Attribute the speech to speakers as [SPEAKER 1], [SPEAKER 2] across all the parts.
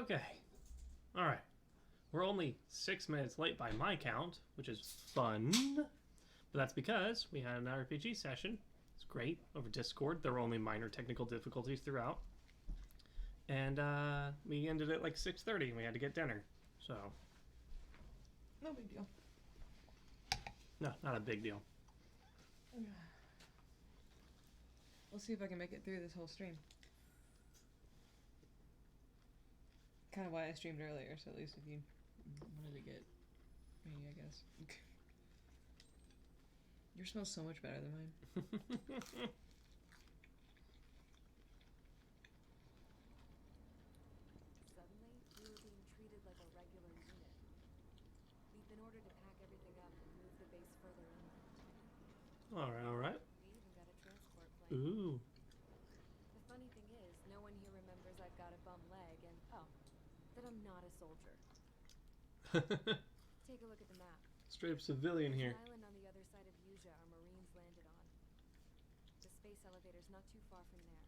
[SPEAKER 1] Okay. Alright. We're only 6 minutes late by my count, which is fun. But that's because we had an RPG session. It's great over Discord. There were only minor technical difficulties throughout. And we ended at like 6:30 and we had to get dinner. So.
[SPEAKER 2] No big deal.
[SPEAKER 1] No, not a big deal.
[SPEAKER 2] We'll see if I can make it through this whole stream. Kind of why I streamed earlier, so at least if you wanted to get me, I guess. Yours smells so much better than mine.
[SPEAKER 3] Suddenly, we were being treated like a regular unit. We've been ordered to pack everything up and move the base further inland.
[SPEAKER 1] Alright, alright.
[SPEAKER 3] We even got a transport plane.
[SPEAKER 1] Ooh.
[SPEAKER 3] The funny thing is, no one here remembers I've got a bum leg and, oh, that I'm not a soldier. Take a look at the map.
[SPEAKER 1] Straight up civilian here.
[SPEAKER 3] An island on the other side of Osea our Marines landed on. The space elevator's not too far from there.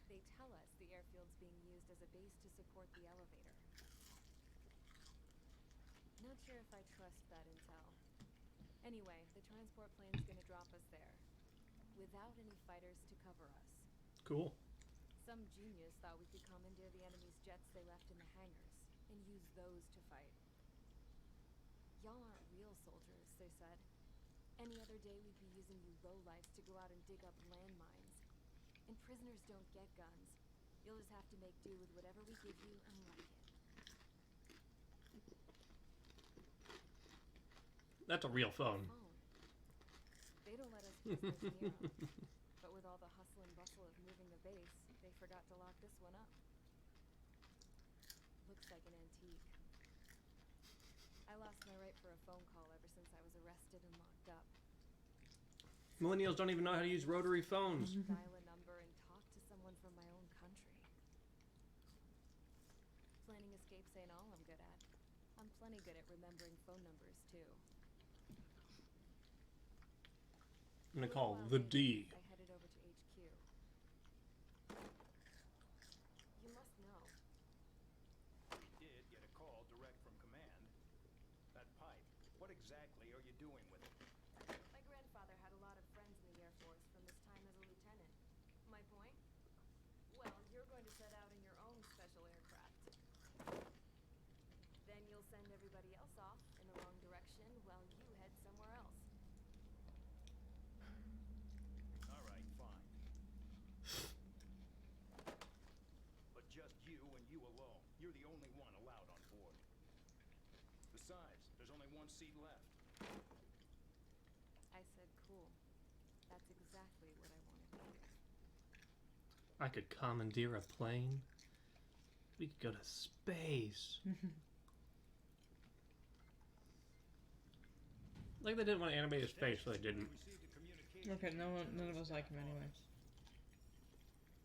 [SPEAKER 3] They tell us the airfield's being used as a base to support the elevator. Not sure if I trust that intel. Anyway, the transport plane's gonna drop us there, without any fighters to cover us.
[SPEAKER 1] Cool.
[SPEAKER 3] Some genius thought we could commandeer the enemy's jets they left in the hangars, and use those to fight. Y'all aren't real soldiers, they said. Any other day we'd be using you lowlifes to go out and dig up landmines. And prisoners don't get guns. You'll just have to make do with whatever we give you and like it.
[SPEAKER 1] That's a real phone.
[SPEAKER 3] They don't let us use this Nero. But with all the hustle and bustle of moving the base, they forgot to lock this one up. Looks like an antique. I lost my right for a phone call ever since I was arrested and locked up.
[SPEAKER 1] Millennials don't even know how to use rotary phones.
[SPEAKER 3] Dial a number and talk to someone from my own country. Planning escapes ain't all I'm good at. I'm plenty good at remembering phone numbers, too.
[SPEAKER 1] I'm gonna call the D.
[SPEAKER 3] I headed over to HQ. You must know.
[SPEAKER 4] We did get a call direct from command. That pipe, what exactly are you doing with it?
[SPEAKER 3] My grandfather had a lot of friends in the Air Force from his time as a lieutenant. My point? Well, you're going to set out in your own special aircraft. Then you'll send everybody else off in the wrong direction while you head somewhere else.
[SPEAKER 4] All right, fine. But just you and you alone. You're the only one allowed on board. Besides, there's only one seat left.
[SPEAKER 3] I said cool. That's exactly what I wanted to do.
[SPEAKER 1] I could commandeer a plane. We could go to space. Like they didn't want to animate his face, so they didn't.
[SPEAKER 2] Okay, none of us like him anyway.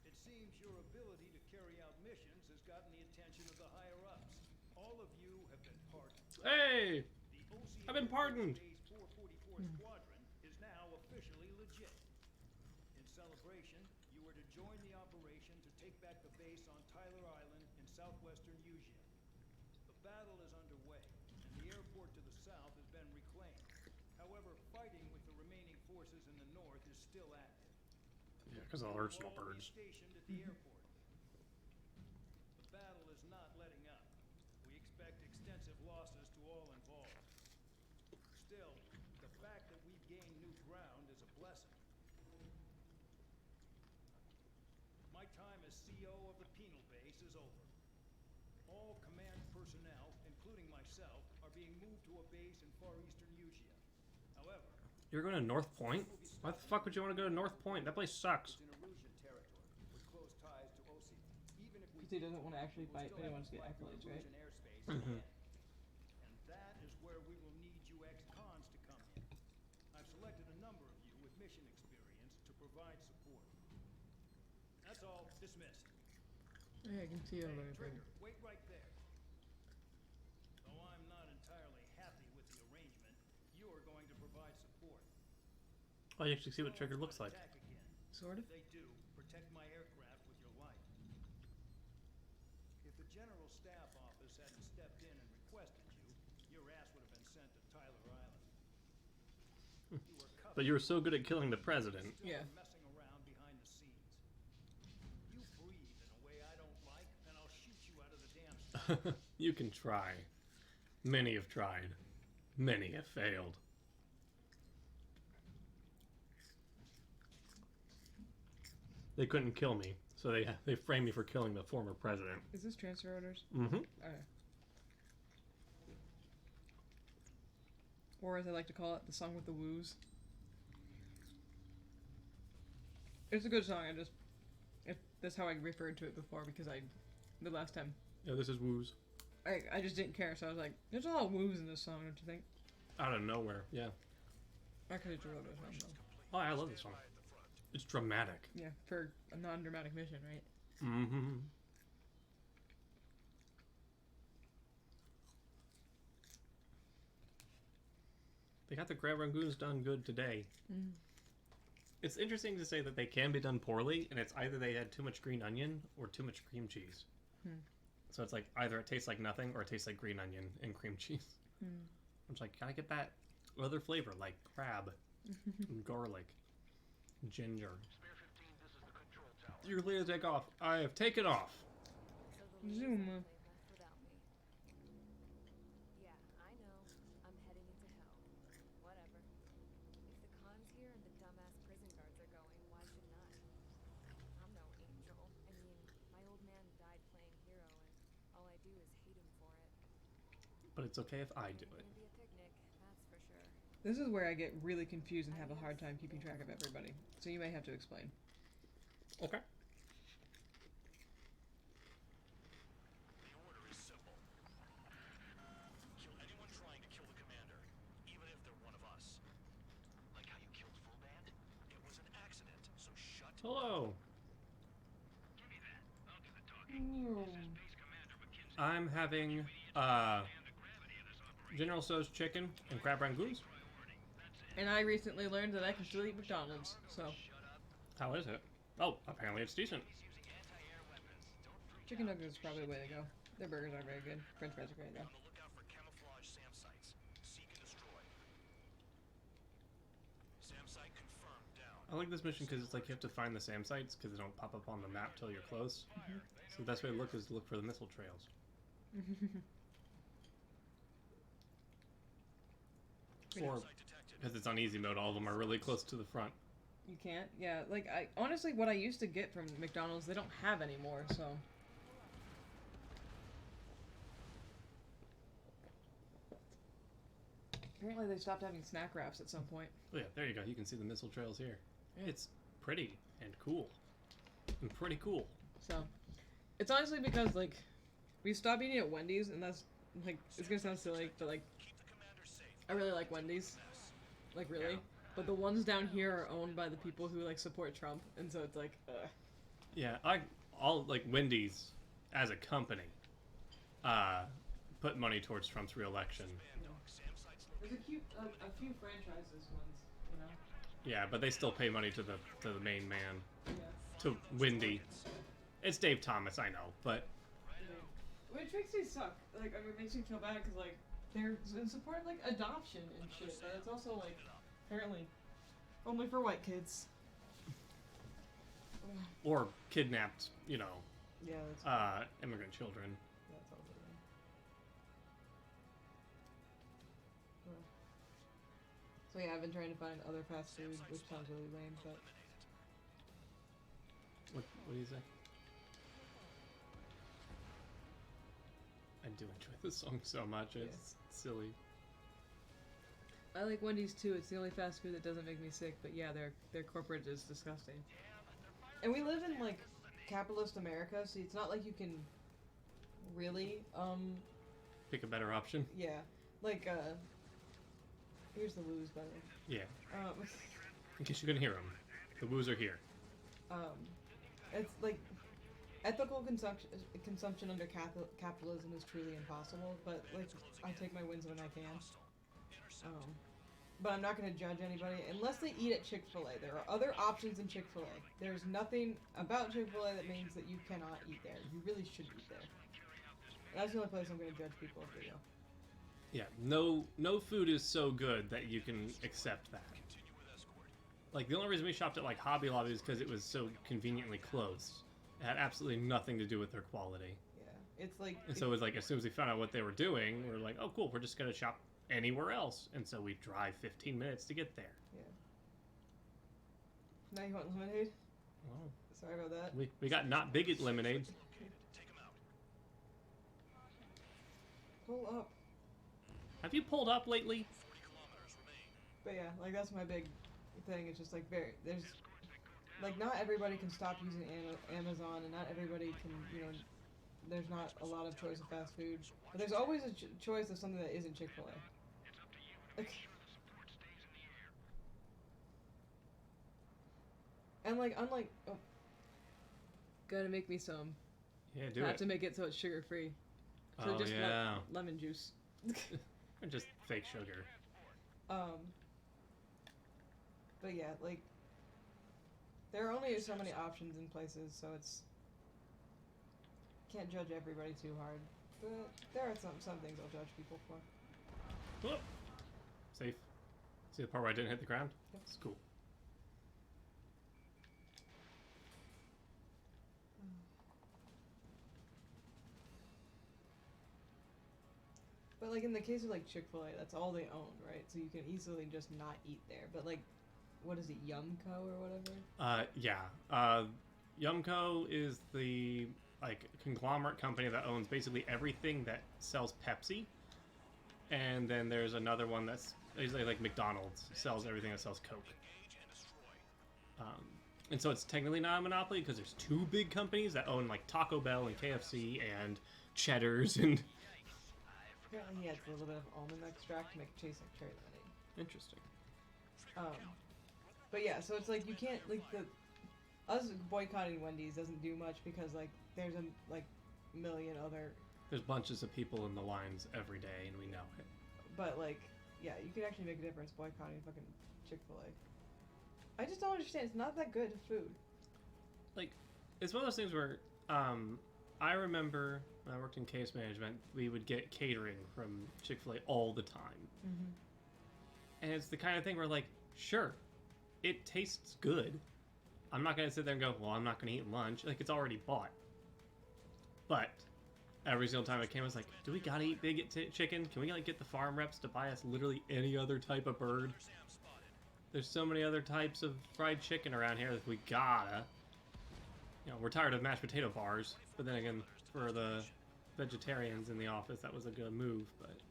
[SPEAKER 4] It seems your ability to carry out missions has gotten the attention of the higher-ups. All of you have been pardoned.
[SPEAKER 1] Hey!
[SPEAKER 4] The Osea
[SPEAKER 1] I've been pardoned!
[SPEAKER 4] Base 444 Squadron is now officially legit. In celebration, you are to join the operation to take back the base on Tyler Island in southwestern Osea. The battle is underway, and the airport to the south has been reclaimed. However, fighting with the remaining forces in the north is still active.
[SPEAKER 1] Yeah, because of the Arsenal
[SPEAKER 4] All will be
[SPEAKER 1] birds.
[SPEAKER 4] stationed at the airport. The battle is not letting up. We expect extensive losses to all involved. Still, the fact that we've gained new ground is a blessing. My time as CO of the penal base is over. All command personnel, including myself, are being moved to a base in far eastern Osea. However,
[SPEAKER 1] You're going to North Point? Why the fuck would you want to go to North Point? That place sucks.
[SPEAKER 4] it's in Erusian territory with close ties to Osea. Even if we
[SPEAKER 2] Because he doesn't want to actually fight, but he wants to get accolades, right?
[SPEAKER 4] Airspace
[SPEAKER 1] Mhm.
[SPEAKER 4] And that is where we will need you ex-cons to come in. I've selected a number of you with mission experience to provide support. That's all. Dismissed.
[SPEAKER 2] Yeah, I can see over
[SPEAKER 4] Hey,
[SPEAKER 2] there.
[SPEAKER 4] Trigger, wait right there. Though I'm not entirely happy with the arrangement, you are going to provide support.
[SPEAKER 1] Oh, you actually see what Trigger looks like.
[SPEAKER 4] Attack again.
[SPEAKER 2] Sort of.
[SPEAKER 4] If they do, protect my aircraft with your life. If the
[SPEAKER 1] But you were so good at killing the president.
[SPEAKER 4] Still
[SPEAKER 2] Yeah.
[SPEAKER 4] messing around behind the scenes. You breathe in a way I don't like, and I'll shoot you out of the damn suit.
[SPEAKER 1] You can try. Many have tried. Many have failed. They couldn't kill me, so they framed me for killing the former president.
[SPEAKER 2] Is this transfer orders?
[SPEAKER 1] Mm-hmm.
[SPEAKER 2] Okay. Or as I like to call it, the song with the woos. It's a good song. That's how I referred to it before because the last time
[SPEAKER 1] Yeah, this is woos.
[SPEAKER 2] I just didn't care, so I was like, there's a lot of woos in this song, don't you think?
[SPEAKER 1] Out of nowhere, yeah.
[SPEAKER 2] I could have wrote it song
[SPEAKER 1] Oh, I love this song. It's dramatic.
[SPEAKER 2] though. Yeah, for a non-dramatic mission, right?
[SPEAKER 1] Mm-hmm. They got the crab rangoons done good today.
[SPEAKER 2] Mm.
[SPEAKER 1] It's interesting to say that they can be done poorly, and it's either they had too much green onion or too much cream cheese.
[SPEAKER 2] Hmm.
[SPEAKER 1] So it's like either it tastes like nothing or it tastes like green onion and cream cheese.
[SPEAKER 2] Mm.
[SPEAKER 1] I'm just like, can I get that other flavor like crab, and garlic, ginger? You're clear to take off. I have taken off.
[SPEAKER 3] So the
[SPEAKER 2] Zoom.
[SPEAKER 3] Louise left without me. Yeah, I know. I'm heading into hell. Whatever. If the Khan's here and the dumbass prison guards are going, why shouldn't I? I'm no angel. I mean, my old man died playing hero, and all I do is hate him for it.
[SPEAKER 1] But it's okay if I do it.
[SPEAKER 3] It's gonna be a picnic, that's for sure.
[SPEAKER 2] This is where I get really confused and have a hard time keeping track of everybody. So you may have to explain.
[SPEAKER 1] Okay.
[SPEAKER 5] The order is simple. Kill anyone trying to kill the commander, even if they're one of us. Like how you killed Full Band? It was an accident, so shut
[SPEAKER 1] Hello.
[SPEAKER 5] Give me that. I'll do the talking. Base Commander McKinsey.
[SPEAKER 1] I'm having General So's chicken and crab rangoons.
[SPEAKER 2] And I recently learned that I can still eat McDonald's, so
[SPEAKER 1] How is it? Oh, apparently it's decent.
[SPEAKER 5] Using anti-air weapons. Don't freak
[SPEAKER 2] chicken
[SPEAKER 5] out.
[SPEAKER 2] nuggets is probably the way to go. Their burgers aren't very good. French fries are great though.
[SPEAKER 5] On the lookout for camouflage SAM sites. Seek and destroy. SAM site confirmed down.
[SPEAKER 1] I like this mission because it's like you have to find the SAM sites because they don't pop up on the map till you're close. So the best way to look is to look for the missile trails. Or
[SPEAKER 5] Site detected.
[SPEAKER 1] because it's on easy mode, all of them are really close to the front.
[SPEAKER 2] You can't? Yeah, like I honestly what I used to get from McDonald's they don't have anymore, so apparently they stopped having snack wraps at some point.
[SPEAKER 1] Oh yeah, there you go. You can see the missile trails here. It's pretty and cool. And pretty cool.
[SPEAKER 2] So it's honestly because like we stopped eating at Wendy's and that's like it's gonna sound silly, but like
[SPEAKER 5] Keep the commander safe.
[SPEAKER 2] I really like Wendy's. Like really. But the ones down here are owned by the people who like support Trump, and so it's like,
[SPEAKER 1] Yeah, I'll like Wendy's as a company put money towards Trump's reelection.
[SPEAKER 5] SAM sites
[SPEAKER 2] There's a few franchises ones, you know.
[SPEAKER 1] Yeah, but they still pay money to the main man,
[SPEAKER 2] Yeah.
[SPEAKER 1] to Wendy. It's Dave Thomas, I know, but
[SPEAKER 2] Which makes me suck. Like, I mean, it makes me feel bad because like they're in support of like adoption and shit, but it's also like apparently only for white kids.
[SPEAKER 1] or kidnapped, you know,
[SPEAKER 2] Yeah, that's
[SPEAKER 1] immigrant children.
[SPEAKER 2] that's also lame. So yeah, I've been trying to find other fast food, which sounds really lame, but
[SPEAKER 1] What do you say? I do enjoy this song so much. It's silly.
[SPEAKER 2] I like Wendy's too. It's the only fast food that doesn't make me sick. But yeah, their corporate is disgusting. And we live in like capitalist America, so it's not like you can really
[SPEAKER 1] Pick a better option.
[SPEAKER 2] yeah, like here's the woos by the way.
[SPEAKER 1] Yeah.
[SPEAKER 2] Um,
[SPEAKER 1] In case you couldn't hear them, the woos are here.
[SPEAKER 2] it's like ethical consumption under capitalism is truly impossible. But like I take my wins when I can. But I'm not going to judge anybody unless they eat at Chick-fil-A. There are other options in Chick-fil-A. There's nothing about Chick-fil-A that means that you cannot eat there. You really should eat there. That's the only place I'm going to judge people if they go.
[SPEAKER 1] Yeah. No food is so good that you can accept that. Like, the only reason we shopped at, like, Hobby Lobby is because it was so conveniently close. It had absolutely nothing to do with their quality.
[SPEAKER 2] Yeah, it's like.
[SPEAKER 1] And so it was like, as soon as we found out what they were doing, we were like, oh, cool, we're just going to shop anywhere else. And so we drive 15 minutes to get there.
[SPEAKER 2] Yeah. Now you want lemonade?
[SPEAKER 1] Wow.
[SPEAKER 2] Sorry about that.
[SPEAKER 1] We got not bigot lemonade.
[SPEAKER 5] Take him out.
[SPEAKER 2] Pull up.
[SPEAKER 1] Have you pulled up lately?
[SPEAKER 5] 40 kilometers remain.
[SPEAKER 2] But yeah, like that's my big thing. It's just like there's like not everybody can stop using Amazon, and not everybody can, you know, there's not a lot of choice of fast food. But there's always a choice of something that isn't Chick-fil-A. And like unlike gotta make me some.
[SPEAKER 1] Yeah, do
[SPEAKER 2] Have
[SPEAKER 1] it.
[SPEAKER 2] to make it so it's sugar free. So
[SPEAKER 1] Oh,
[SPEAKER 2] just
[SPEAKER 1] yeah.
[SPEAKER 2] lemon juice.
[SPEAKER 1] Or just fake sugar.
[SPEAKER 2] But yeah, like there are only so many options in places, so it's can't judge everybody too hard. But there are some things I'll judge people for.
[SPEAKER 1] Whoop. Safe. See the part where I didn't hit the ground?
[SPEAKER 2] Yep.
[SPEAKER 1] It's cool.
[SPEAKER 2] But like in the case of like Chick-fil-A, that's all they own, right? So you can easily just not eat there. But like, what is it, Yumco or whatever?
[SPEAKER 1] Yeah. Yumco is the like conglomerate company that owns basically everything that sells Pepsi, and then there's another one that's basically like McDonald's sells everything that sells Coke.
[SPEAKER 5] Engage and destroy.
[SPEAKER 1] And so it's technically not a monopoly because there's two big companies that own like Taco Bell and KFC and Cheddar's and.
[SPEAKER 2] Apparently he adds a little bit of almond extract to make it taste like cherry lemonade.
[SPEAKER 1] Interesting.
[SPEAKER 2] But yeah, so it's like you can't like us boycotting Wendy's doesn't do much because like there's a like million other.
[SPEAKER 1] There's bunches of people in the lines every day, and we know it.
[SPEAKER 2] But like, yeah, you could actually make a difference boycotting fucking Chick-fil-A. I just don't understand. It's not that good food.
[SPEAKER 1] Like, it's one of those things where I remember when I worked in case management, we would get catering from Chick-fil-A all the time.
[SPEAKER 2] Mm-hmm.
[SPEAKER 1] And it's the kind of thing where, like, sure, it tastes good. I'm not going to sit there and go, well, I'm not going to eat lunch. Like, it's already bought. But every single time it came, I was like, do we got to eat big chicken? Can we, like, get the farm reps to buy us literally any other type of bird? There's so many other types of fried chicken around here that we gotta. You know, we're tired of mashed potato bars, but then again, for the vegetarians in the office, that was a good move. But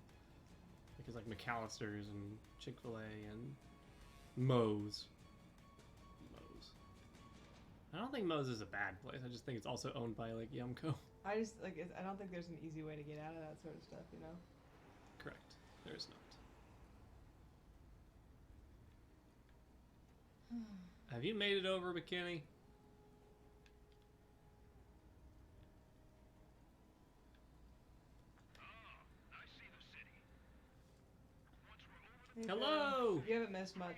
[SPEAKER 1] because like McAllister's and Chick-fil-A and Moe's. I don't think Moe's is a bad place. I just think it's also owned by like Yumco.
[SPEAKER 2] I just like I don't think there's an easy way to get out of that sort of stuff, you know.
[SPEAKER 1] Correct. There is not. Have you made it over, McKinney?
[SPEAKER 2] Hey,
[SPEAKER 1] Hello!
[SPEAKER 2] You haven't missed much.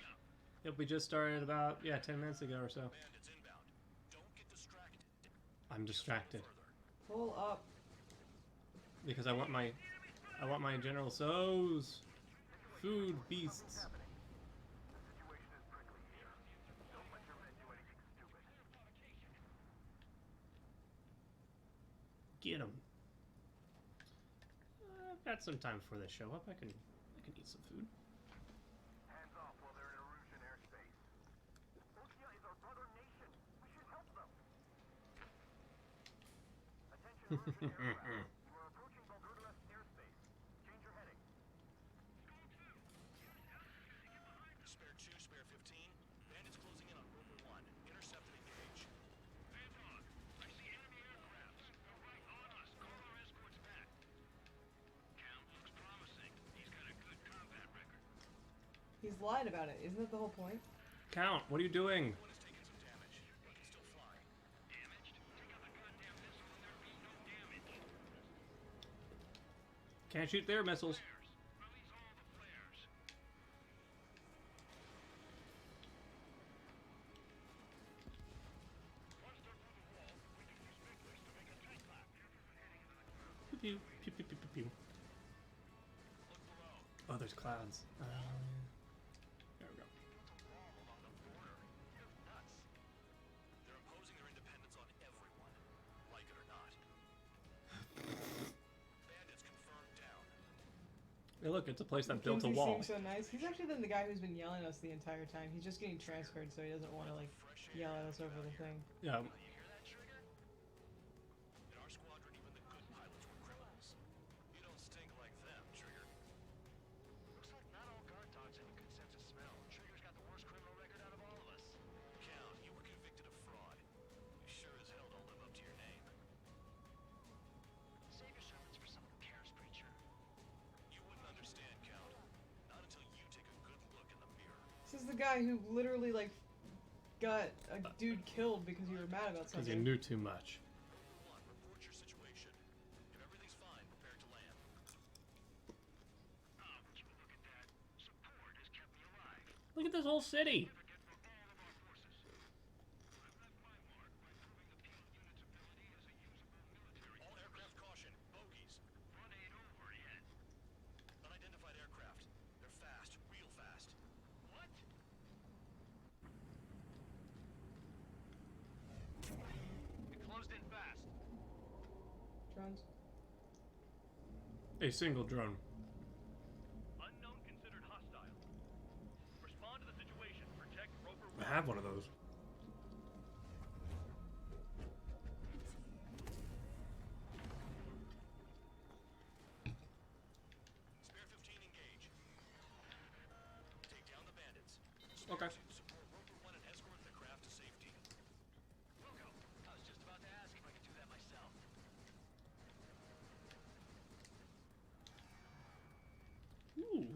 [SPEAKER 1] Yep, we just started about 10 minutes ago or so.
[SPEAKER 5] Bandits inbound. Don't get distracted.
[SPEAKER 1] I'm distracted
[SPEAKER 2] Pull up.
[SPEAKER 1] because I want my General So's food beasts. Get them. I've got some time before they show up. I can eat some food.
[SPEAKER 6] Hands off while they're in Erusian airspace. Osea is our brother nation. We should help them. Attention Erusian aircraft. You are approaching Valverderas airspace. Change your heading.
[SPEAKER 5] Spare 2, spare 15. Bandits closing in on Rover 1. Intercept and engage.
[SPEAKER 6] Hands on. I see enemy aircraft. They're right on us. Call our escorts back. Cam looks promising. He's got a good combat record.
[SPEAKER 2] He's lied about it. Isn't that the whole point?
[SPEAKER 1] Count, what are you doing?
[SPEAKER 5] One has taken some damage, but can still fly.
[SPEAKER 6] Damaged? Take out the goddamn missile and there be no damage.
[SPEAKER 1] Can't shoot their missiles.
[SPEAKER 6] Release all the flares. Once they're through the wall, we can use Victus to make a tight lap.
[SPEAKER 1] Pew, pew, pew, pew, pew, pew. Oh, there's clouds. There we go.
[SPEAKER 5] Wall along the border.
[SPEAKER 1] Hey, look, it's a place that built a
[SPEAKER 2] Kingsley
[SPEAKER 1] wall.
[SPEAKER 2] seems so nice. He's actually been the guy who's been yelling at us the entire time. He's just getting transferred, so he doesn't want to like yell at us over the thing.
[SPEAKER 1] Yeah.
[SPEAKER 5] You hear that, Trigger? In our squadron, even the good pilots were criminals. You don't stink like them, Trigger. Looks like not all guard dogs have a good sense of smell. Trigger's got the worst criminal record out of all of us. Count, you were convicted of fraud. You sure as hell don't live up to your name. Save your sermons for someone who cares, preacher. You wouldn't understand, Count. Not until you take a good look in the mirror.
[SPEAKER 2] This is the guy who literally like got a dude killed because you were mad about
[SPEAKER 1] Because you
[SPEAKER 2] something.
[SPEAKER 1] knew too much.
[SPEAKER 5] Number 1, report your situation. If everything's fine, prepare to land.
[SPEAKER 6] Oh, would you look at that? Support has kept me alive.
[SPEAKER 1] Look at this whole city.
[SPEAKER 6] Forget for all of our forces. I've left my mark by proving the Peel unit's ability as a usable military.
[SPEAKER 5] All aircraft caution. Bogies.
[SPEAKER 6] Front ain't over yet.
[SPEAKER 5] Unidentified aircraft. They're fast. Real fast.
[SPEAKER 6] What? It closed in fast.
[SPEAKER 2] Drones.
[SPEAKER 1] A single drone.
[SPEAKER 6] Unknown considered hostile. Respond to the situation. Protect Roper.
[SPEAKER 1] I have one of those.
[SPEAKER 5] Spare 15 engage. Take down the bandits.
[SPEAKER 1] Okay.
[SPEAKER 5] Support Roper 1 and escort the craft to safety. We'll go. I was just about to ask if I could do that myself.
[SPEAKER 1] Ooh,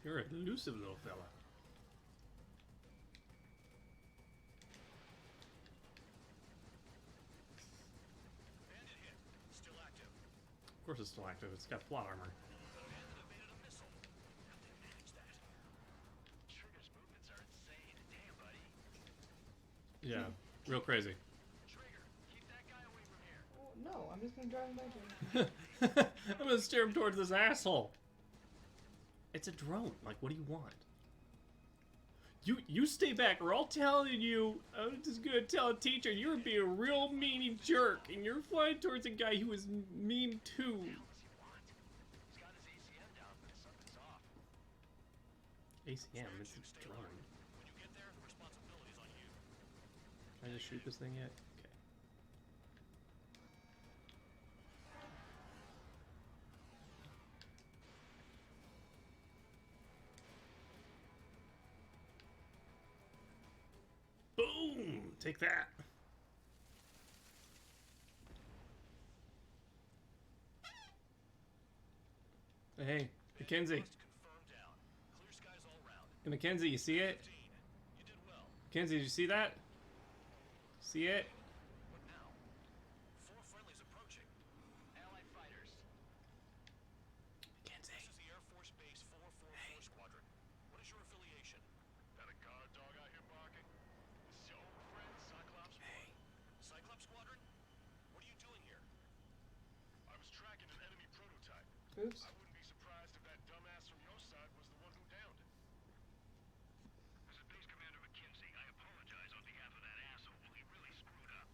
[SPEAKER 1] you're a elusive little fella.
[SPEAKER 5] Bandit hit. Still active.
[SPEAKER 1] Of course it's still active. It's got plot armor.
[SPEAKER 5] Bandit evaded a missile. How did they manage that? Trigger's movements are insane. Damn, buddy.
[SPEAKER 1] Yeah, real crazy.
[SPEAKER 5] Trigger, keep that guy away from here.
[SPEAKER 2] Oh, no, I'm just gonna drive him back here.
[SPEAKER 1] I'm gonna steer him towards this asshole. It's a drone. Like, what do you want? You stay back, or I'll tell you. I'm just gonna tell a teacher you're being a real meanie jerk, and you're flying towards a guy who is mean too.
[SPEAKER 5] What does he want? He's got his ACM down, but something's off.
[SPEAKER 1] ACM, it's a drone.
[SPEAKER 5] When you get there, the responsibility is on you.
[SPEAKER 1] Can I just shoot this thing yet? Okay. Boom! Take that. Hey, Mackenzie.
[SPEAKER 5] Must confirm down. Clear skies all round.
[SPEAKER 1] Hey, Mackenzie, you see it?
[SPEAKER 5] 15. You did well.
[SPEAKER 1] Mackenzie, did you see that? See it?
[SPEAKER 5] What now? 4 friendlies approaching. Allied fighters.
[SPEAKER 1] Mackenzie.
[SPEAKER 5] This is the Air Force Base 444 Squadron. What is your affiliation?
[SPEAKER 6] That a guard dog out here barking? This is your old friend, Cyclops?
[SPEAKER 1] Hey.
[SPEAKER 5] Cyclops Squadron? What are you doing here?
[SPEAKER 6] I was tracking an enemy prototype.
[SPEAKER 2] Oops.
[SPEAKER 6] I wouldn't be surprised if that dumbass from your side was the one who downed it. This is Base Commander McKinsey. I apologize on behalf of that asshole. He really screwed up.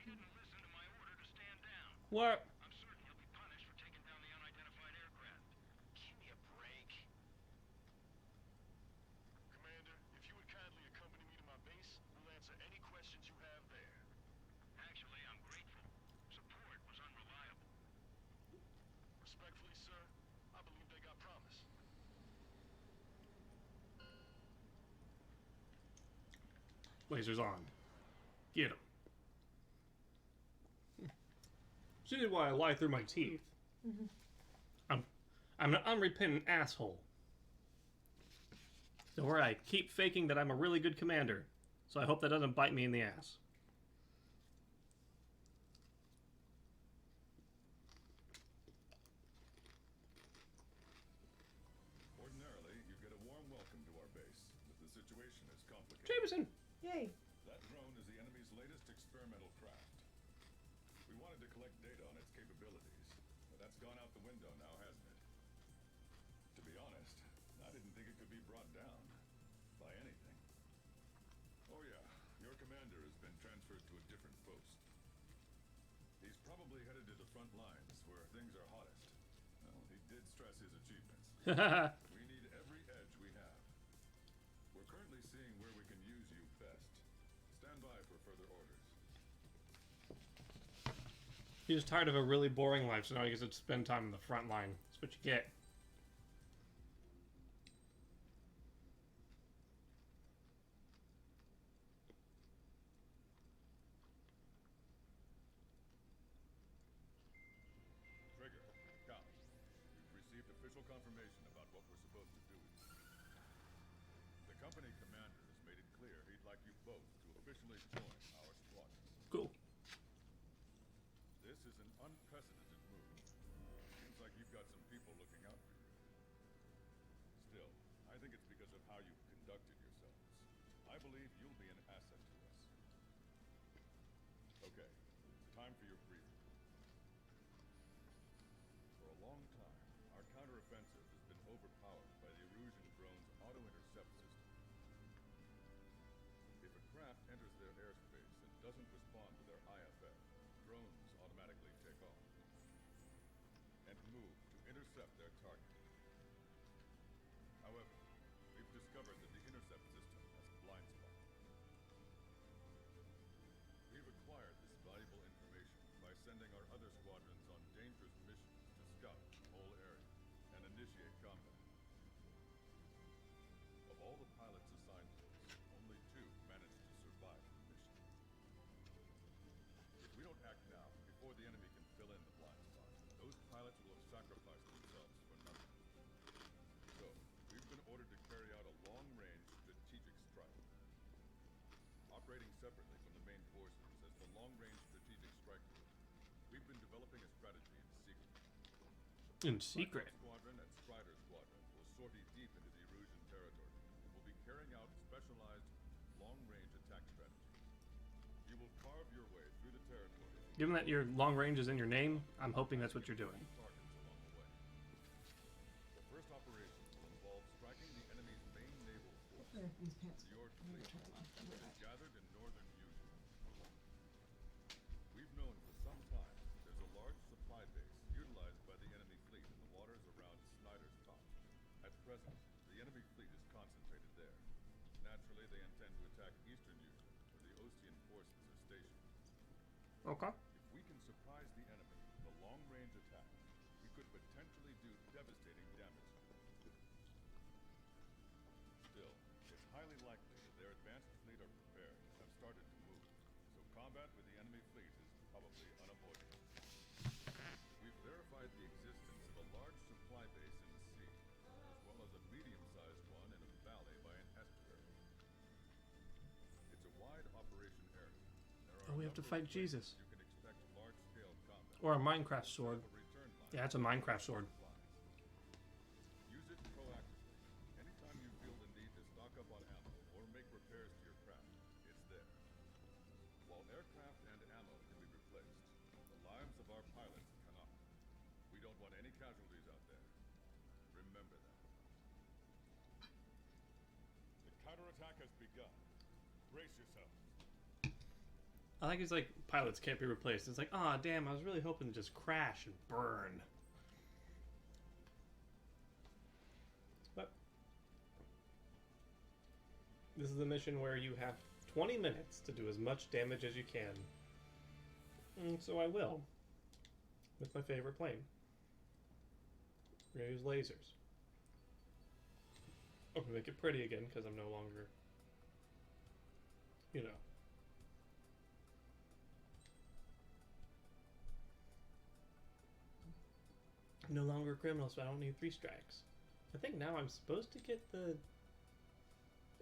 [SPEAKER 6] He didn't listen to my order to stand down.
[SPEAKER 1] What?
[SPEAKER 6] I'm certain he'll be punished for taking down the unidentified aircraft.
[SPEAKER 5] Give me a break.
[SPEAKER 6] Commander, if you would kindly accompany me to my base, we'll answer any questions you have there. Actually, I'm grateful. Support was unreliable. Respectfully, sir, I believe they got promise.
[SPEAKER 1] Lasers on. Get him. See why I lie through my teeth. I'm an unrepentant asshole. Don't worry, I keep faking that I'm a really good commander. So I hope that doesn't bite me in the ass.
[SPEAKER 7] Ordinarily, you'd get a warm welcome to our base, but the situation is complicated.
[SPEAKER 1] Jameson!
[SPEAKER 2] Yay.
[SPEAKER 7] That drone is the enemy's latest experimental craft. We wanted to collect data on its capabilities, but that's gone out the window now, hasn't it? To be honest, I didn't think it could be brought down by anything. Oh yeah, your commander has been transferred to a different post. He's probably headed to the front lines where things are hottest. Well, he did stress his achievements. We need every edge we have. We're currently seeing where we can use you best. Stand by for further orders.
[SPEAKER 1] He was tired of a really boring life, so now he gets to spend time in the front line. That's what you get.
[SPEAKER 7] Trigger, Cal. We've received official confirmation about what we're supposed to do. The company commander has made it clear he'd like you both to officially join our squadron.
[SPEAKER 1] Cool.
[SPEAKER 7] This is an unprecedented move. Seems like you've got some people looking out for you. Still, I think it's because of how you've conducted yourselves. I believe you'll be an asset to us. Okay, time for your briefing. For a long time, our counteroffensive has been overpowered by the Erusian drone's auto-intercept system. If a craft enters their airspace and doesn't respond to their IFF, drones automatically take off and move to intercept their target. However, we've discovered that the intercept system has a blind spot. We've acquired this valuable information by sending our other squadrons on dangerous missions to scout the whole area and initiate combat. Of all the pilots assigned to us, only 2 managed to survive the mission. If we don't act now, before the enemy can fill in the blind spot, those pilots will have sacrificed themselves for nothing. So, we've been ordered to carry out a long-range strategic strike. Operating separately from the main forces as the long-range strategic strike group, we've been developing a strategy in secret.
[SPEAKER 1] In secret.
[SPEAKER 7] Blackout Squadron and Strider Squadron will sortie deep into the Erusian territory and will be carrying out specialized long-range attack strategies. You will carve your way through the territory.
[SPEAKER 1] Given that your long range is in your name, I'm hoping that's what you're doing.
[SPEAKER 7] Targets along the way. The first operation will involve striking the enemy's main naval force,
[SPEAKER 2] There, these pants.
[SPEAKER 7] the York
[SPEAKER 2] I'm
[SPEAKER 7] fleet,
[SPEAKER 2] gonna turn them off. I'll be
[SPEAKER 7] that is
[SPEAKER 2] right back.
[SPEAKER 7] gathered in northern Eugene. We've known for some time there's a large supply base utilized by the enemy fleet in the waters around Snyder's Top. At present, the enemy fleet is concentrated there. Naturally, they intend to attack eastern Eugene, where the Osean forces are stationed.
[SPEAKER 1] Okay.
[SPEAKER 7] If we can surprise the enemy with a long-range attack, we could potentially do devastating damage to them. Still, it's highly likely that their advanced fleet are prepared and have started to move, so combat with the enemy fleet is probably unavoidable. We've verified the existence of a large supply base in the sea, as well as a medium-sized one in a valley by an estuary. It's a wide operation area. There are
[SPEAKER 1] Oh, we
[SPEAKER 7] a
[SPEAKER 1] have to
[SPEAKER 7] number
[SPEAKER 1] fight
[SPEAKER 7] of places
[SPEAKER 1] Jesus.
[SPEAKER 7] you can expect large-scale combat.
[SPEAKER 1] Or a Minecraft sword.
[SPEAKER 7] A return line
[SPEAKER 1] Yeah, it's a Minecraft sword.
[SPEAKER 7] supplies. Use it proactively. Anytime you feel the need to stock up on ammo or make repairs to your craft, it's there. While aircraft and ammo can be replaced, the lives of our pilots cannot. We don't want any casualties out there. Remember that. The counterattack has begun. Brace yourselves.
[SPEAKER 1] I like it's like pilots can't be replaced. It's like, ah, damn, I was really hoping to just crash and burn. But this is the mission where you have 20 minutes to do as much damage as you can. And so I will. With my favorite plane. We're gonna use lasers. I'm gonna make it pretty again because I'm no longer, you know. No longer a criminal, so I don't need 3 strikes. I think now I'm supposed to get the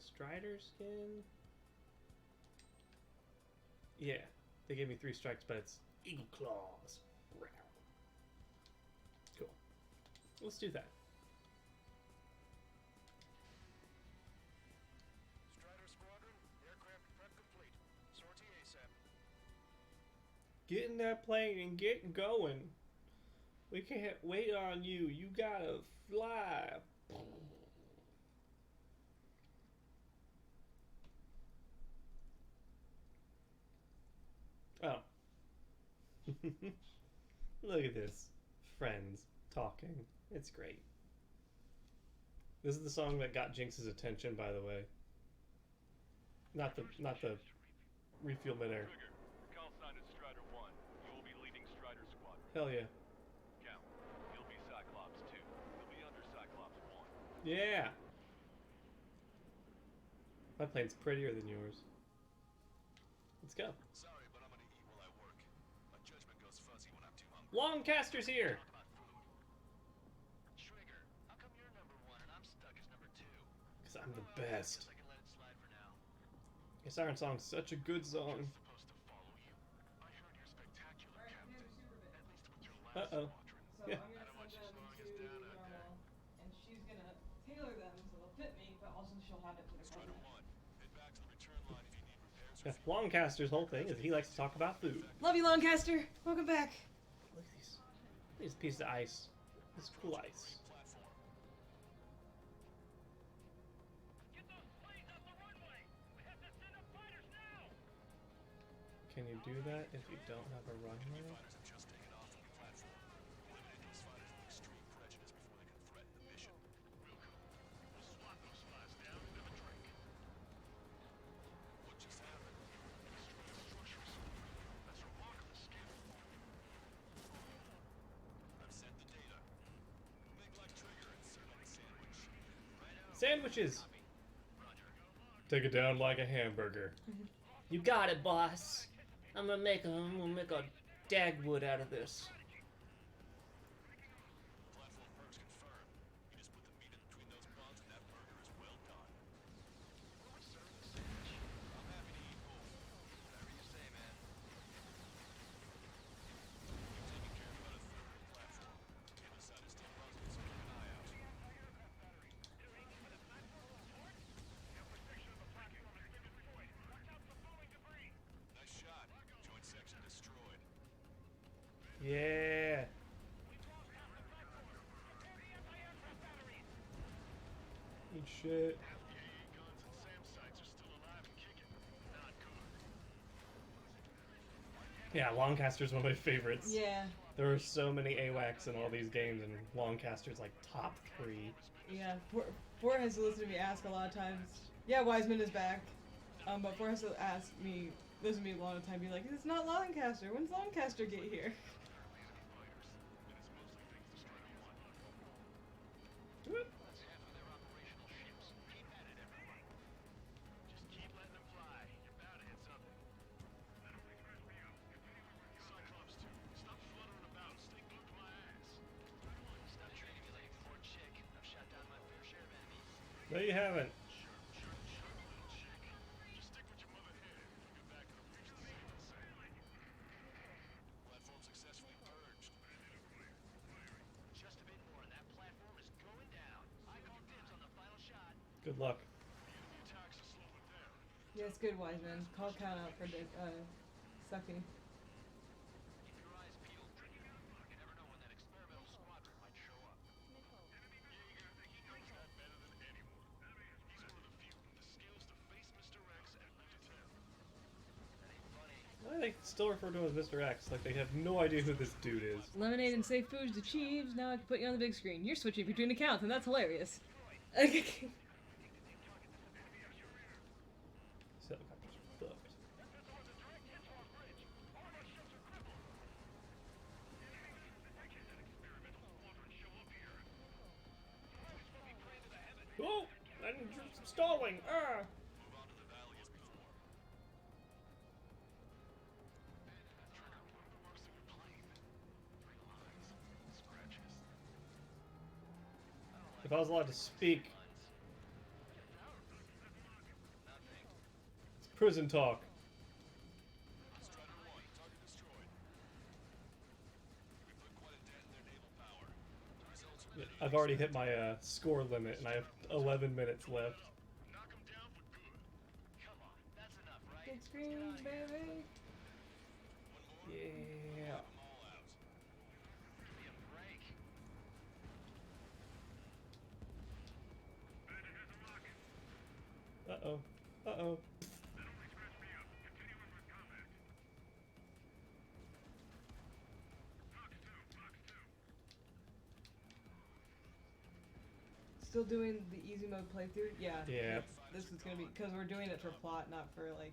[SPEAKER 1] Strider skin. Yeah, they gave me 3 strikes, but it's Eagle Claws. Cool. Let's do that.
[SPEAKER 6] Strider Squadron, aircraft prep complete. Sortie ASAP.
[SPEAKER 1] Get in that plane and get going. We can't wait on you. You gotta fly. Oh. Look at this. Friends talking. It's great. This is the song that got Jynx's attention, by the way. Not the refuel midair.
[SPEAKER 6] Trigger, the call sign is Strider 1. You will be leading Strider Squadron.
[SPEAKER 1] Hell yeah.
[SPEAKER 6] Count. You'll be Cyclops 2. You'll be under Cyclops 1.
[SPEAKER 1] Yeah. My plane's prettier than yours. Let's go.
[SPEAKER 5] Sorry, but I'm gonna eat while I work. My judgment goes fuzzy when I'm too hungry.
[SPEAKER 1] Longcaster's here.
[SPEAKER 5] Talk about food. Trigger, how come you're number 1 and I'm stuck as number 2?
[SPEAKER 1] Because I'm the
[SPEAKER 5] Guess
[SPEAKER 1] best.
[SPEAKER 5] I can let it slide for now.
[SPEAKER 1] Your Siren Song's such a good song.
[SPEAKER 5] Supposed to follow you. I heard you're spectacular,
[SPEAKER 2] Alright,
[SPEAKER 5] Captain.
[SPEAKER 2] here's super bit.
[SPEAKER 5] At least with your last
[SPEAKER 1] Uh-oh.
[SPEAKER 5] squadron.
[SPEAKER 2] So
[SPEAKER 1] Yeah.
[SPEAKER 2] I'm gonna send them to normal, and she's gonna tailor them so they'll fit me, but also she'll have it to the
[SPEAKER 5] Strider
[SPEAKER 2] cover.
[SPEAKER 5] 1, head back to the return line if you need repairs or
[SPEAKER 1] Yeah, Longcaster's whole thing is he likes to talk about food.
[SPEAKER 2] Love you, Lancaster. Welcome back.
[SPEAKER 1] Look at these pieces of ice. This cool ice.
[SPEAKER 5] platform.
[SPEAKER 6] Get those planes off the runway! We have to send up fighters now!
[SPEAKER 1] Can you do that if you don't have a runway?
[SPEAKER 5] Fighters have just taken off from the platform. Eliminate those fighters with extreme prejudice before they can threaten the mission.
[SPEAKER 6] Real cool. We'll swat those flies down and have a drink.
[SPEAKER 5] What just happened?
[SPEAKER 6] Destroy a structure somewhere. That's remarkable skill.
[SPEAKER 5] I've sent the data. Make like Trigger and serve on the sandwich.
[SPEAKER 1] Sandwiches! Take it down like a hamburger. You got it, boss. I'm gonna make a Dagwood out of this.
[SPEAKER 5] Platform perks confirmed. You just put the meat in between those buns and that burger is well done. What would serve the sandwich? I'm happy to eat both. Whatever you say, man. You've taken care of about a third of the platform. The other side is still buzzing, so keep an eye out. Nice shot. Joint section destroyed.
[SPEAKER 1] Yeah. Eat shit.
[SPEAKER 6] guns and SAM sites are still alive and kicking. Not good.
[SPEAKER 1] Yeah, Longcaster's one of my favorites.
[SPEAKER 2] Yeah,
[SPEAKER 1] There are so many AWACS in all these games, and Longcaster's like top 3.
[SPEAKER 2] yeah. Four has to listen to me ask a lot of times. Yeah, Wiseman is back. But Four has to listen to me a lot of time, be like, it's not Lancaster. When's Lancaster get here?
[SPEAKER 5] That's half of their operational ships. Keep at it, everyone.
[SPEAKER 6] Just keep letting them fly. You're bound to hit something. Cyclops 2, stop fluttering about. Stay glued to my ass.
[SPEAKER 5] Stop treating me like a poor chick. I've shot down my fair share of enemies.
[SPEAKER 1] No, you haven't.
[SPEAKER 6] Sure, little chick. Just stick with your mother head. We'll get back to the beach to safe and sound.
[SPEAKER 5] Platform successfully purged.
[SPEAKER 6] Just a bit more and that platform is going down.
[SPEAKER 5] I call dibs on the final shot.
[SPEAKER 1] Good luck.
[SPEAKER 6] The attacks are slowing down.
[SPEAKER 2] Yes, good Wiseman. Call count out for the Sucky.
[SPEAKER 5] Keep your eyes peeled. You never know when that experimental squadron might show up.
[SPEAKER 3] Nicole.
[SPEAKER 6] He knows that better than anyone. He's one of the few with the skills to face Mr. X and put to town.
[SPEAKER 5] That ain't funny.
[SPEAKER 1] Why do they still refer to him as Mr. X? Like they have no idea who this dude is.
[SPEAKER 2] Lemonade and safe foods achieved. Now I can put you on the big screen. You're switching between accounts, and that's hilarious.
[SPEAKER 1] This helicopter's fucked. Oh! I'm stalling! Ah!
[SPEAKER 5] Move on to the valley as before.
[SPEAKER 6] Trigger, what are the marks on your plane? 3 lines. Scratches.
[SPEAKER 1] If I was allowed to speak,
[SPEAKER 5] Nothing.
[SPEAKER 1] it's prison talk.
[SPEAKER 5] Strider 1, target destroyed. We put quite a dent in their naval power. The results are ready.
[SPEAKER 1] I've already hit my score limit, and I have 11 minutes left.
[SPEAKER 6] Knock him down for good.
[SPEAKER 5] Come on, that's enough, right?
[SPEAKER 2] Big screen, baby.
[SPEAKER 5] One more.
[SPEAKER 1] Yeah.
[SPEAKER 5] Have 'em all out. Give me a break.
[SPEAKER 1] Uh-oh. Uh-oh.
[SPEAKER 2] still doing the easy mode playthrough? Yeah.
[SPEAKER 1] Yeah.
[SPEAKER 2] This is gonna be because we're doing it for plot, not for like.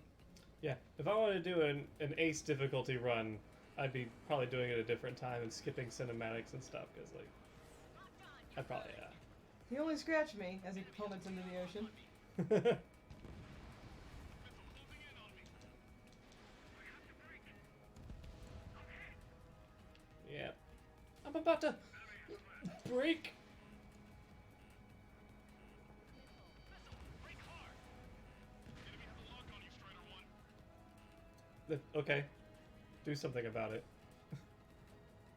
[SPEAKER 1] Yeah, if I wanted to do an ace difficulty run, I'd be probably doing it at a different time and skipping cinematics and stuff, because, like, I'd probably,
[SPEAKER 2] He only scratched me as he plummets into the ocean.
[SPEAKER 1] Yeah. I'm about to break. Okay. Do something about it.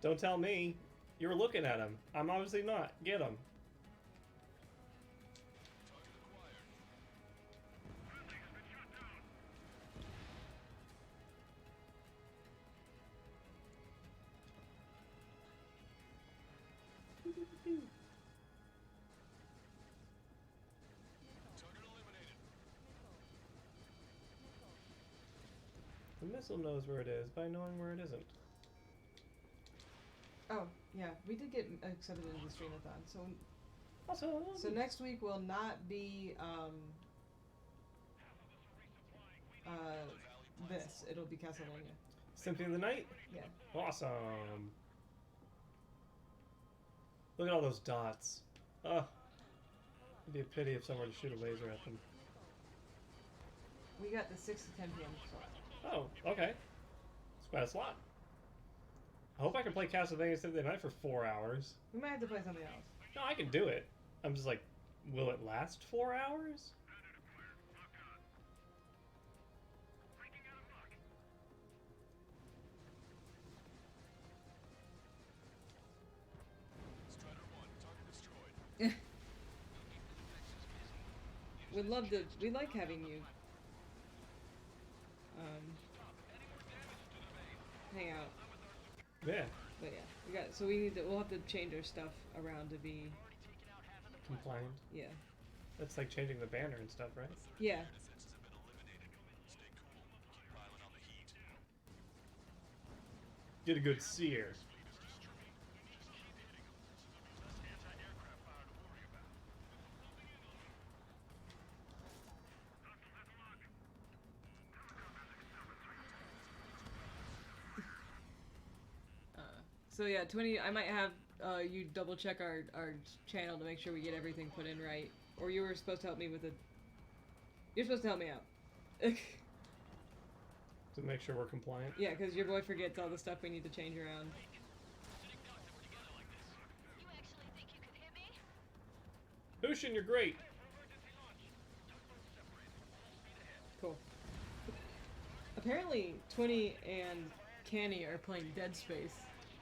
[SPEAKER 1] Don't tell me. You're looking at him. I'm obviously not. Get him. The missile knows where it is by knowing where it isn't.
[SPEAKER 2] Oh yeah, we did get accepted into the streamathon. So
[SPEAKER 1] Awesome.
[SPEAKER 2] so next week will not be this. It'll be Castlevania.
[SPEAKER 1] Symphony of the Night?
[SPEAKER 2] Yeah.
[SPEAKER 1] Awesome. Look at all those dots. Ugh. It'd be a pity if someone were to shoot a laser at them.
[SPEAKER 2] We got the 6 to 10 p.m. slot.
[SPEAKER 1] Oh, okay. It's quite a slot. I hope I can play Castlevania Symphony of the Night for 4 hours.
[SPEAKER 2] We might have to play something else.
[SPEAKER 1] No, I can do it. I'm just like, will it last 4 hours?
[SPEAKER 2] We'd love to. We like having you. Hang out.
[SPEAKER 1] Yeah.
[SPEAKER 2] But yeah, we got. So we need to. We'll have to change our stuff around to be.
[SPEAKER 1] Compliant.
[SPEAKER 2] Yeah.
[SPEAKER 1] That's like changing the banner and stuff, right?
[SPEAKER 2] Yeah.
[SPEAKER 1] Get a good sear.
[SPEAKER 2] So yeah, 20. I might have you double check our channel to make sure we get everything put in right. Or you were supposed to help me with it. You're supposed to help me out.
[SPEAKER 1] To make sure we're compliant.
[SPEAKER 2] Yeah, because your boy forgets all the stuff we need to change around.
[SPEAKER 1] Hushin, you're great.
[SPEAKER 2] Cool. Apparently, 20 and Canny are playing Dead Space.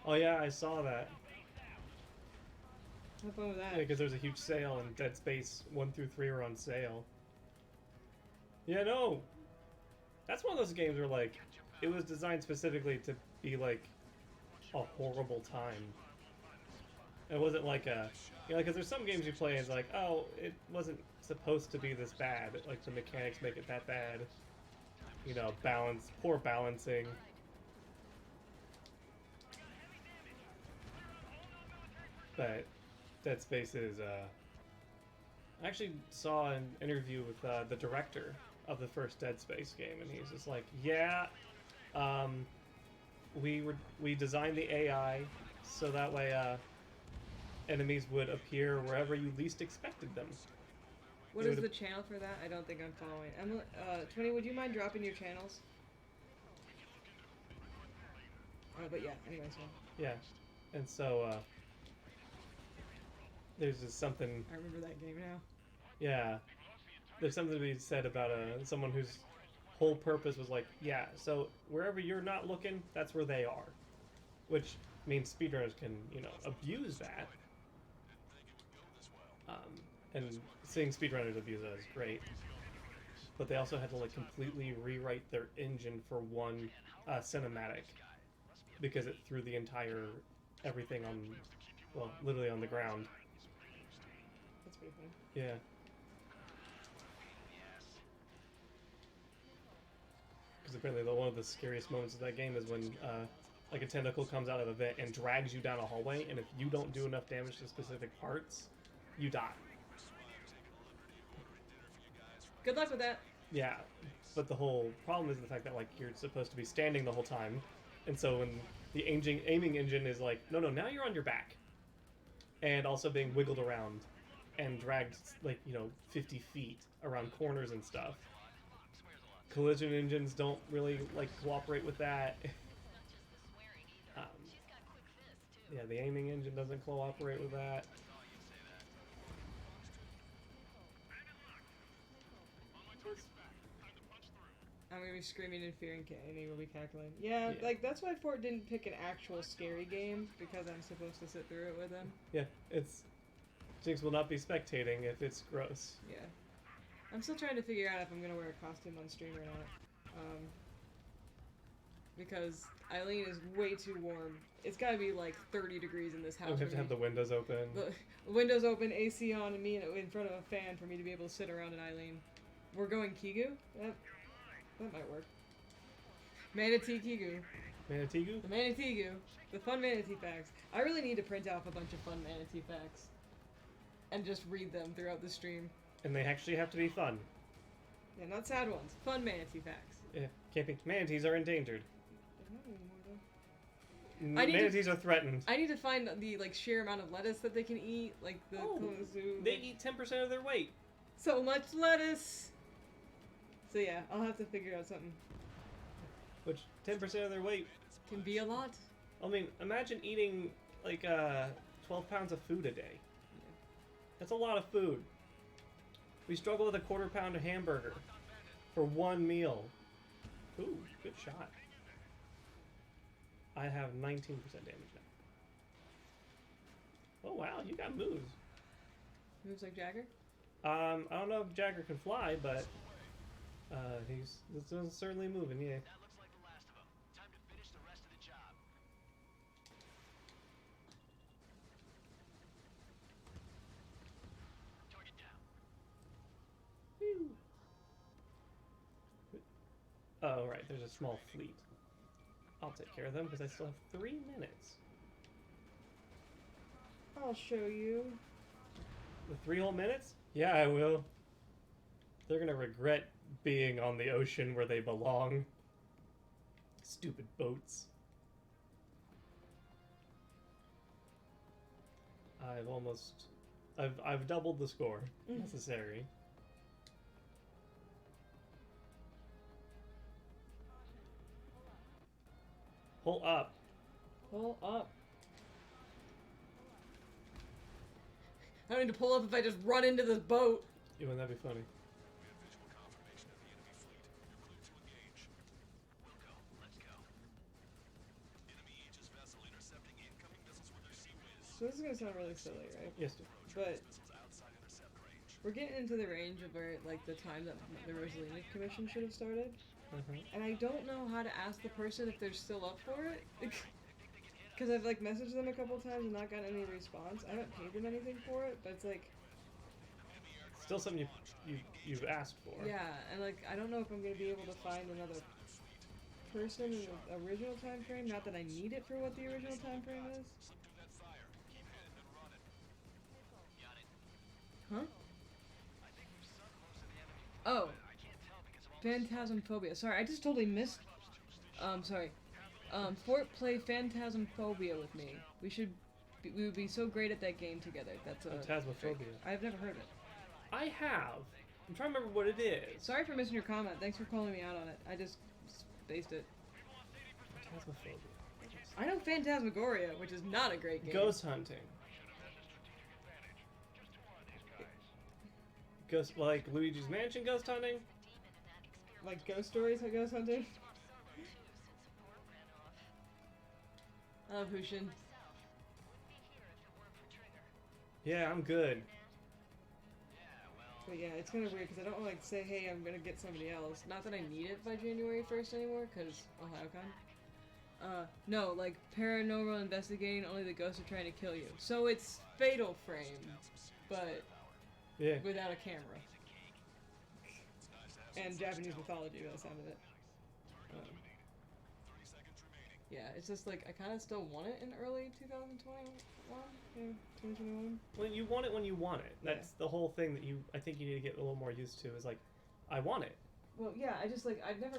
[SPEAKER 1] Oh yeah, I saw that.
[SPEAKER 2] Have fun with that.
[SPEAKER 1] Yeah, because there's a huge sale and Dead Space 1 through 3 are on sale. Yeah, no. That's one of those games where, like, it was designed specifically to be, like, a horrible time. It wasn't like a... You know, because there's some games you play and it's like, oh, it wasn't supposed to be this bad. Like, the mechanics make it that bad. You know, poor balancing. But Dead Space is, I actually saw an interview with the director of the first Dead Space game, and he's just like, yeah, we designed the AI so that way enemies would appear wherever you least expected them.
[SPEAKER 2] What is the channel for that? I don't think I'm following. 20, would you mind dropping your channels? But yeah, anyway, so.
[SPEAKER 1] Yeah, and so, there's just something...
[SPEAKER 2] I remember that game now.
[SPEAKER 1] Yeah. There's something to be said about someone whose whole purpose was like, yeah, so wherever you're not looking, that's where they are. Which means speedrunners can, you know, abuse that. And seeing speedrunners abuse that is great. But they also had to, like, completely rewrite their engine for one cinematic. Because it threw the entire everything on, well, literally on the ground.
[SPEAKER 2] That's pretty funny.
[SPEAKER 1] Yeah. Because apparently one of the scariest moments of that game is when like a tentacle comes out of a vent and drags you down a hallway, and if you don't do enough damage to specific parts, you die.
[SPEAKER 2] Good luck with that.
[SPEAKER 1] Yeah, but the whole problem is the fact that like you're supposed to be standing the whole time, and so when the aiming engine is like, no, now you're on your back, and also being wiggled around and dragged like 50 feet around corners and stuff. Collision engines don't really like cooperate with that. Yeah, the aiming engine doesn't cooperate with that.
[SPEAKER 2] I'm gonna be screaming in fear and Annie will be cackling. Yeah,
[SPEAKER 1] Yeah.
[SPEAKER 2] like that's why Fort didn't pick an actual scary game, because I'm supposed to sit through it with him.
[SPEAKER 1] Yeah, it's Jynx will not be spectating if it's gross.
[SPEAKER 2] Yeah. I'm still trying to figure out if I'm gonna wear a costume on stream or not. Because Eileen is way too warm. It's gotta be like 30 degrees in this house.
[SPEAKER 1] We have
[SPEAKER 2] for
[SPEAKER 1] to have
[SPEAKER 2] me.
[SPEAKER 1] the windows open.
[SPEAKER 2] The windows open, AC on, and me in front of a fan for me to be able to sit around an Eileen. We're going Kigu? That might work. Manatee Kigu.
[SPEAKER 1] Manatigu?
[SPEAKER 2] The Manatee, the fun Manatee facts. I really need to print out a bunch of fun Manatee facts and just read them throughout the stream.
[SPEAKER 1] And they actually have to be fun.
[SPEAKER 2] Yeah, not sad ones. Fun Manatee facts.
[SPEAKER 1] Yeah, can't be. Manatees are endangered.
[SPEAKER 2] There's not anymore though. I need
[SPEAKER 1] Manatees are threatened.
[SPEAKER 2] I need to find the like sheer amount of lettuce that they can eat, like the zoo.
[SPEAKER 1] They eat 10% of their weight.
[SPEAKER 2] So much lettuce. So yeah, I'll have to figure out something.
[SPEAKER 1] Which 10% of their weight
[SPEAKER 2] Can be a lot.
[SPEAKER 1] I mean, imagine eating like 12 pounds of food a day. That's a lot of food. We struggle with a quarter-pound of hamburger for one meal. Ooh, good shot. I have 19% damage now. Oh wow, you got moves.
[SPEAKER 2] Moves like Jagger.
[SPEAKER 1] I don't know if Jagger can fly, but he's certainly moving. Yeah.
[SPEAKER 5] That looks like the last of them. Time to finish the rest of the job. Target down.
[SPEAKER 1] Oh right, there's a small fleet. I'll take care of them because I still have 3 minutes.
[SPEAKER 2] I'll show you.
[SPEAKER 1] The 3 whole minutes? Yeah, I will. They're gonna regret being on the ocean where they belong. Stupid boats. I've doubled the score necessary. Pull up.
[SPEAKER 2] Pull up. I don't need to pull up if I just run into this boat.
[SPEAKER 1] Yeah, wouldn't that be funny?
[SPEAKER 7] We have visual confirmation of the enemy fleet. You're clear to engage.
[SPEAKER 5] We'll go. Let's go.
[SPEAKER 7] Enemy Aegis vessel intercepting incoming missiles with their sea whiz.
[SPEAKER 2] So this is gonna sound really silly, right?
[SPEAKER 1] Yes, dude.
[SPEAKER 2] But
[SPEAKER 7] Missiles outside intercept range.
[SPEAKER 2] we're getting into the range of where, like, the time that the Rosalina Commission should have started. And I don't know how to ask the person if they're still up for it. Because I've, like, messaged them a couple times and not gotten any response. I haven't paid them anything for it, but it's like,
[SPEAKER 1] Still something you've asked for.
[SPEAKER 2] yeah, and, like, I don't know if I'm going to be able to find another person in the original time frame. Not that I need it for what the original time frame is.
[SPEAKER 7] Slip through that fire. Keep headed and running.
[SPEAKER 5] Got it.
[SPEAKER 2] Huh?
[SPEAKER 5] I think we've sunk most of the enemy.
[SPEAKER 2] Oh,
[SPEAKER 5] I can't tell because of all
[SPEAKER 2] Phantasmophobia. Sorry, I just totally missed. Sorry. Fort play Phantasmophobia with me. We would be so great at that game together. That's a
[SPEAKER 1] Phantasmophobia.
[SPEAKER 2] I've never heard of it.
[SPEAKER 1] I have. I'm trying to remember what it is.
[SPEAKER 2] Sorry for missing your comment. Thanks for calling me out on it. I just spaced it.
[SPEAKER 1] Phantasmophobia.
[SPEAKER 2] I know Phantasmagoria, which is not a great game.
[SPEAKER 1] Ghost hunting. Ghost, like Luigi's Mansion ghost hunting?
[SPEAKER 2] Like Ghost Stories at Ghost Hunting. I love Hushin.
[SPEAKER 1] Yeah, I'm good.
[SPEAKER 2] But yeah, it's kind of weird because I don't like say, hey, I'm gonna get somebody else. Not that I need it by January 1st anymore, because OhioCon. No, like paranormal investigating, only the ghosts are trying to kill you. So it's Fatal Frame, but
[SPEAKER 1] Yeah.
[SPEAKER 2] without a camera. And Japanese mythology by the sound of it.
[SPEAKER 7] 30 seconds remaining.
[SPEAKER 2] Yeah, it's just like I kind of still want it in early 2021. Yeah, 2021.
[SPEAKER 1] When you want it when you want it. That's the whole thing that I think you need to get a little more used to is like, I want it.
[SPEAKER 2] Well, yeah, I just like I've never.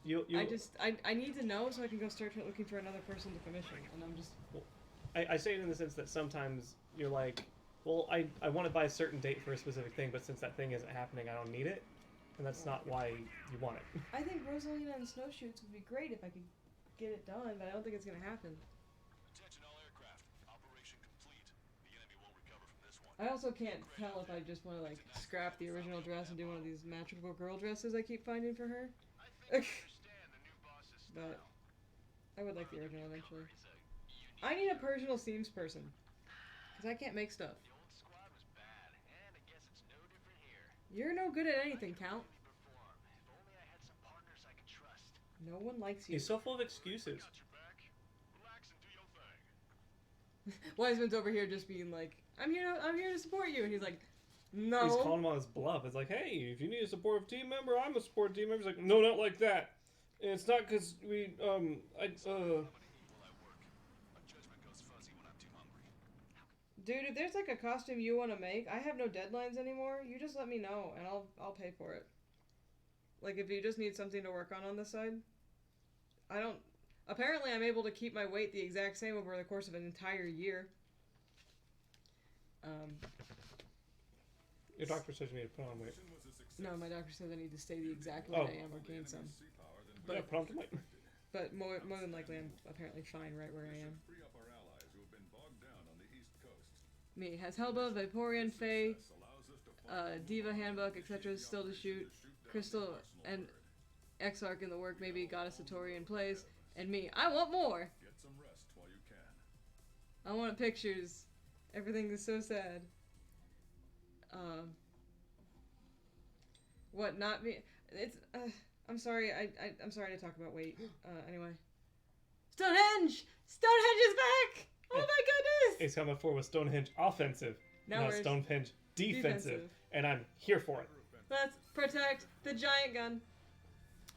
[SPEAKER 1] You
[SPEAKER 2] I need to know so I can go start looking for another person to commission, and I'm just.
[SPEAKER 1] I say it in the sense that sometimes you're like, well, I want to buy a certain date for a specific thing, but since that thing isn't happening, I don't need it, and that's not why you want it.
[SPEAKER 2] I think Rosalina and snowshoots would be great if I could get it done, but I don't think it's gonna happen.
[SPEAKER 5] Attention all aircraft. Operation complete. The enemy won't recover from this one.
[SPEAKER 2] I also can't tell if I just want to like scrap the original dress and do one of these magical girl dresses I keep finding for her.
[SPEAKER 6] I think you understand the new boss's
[SPEAKER 2] But
[SPEAKER 6] style.
[SPEAKER 2] I would like the original eventually.
[SPEAKER 6] It's a unique.
[SPEAKER 2] I need a personal seams person, cause I can't make stuff.
[SPEAKER 6] The old squad was bad, and I guess it's no different here.
[SPEAKER 2] You're no good at anything, Count.
[SPEAKER 6] Perform. If only I had some partners I could trust.
[SPEAKER 2] No one likes you.
[SPEAKER 1] He's so full of excuses.
[SPEAKER 6] Got your back. Relax and do your thing.
[SPEAKER 2] Wiseman's over here just being like, I'm here to support you," and he's like, "No."
[SPEAKER 1] He's calling him on his bluff. It's like, hey, if you need a supportive team member, I'm a supportive team member. He's like, no, not like that. And it's not because we,
[SPEAKER 5] While I work, my judgment goes fuzzy when I'm too hungry.
[SPEAKER 2] Dude, if there's like a costume you want to make, I have no deadlines anymore. You just let me know, and I'll pay for it. Like if you just need something to work on the side, I don't. Apparently, I'm able to keep my weight the exact same over the course of an entire year.
[SPEAKER 1] your doctor says you need to put on weight.
[SPEAKER 7] Mission was a success.
[SPEAKER 2] No, my doctor says I need to stay the exact weight I am or
[SPEAKER 7] The
[SPEAKER 2] gain some.
[SPEAKER 7] enemy's sea power then
[SPEAKER 1] But put on some weight.
[SPEAKER 2] But more than likely, I'm apparently fine right where I am.
[SPEAKER 7] Free up our allies who have been bogged down on the East Coast.
[SPEAKER 2] Me has Helba, Vaporeon, Fae,
[SPEAKER 7] This allows us to find
[SPEAKER 2] Diva Handbook, etc. still to shoot. Crystal and Exarch in the work, maybe Goddess Satori in place, and me. I want more.
[SPEAKER 7] Get some rest while you can.
[SPEAKER 2] I want pictures. Everything is so sad. What? Not me? It's. I'm sorry. I'm sorry to talk about weight. Anyway. Stonehenge. Stonehenge is back. Oh my goodness.
[SPEAKER 1] He's coming forward with Stonehenge offensive,
[SPEAKER 2] Now
[SPEAKER 1] not
[SPEAKER 2] we're
[SPEAKER 1] Stonehenge defensive,
[SPEAKER 2] defensive.
[SPEAKER 1] and I'm here for it.
[SPEAKER 2] Let's protect the giant gun.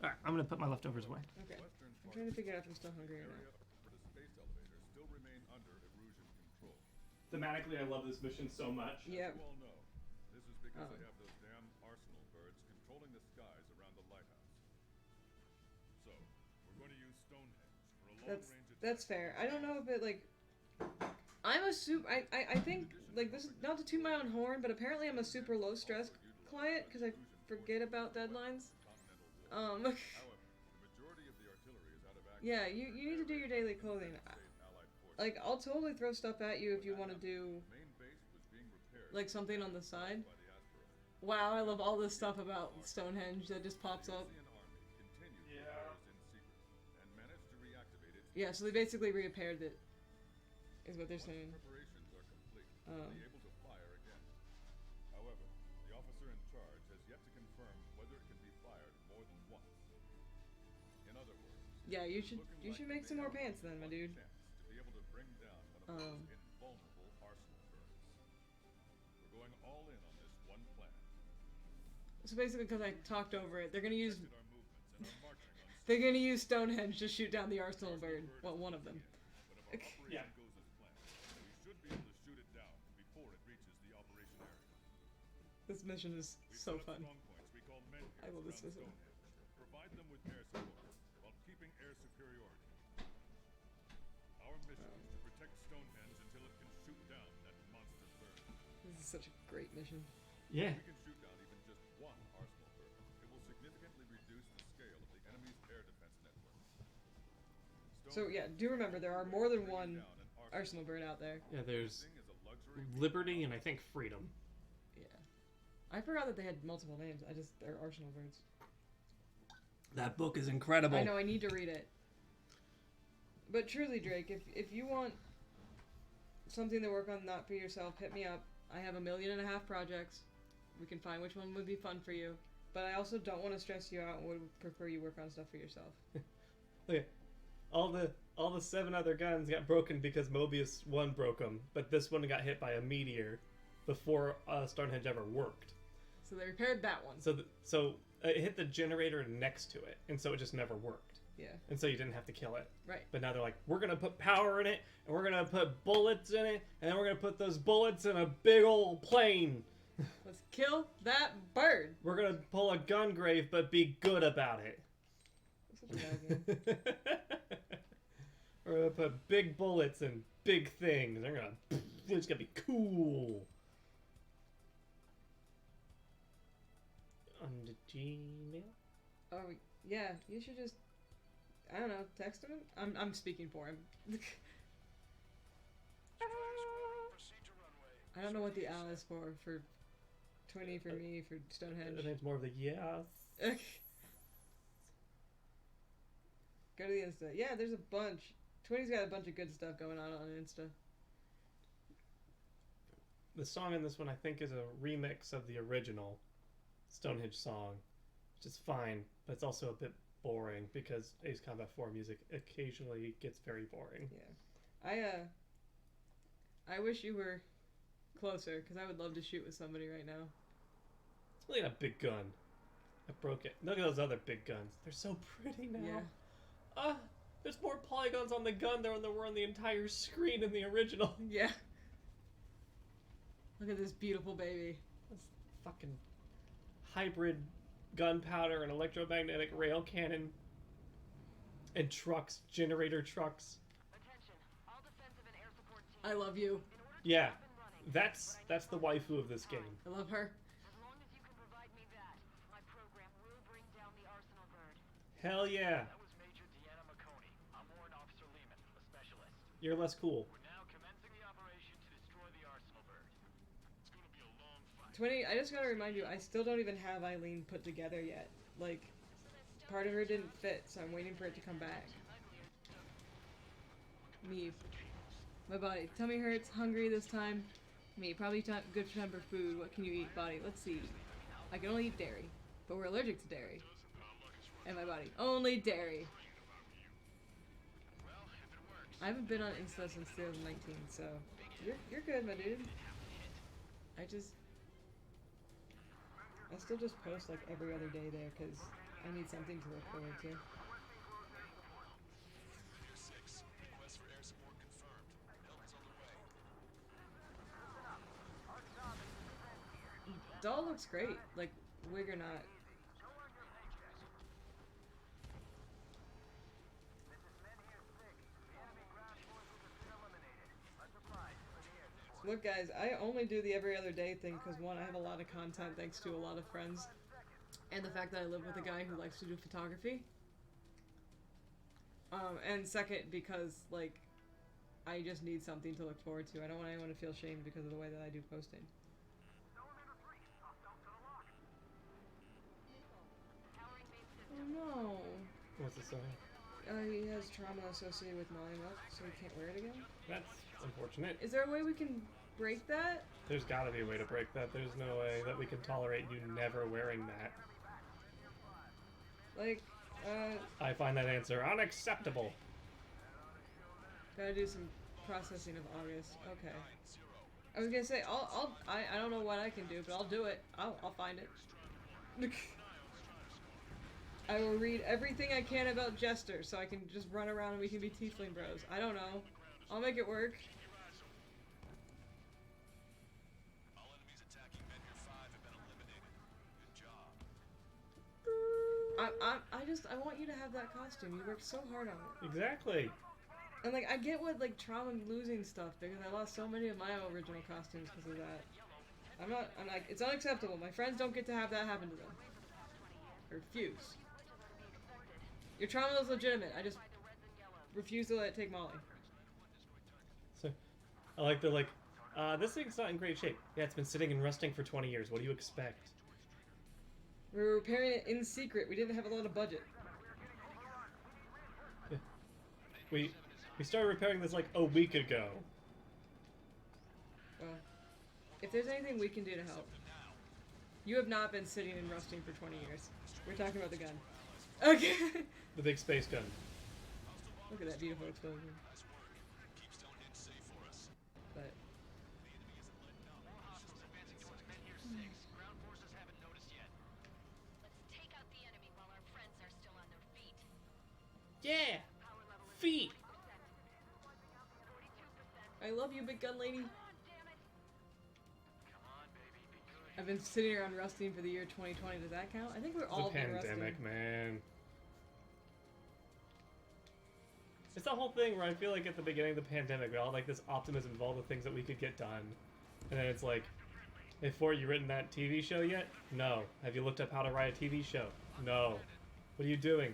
[SPEAKER 1] All right, I'm gonna put my leftovers away.
[SPEAKER 2] Okay.
[SPEAKER 7] Western
[SPEAKER 2] I'm trying to figure out if I'm still hungry or
[SPEAKER 7] area
[SPEAKER 2] not.
[SPEAKER 7] for the space elevator still remain under erosion control.
[SPEAKER 1] Thematically, I love this mission so much.
[SPEAKER 2] Yep.
[SPEAKER 7] You all know, this is because
[SPEAKER 2] Oh.
[SPEAKER 7] they have those damn arsenal birds controlling the skies around the lighthouse. So, we're going to use Stonehenge for a long-range attack.
[SPEAKER 2] That's fair. I don't know if it like. I'm a super. I think like this is not to toot my own horn, but apparently I'm a super low stress client because I forget about deadlines.
[SPEAKER 7] However, the majority of the artillery is out of action.
[SPEAKER 2] Yeah, you need to do your daily clothing.
[SPEAKER 7] Allied forces.
[SPEAKER 2] Like I'll totally throw stuff at you if you want to do
[SPEAKER 7] Main base was being repaired
[SPEAKER 2] like something on the side.
[SPEAKER 7] by the asteroid.
[SPEAKER 2] Wow, I love all this stuff about Stonehenge that just pops up.
[SPEAKER 7] The Alien army continued repairs in secret and managed to reactivate it.
[SPEAKER 2] Yeah, so they basically repaired it. Is what they're saying.
[SPEAKER 7] Preparations are complete. They'll be able to fire again. However, the officer in charge has yet to confirm whether it can be fired more than once. In other words,
[SPEAKER 2] Yeah, you
[SPEAKER 7] it's
[SPEAKER 2] should
[SPEAKER 7] looking like
[SPEAKER 2] make
[SPEAKER 7] they
[SPEAKER 2] some more
[SPEAKER 7] have
[SPEAKER 2] pants then, my
[SPEAKER 7] one
[SPEAKER 2] dude.
[SPEAKER 7] chance to be able to bring down one of those invulnerable arsenal birds. We're going all in on this one plan.
[SPEAKER 2] So basically, because I talked over it, they're gonna use
[SPEAKER 7] Tested our movements and are marching on
[SPEAKER 2] they're gonna use Stonehenge to shoot down the arsenal bird. Well, one of them.
[SPEAKER 7] But if our
[SPEAKER 1] Yeah.
[SPEAKER 7] operation goes as planned, we should be able to shoot it down before it reaches the operation area.
[SPEAKER 2] This mission is
[SPEAKER 7] We've
[SPEAKER 2] so
[SPEAKER 7] set up
[SPEAKER 2] fun.
[SPEAKER 7] strong points we call men
[SPEAKER 2] I love this
[SPEAKER 7] around
[SPEAKER 2] mission.
[SPEAKER 7] Stonehenge. Provide them with air support while keeping air superiority. Our mission is to protect Stonehenge until it can shoot down that monster bird.
[SPEAKER 2] This is such a great mission.
[SPEAKER 1] Yeah.
[SPEAKER 7] If we can shoot down even just one arsenal bird, it will significantly reduce the scale of the enemy's air defense network.
[SPEAKER 2] So yeah, do remember there are more than one arsenal bird out there.
[SPEAKER 1] Yeah, there's
[SPEAKER 7] Thing is a luxury
[SPEAKER 1] liberty and I think freedom.
[SPEAKER 2] Yeah. I forgot that they had multiple names. They're arsenal birds.
[SPEAKER 1] That book is incredible.
[SPEAKER 2] I know, I need to read it. But truly, Drake, if you want something to work on not for yourself, hit me up. I have 1.5 million projects. We can find which one would be fun for you. But I also don't want to stress you out and would prefer you work on stuff for yourself.
[SPEAKER 1] Okay. All the 7 other guns got broken because Mobius 1 broke them, but this one got hit by a meteor before Stonehenge ever worked.
[SPEAKER 2] So they repaired that one.
[SPEAKER 1] So it hit the generator next to it, and so it just never worked.
[SPEAKER 2] Yeah.
[SPEAKER 1] And so you didn't have to kill it.
[SPEAKER 2] Right.
[SPEAKER 1] But now they're like, we're gonna put power in it, and we're gonna put bullets in it, and then we're gonna put those bullets in a big old plane,
[SPEAKER 2] Let's kill that bird.
[SPEAKER 1] We're gonna pull a gun grave, but be good about it.
[SPEAKER 2] Such a bad game.
[SPEAKER 1] We're gonna put big bullets and big things. They're gonna. It's gonna be cool. On the Gmail.
[SPEAKER 2] Oh yeah, you should just. I don't know. Text him. I'm speaking for him. I don't know what the L is for 20 for me for
[SPEAKER 1] I
[SPEAKER 2] Stonehenge.
[SPEAKER 1] think it's more of the yes.
[SPEAKER 2] Go to the Insta. Yeah, there's a bunch. 20's got a bunch of good stuff going on Insta.
[SPEAKER 1] The song in this one, I think, is a remix of the original Stonehenge song, which is fine, but it's also a bit boring because Ace Combat 4 music occasionally gets very boring.
[SPEAKER 2] Yeah. I wish you were closer, because I would love to shoot with somebody right now.
[SPEAKER 1] Look at that big gun. I broke it. Look at those other big guns. They're so pretty now.
[SPEAKER 2] Yeah.
[SPEAKER 1] There's more polygons on the gun than there were on the entire screen in the original.
[SPEAKER 2] Yeah. Look at this beautiful baby.
[SPEAKER 1] This fucking hybrid gunpowder and electromagnetic rail cannon and trucks, generator trucks.
[SPEAKER 2] I love you.
[SPEAKER 1] Yeah, that's the waifu of this game.
[SPEAKER 2] I love her.
[SPEAKER 1] Hell yeah. You're less cool.
[SPEAKER 2] 20, I just gotta remind you, I still don't even have Eileen put together yet. Like, part of her didn't fit, so I'm waiting for it to come back. Me. My body. Tummy hurts, hungry this time. Me. Probably good time for food. What can you eat, body? Let's see. I can only eat dairy, but we're allergic to dairy. And my body. Only dairy. I haven't been on Insta since 2019, so you're good, my dude. I still just post like every other day there because I need something to look forward to. Doll looks great, like wig or not. Look guys, I only do the every other day thing because one, I have a lot of content thanks to a lot of friends. And the fact that I live with a guy who likes to do photography. And second, because, like, I just need something to look forward to. I don't want anyone to feel shamed because of the way that I do posting. Oh no.
[SPEAKER 1] What's it saying?
[SPEAKER 2] He has trauma associated with gnawing up, so he can't wear it again?
[SPEAKER 1] That's unfortunate.
[SPEAKER 2] Is there a way we can break that?
[SPEAKER 1] There's gotta be a way to break that. There's no way that we can tolerate you never wearing that.
[SPEAKER 2] Like,
[SPEAKER 1] I find that answer unacceptable.
[SPEAKER 2] Gotta do some processing of August. Okay. I was gonna say, I don't know what I can do, but I'll do it. I'll find it. I will read everything I can about Jester so I can just run around and we can be tiefling bros. I don't know. I'll make it work.
[SPEAKER 5] All enemies attacking Vendor 5 have been eliminated. Good job.
[SPEAKER 2] I want you to have that costume. You worked so hard on it.
[SPEAKER 1] Exactly.
[SPEAKER 2] And like, I get what like trauma and losing stuff because I lost so many of my original costumes because of that. I'm like, it's unacceptable. My friends don't get to have that happen to them. I refuse. Your trauma is legitimate. I just refuse to let it take Molly.
[SPEAKER 1] So, I like they're like, this thing's not in great shape. Yeah, it's been sitting and rusting for 20 years. What do you expect?
[SPEAKER 2] We were repairing it in secret. We didn't have a lot of budget.
[SPEAKER 1] Yeah. We started repairing this like a week ago.
[SPEAKER 2] Well, if there's anything we can do to help. You have not been sitting and rusting for 20 years. We're talking about the gun. Okay.
[SPEAKER 1] The big space gun.
[SPEAKER 2] Look at that beautiful explosion. But
[SPEAKER 1] Yeah! Feet!
[SPEAKER 2] I love you, big gun lady.
[SPEAKER 5] Come on, baby, be good.
[SPEAKER 2] I've been sitting around rusting for the year 2020. Does that count? I think we're all
[SPEAKER 1] The
[SPEAKER 2] been rusting.
[SPEAKER 1] pandemic, man. It's the whole thing where I feel like at the beginning of the pandemic, we all had, like, this optimism of all the things that we could get done. And then it's like, hey, Fort, you written that TV show yet? No. Have you looked up how to write a TV show? No. What are you doing?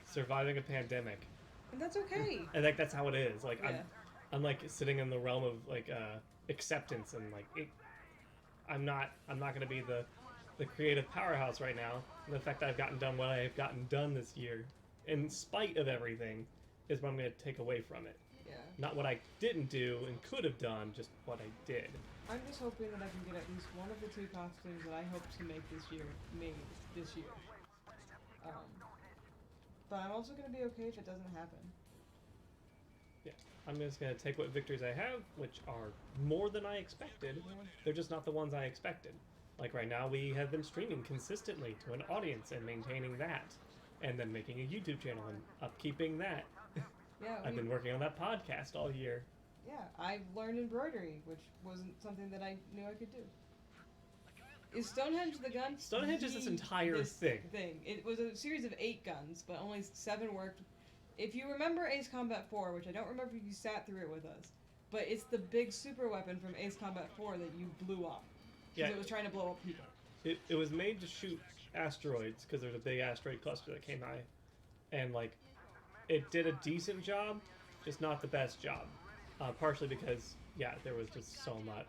[SPEAKER 1] Surviving a pandemic.
[SPEAKER 2] And that's okay.
[SPEAKER 1] I think that's how it is. Like,
[SPEAKER 2] Yeah.
[SPEAKER 1] I'm like sitting in the realm of like acceptance and like I'm not gonna be the creative powerhouse right now. And the fact that I've gotten done what I've gotten done this year, in spite of everything, is what I'm gonna take away from it.
[SPEAKER 2] Yeah.
[SPEAKER 1] Not what I didn't do and could have done, just what I did.
[SPEAKER 2] I'm just hoping that I can get at least one of the 2 costumes that I hope to make this year made this year. But I'm also gonna be okay if it doesn't happen.
[SPEAKER 1] Yeah, I'm just gonna take what victories I have, which are more than I expected. They're just not the ones I expected. Like right now, we have been streaming consistently to an audience and maintaining that, and then making a YouTube channel and upkeeping that.
[SPEAKER 2] Yeah.
[SPEAKER 1] I've been working on that podcast all year.
[SPEAKER 2] Yeah, I've learned embroidery, which wasn't something that I knew I could do. Is Stonehenge the gun?
[SPEAKER 1] Stonehenge is this entire thing.
[SPEAKER 2] It was a series of 8 guns, but only 7 worked. If you remember Ace Combat 4, which I don't remember if you sat through it with us, but it's the big super weapon from Ace Combat 4 that you blew up. Because
[SPEAKER 1] Yeah.
[SPEAKER 2] it was trying to blow up people.
[SPEAKER 1] It was made to shoot asteroids because there's a big asteroid cluster that came by, and like it did a decent job, just not the best job. Partially because there was just so much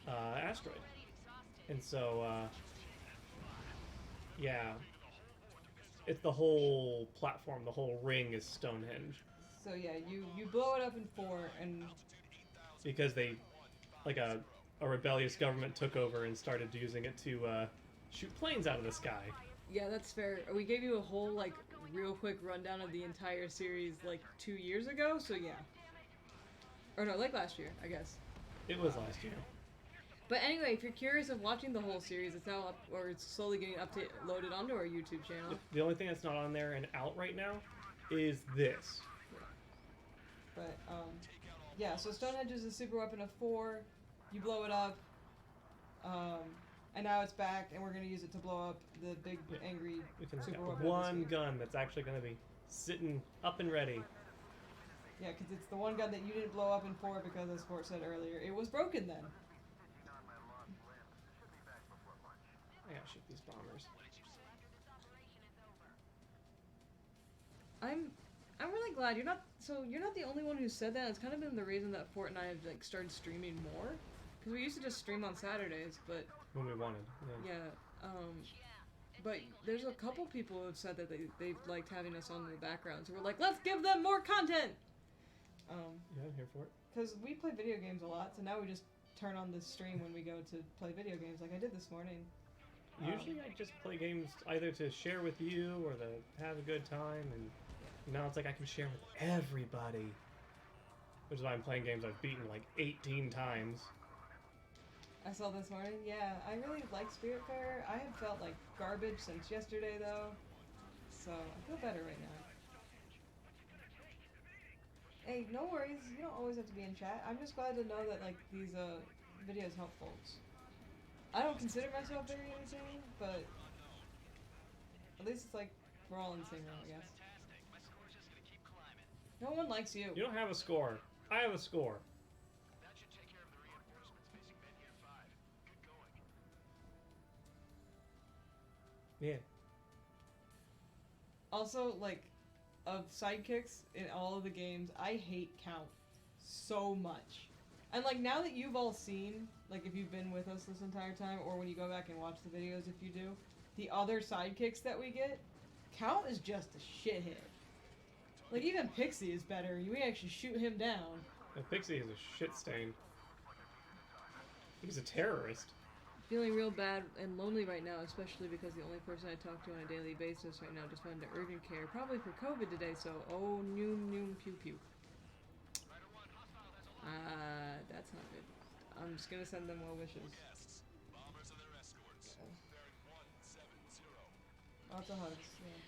[SPEAKER 1] asteroid, and so it's the whole platform, the whole ring is Stonehenge.
[SPEAKER 2] So yeah, you blow it up in 4, and
[SPEAKER 1] Because they, like a rebellious government took over and started using it to shoot planes out of the sky.
[SPEAKER 2] yeah, that's fair. We gave you a whole like real quick rundown of the entire series like 2 years ago, so yeah. Or no, like last year, I guess.
[SPEAKER 1] It was last year.
[SPEAKER 2] But anyway, if you're curious of watching the whole series, it's now up, or it's slowly getting loaded onto our YouTube channel.
[SPEAKER 1] The only thing that's not on there and out right now is this.
[SPEAKER 2] But yeah. So Stonehenge is a super weapon of 4. You blow it up, and now it's back, and we're gonna use it to blow up the big angry
[SPEAKER 1] We can
[SPEAKER 2] super
[SPEAKER 1] have
[SPEAKER 2] weapon.
[SPEAKER 1] one gun that's actually going to be sitting up and ready.
[SPEAKER 2] Yeah, because it's the one gun that you didn't blow up in 4 because, as Fort said earlier, it was broken then.
[SPEAKER 1] I gotta shoot these bombers.
[SPEAKER 2] I'm really glad you're not. So you're not the only one who said that. It's kind of been the reason that Fort and I have like started streaming more, because we used to just stream on Saturdays, but
[SPEAKER 1] When we wanted. Yeah.
[SPEAKER 2] yeah. But there's a couple people who have said that they liked having us on in the background, so we're like, let's give them more content.
[SPEAKER 1] Yeah, I'm here for it.
[SPEAKER 2] Because we play video games a lot, so now we just turn on the stream when we go to play video games, like I did this morning.
[SPEAKER 1] Usually I just play games either to share with you or to have a good time, and now it's like I can share with everybody. Which is why I'm playing games I've beaten like 18 times.
[SPEAKER 2] I saw this morning. Yeah, I really like Spiritfarer. I have felt like garbage since yesterday, though. So I feel better right now. Hey, no worries. You don't always have to be in chat. I'm just glad to know that like these videos help folks. I don't consider myself very entertaining, but at least it's like we're all in the same room, I guess. No one likes you.
[SPEAKER 1] You don't have a score. I have a score.
[SPEAKER 6] That should take care of the reinforcements facing Medgar 5. Good going.
[SPEAKER 1] Yeah.
[SPEAKER 2] Also, like, of sidekicks in all of the games, I hate Count so much. And, like, now that you've all seen, like, if you've been with us this entire time, or when you go back and watch the videos if you do, the other sidekicks that we get, Count is just a shithead. Like, even Pixie is better. You actually shoot him down.
[SPEAKER 1] And Pixie is a shit stain. He's a terrorist.
[SPEAKER 2] Feeling real bad and lonely right now, especially because the only person I talk to on a daily basis right now just went into urgent care, probably for COVID today, so oh, noom, pew, pew. That's not good. I'm just gonna send them well wishes.
[SPEAKER 6] Bombers and their escorts. Bearing 170.
[SPEAKER 2] Lots of hugs, yeah.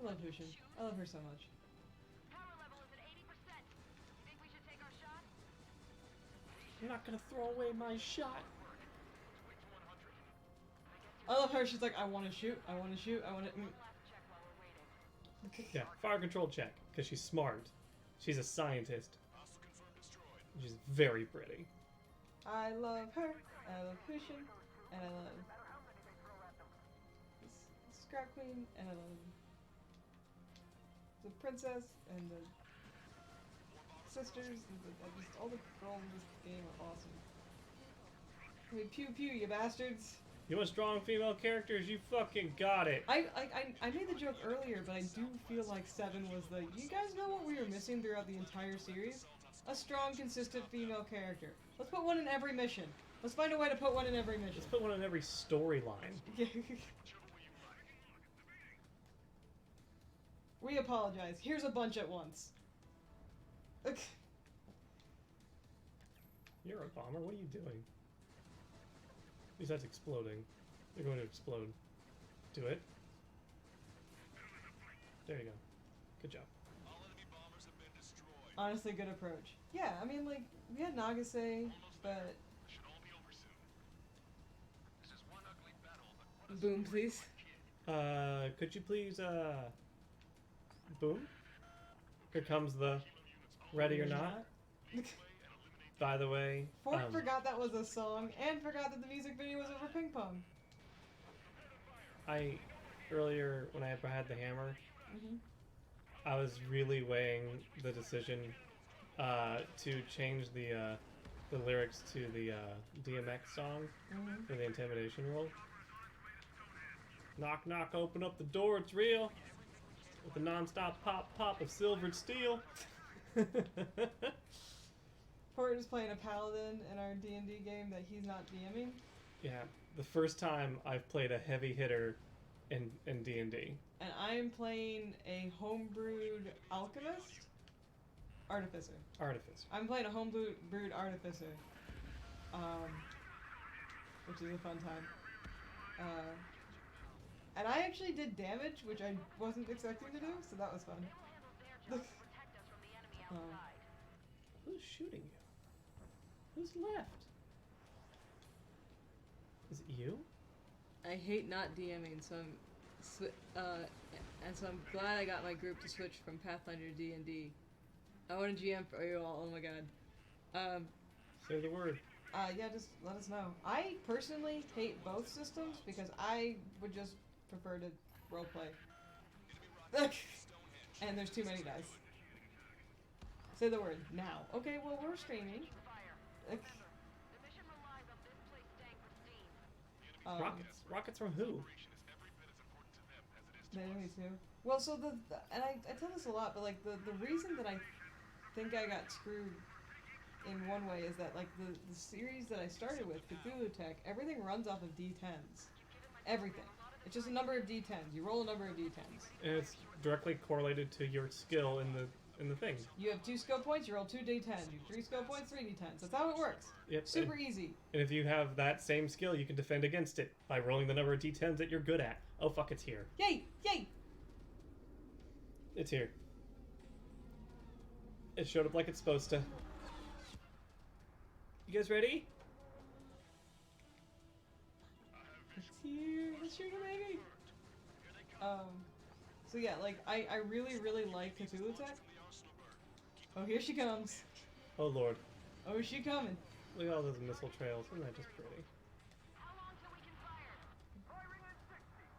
[SPEAKER 2] I love Hushin. I love her so much.
[SPEAKER 1] I'm not gonna throw away my shot.
[SPEAKER 2] I love her. She's like, I want to shoot. I want to shoot. I want to.
[SPEAKER 1] Yeah, fire control check, because she's smart. She's a scientist.
[SPEAKER 5] Hostile confirmed destroyed.
[SPEAKER 1] She's very pretty.
[SPEAKER 2] I love her. I love Christian, and I love the Scrap Queen, and I love the princess and the sisters. And just all the girls in this game are awesome. I mean, pew pew, you bastards.
[SPEAKER 1] You want strong female characters? You fucking got it.
[SPEAKER 2] I made the joke earlier, but I do feel like 7 was the. You guys know what we were missing throughout the entire series? A strong, consistent female character. Let's put one in every mission. Let's find a way to put one in every mission.
[SPEAKER 1] Let's put one in every storyline.
[SPEAKER 2] We apologize. Here's a bunch at once.
[SPEAKER 1] You're a bomber. What are you doing? Besides exploding. They're going to explode. Do it. There you go. Good job.
[SPEAKER 5] All enemy bombers have been destroyed.
[SPEAKER 2] Honestly, good approach. Yeah, I mean, like, we had Nagase, but...
[SPEAKER 5] Should all be over soon. This is one ugly battle, but what is
[SPEAKER 2] Boom, please.
[SPEAKER 1] Could you please, boom? Here comes the ready or not. By the way,
[SPEAKER 2] Ford forgot that was a song, and forgot that the music video was over ping pong.
[SPEAKER 1] earlier when I had the hammer, I was really weighing the decision to change the lyrics to the DMX song for the intimidation roll. Knock knock, open up the door, it's real. With a non-stop pop pop of silvered steel.
[SPEAKER 2] Ford is playing a paladin in our D&D game that he's not DMing.
[SPEAKER 1] Yeah, the first time I've played a heavy hitter in D&D.
[SPEAKER 2] And I am playing a homebrewed alchemist? Artificer.
[SPEAKER 1] Artificer.
[SPEAKER 2] I'm playing a homebrewed artificer. Which is a fun time. And I actually did damage, which I wasn't expecting to do, so that was fun.
[SPEAKER 1] Who's shooting you? Who's left? Is it you?
[SPEAKER 2] I hate not DMing, so I'm glad I got my group to switch from Pathfinder to D&D. I want to GM for you all. Oh my god.
[SPEAKER 1] Say the word.
[SPEAKER 2] Yeah, just let us know. I personally hate both systems because I would just prefer to roleplay. And there's too many dice. Say the word now. Okay, well we're streaming.
[SPEAKER 1] Rockets. Rockets from who?
[SPEAKER 2] The enemy too. Well, so and I tell this a lot, but like the reason that I think I got screwed in one way is that like the series that I started with, Cthulhu Tech, everything runs off of D10s. Everything. It's just a number of D10s. You roll a number of D10s.
[SPEAKER 1] And it's directly correlated to your skill in the thing.
[SPEAKER 2] You have 2 skill points, you roll 2 D10s. You have 3 skill points, 3 D10s. That's how it works.
[SPEAKER 1] Yep.
[SPEAKER 2] Super easy.
[SPEAKER 1] And if you have that same skill, you can defend against it by rolling the number of D10s that you're good at. Oh fuck, it's here.
[SPEAKER 2] Yay! Yay!
[SPEAKER 1] It's here. It showed up like it's supposed to. You guys ready?
[SPEAKER 2] It's here. Let's shoot a baby. So yeah, like I really like Cthulhu Tech. Oh, here she comes.
[SPEAKER 1] Oh lord.
[SPEAKER 2] Oh, is she coming?
[SPEAKER 1] Look at all those missile trails. Isn't that just pretty?